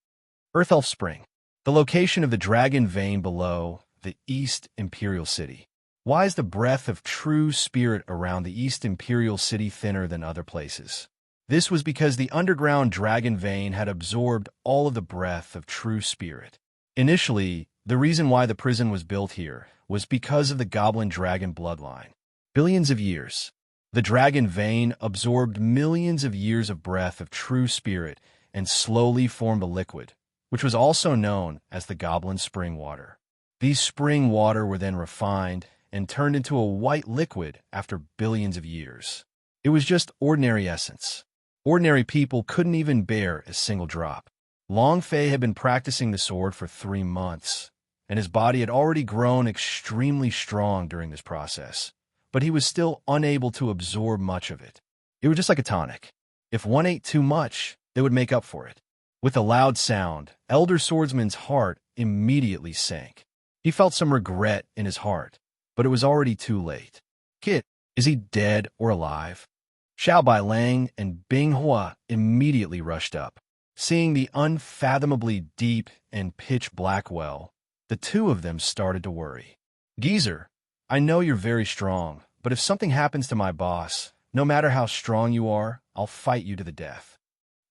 Earth Elf Spring. The location of the dragon vein below the East Imperial City. Why is the breath of true spirit around the East Imperial City thinner than other places? This was because the underground dragon vein had absorbed all of the breath of true spirit. Initially, the reason why the prison was built here was because of the goblin dragon bloodline. Billions of years. The dragon vein absorbed millions of years of breath of true spirit and slowly formed a liquid, which was also known as the goblin spring water. These spring water were then refined and turned into a white liquid after billions of years. It was just ordinary essence. Ordinary people couldn't even bear a single drop. Long Fei had been practicing the sword for 3 months, and his body had already grown extremely strong during this process, but he was still unable to absorb much of it. It was just like a tonic. If one ate too much, they would make up for it. With a loud sound, Elder Swordsman's heart immediately sank. He felt some regret in his heart, but it was already too late. Kid, is he dead or alive? Xiao Bai Lang and Bing Hua immediately rushed up. Seeing the unfathomably deep and pitch-black well, the two of them started to worry. Geezer, I know you're very strong, but if something happens to my boss, no matter how strong you are, I'll fight you to the death.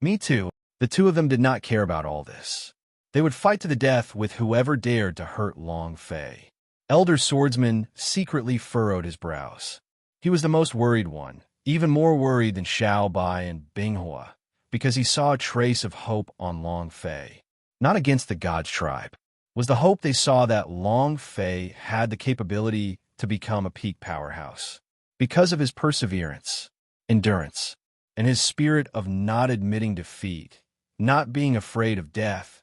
Me too. The two of them did not care about all this. They would fight to the death with whoever dared to hurt Long Fei. Elder Swordsman secretly furrowed his brows. He was the most worried one, even more worried than Xiao Bai and Bing Hua, because he saw a trace of hope on Long Fei. Not against the God's tribe. Was the hope they saw that Long Fei had the capability to become a peak powerhouse. Because of his perseverance, endurance, and his spirit of not admitting defeat, not being afraid of death,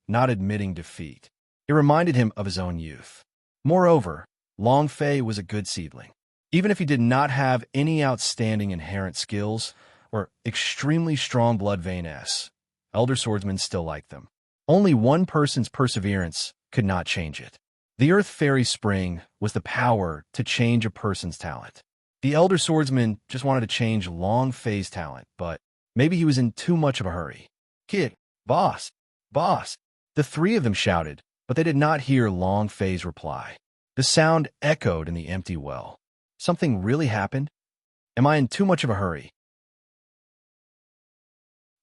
not admitting defeat. It reminded him of his own youth. Moreover, Long Fei was a good seedling. Even if he did not have any outstanding inherent skills or extremely strong blood vein S, Elder Swordsmen still liked them. Only one person's perseverance could not change it. The Earth Fairy Spring was the power to change a person's talent. The Elder Swordsman just wanted to change Long Fei's talent, but maybe he was in too much of a hurry. Kid, boss, boss. The three of them shouted, but they did not hear Long Fei's reply. The sound echoed in the empty well. Something really happened? Am I in too much of a hurry?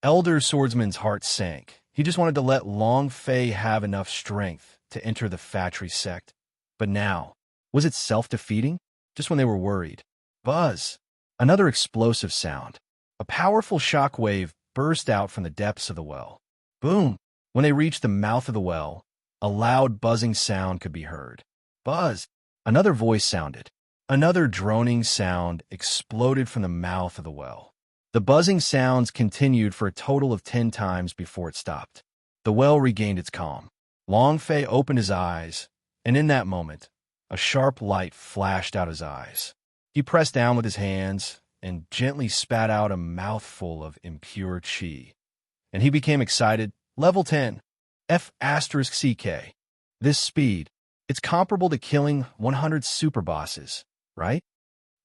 Elder Swordsman's heart sank. He just wanted to let Long Fei have enough strength to enter the factory sect. But now, was it self-defeating? Just when they were worried. Buzz! Another explosive sound. A powerful shock wave burst out from the depths of the well. Boom! When they reached the mouth of the well, a loud buzzing sound could be heard. Buzz! Another voice sounded. Another droning sound exploded from the mouth of the well. The buzzing sounds continued for a total of 10 times before it stopped. The well regained its calm. Long Fei opened his eyes, and in that moment, a sharp light flashed out his eyes. He pressed down with his hands and gently spat out a mouthful of impure qi. And he became excited. Level 10. F***CK. This speed, it's comparable to killing 100 super bosses, right?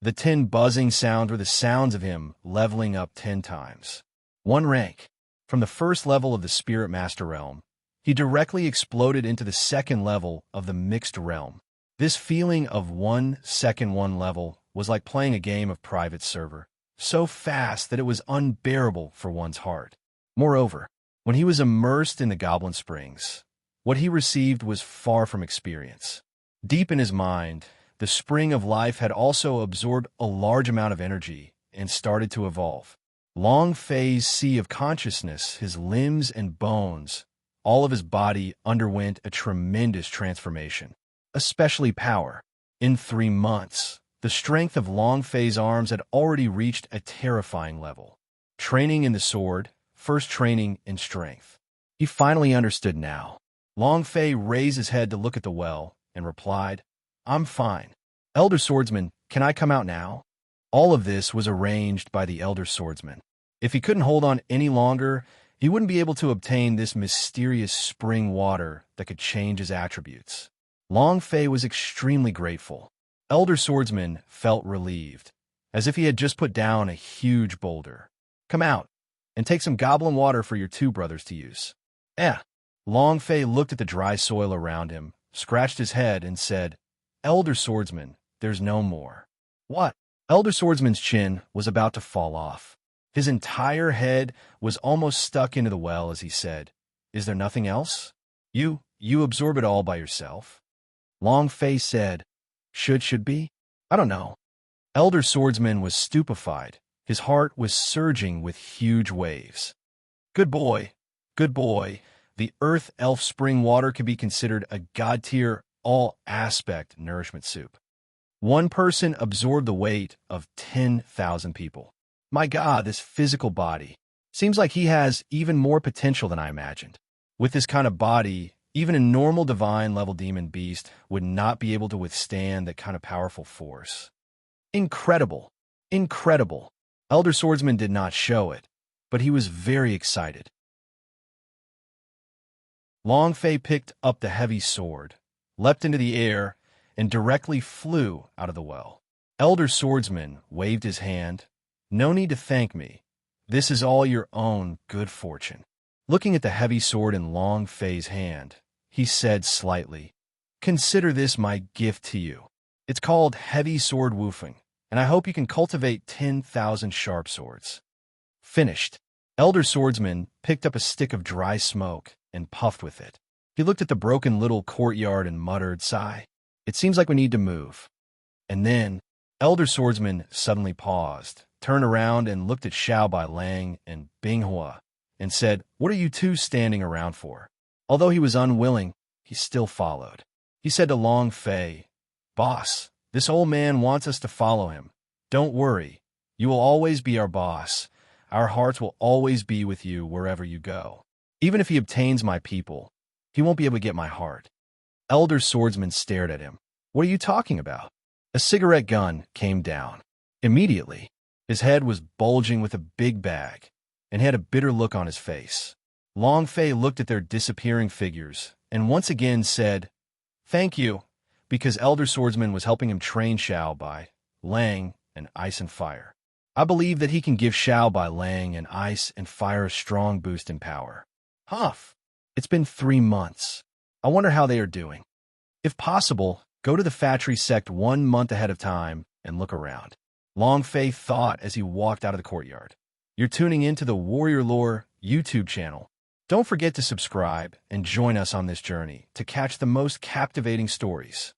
The 10 buzzing sounds were the sounds of him leveling up 10 times. 1 rank. From the first level of the Spirit Master Realm, he directly exploded into the second level of the Mixed Realm. This feeling of 1 second 1 level was like playing a game of private server, so fast that it was unbearable for one's heart. Moreover, when he was immersed in the Goblin Springs, what he received was far from experience. Deep in his mind, the spring of life had also absorbed a large amount of energy and started to evolve. Long Fei's sea of consciousness, his limbs and bones, all of his body underwent a tremendous transformation, especially power. In 3 months, the strength of Long Fei's arms had already reached a terrifying level. Training in the sword, first training in strength. He finally understood now. Long Fei raised his head to look at the well and replied, I'm fine. Elder Swordsman, can I come out now? All of this was arranged by the Elder Swordsman. If he couldn't hold on any longer, he wouldn't be able to obtain this mysterious spring water that could change his attributes. Long Fei was extremely grateful. Elder Swordsman felt relieved, as if he had just put down a huge boulder. Come out, and take some goblin water for your two brothers to use. Long Fei looked at the dry soil around him, scratched his head, and said, Elder Swordsman, there's no more. What? Elder Swordsman's chin was about to fall off. His entire head was almost stuck into the well as he said, Is there nothing else? You absorb it all by yourself? Long Fei said, Should be? I don't know. Elder Swordsman was stupefied. His heart was surging with huge waves. Good boy. Good boy. The Earth Elf Spring Water could be considered a god-tier, all-aspect nourishment soup. One person absorbed the weight of 10,000 people. My God, this physical body. Seems like he has even more potential than I imagined. With this kind of body, even a normal divine-level demon beast would not be able to withstand that kind of powerful force. Incredible. Incredible. Elder Swordsman did not show it, but he was very excited. Long Fei picked up the heavy sword, leapt into the air, and directly flew out of the well. Elder Swordsman waved his hand. No need to thank me. This is all your own good fortune. Looking at the heavy sword in Long Fei's hand, he said slightly, Consider this my gift to you. It's called Heavy Sword Woofing, and I hope you can cultivate 10,000 sharp swords. Finished. Elder Swordsman picked up a stick of dry smoke and puffed with it. He looked at the broken little courtyard and muttered, Sigh. It seems like we need to move. And then, Elder Swordsman suddenly paused, turned around and looked at Xiao Bai Lang and Bing Hua, and said, What are you two standing around for? Although he was unwilling, he still followed. He said to Long Fei, Boss, this old man wants us to follow him. Don't worry. You will always be our boss. Our hearts will always be with you wherever you go. Even if he obtains my people, he won't be able to get my heart. Elder Swordsman stared at him. What are you talking about? A cigarette gun came down. Immediately, his head was bulging with a big bag, and he had a bitter look on his face. Long Fei looked at their disappearing figures, and once again said, Thank you, because Elder Swordsman was helping him train Xiao Bai Lang and Ice and Fire. I believe that he can give Xiao Bai Lang and Ice and Fire a strong boost in power. Huff! It's been 3 months. I wonder how they are doing. If possible, go to the factory sect 1 month ahead of time and look around. Long Fei thought as he walked out of the courtyard. You're tuning into the Warrior Lore YouTube channel. Don't forget to subscribe and join us on this journey to catch the most captivating stories.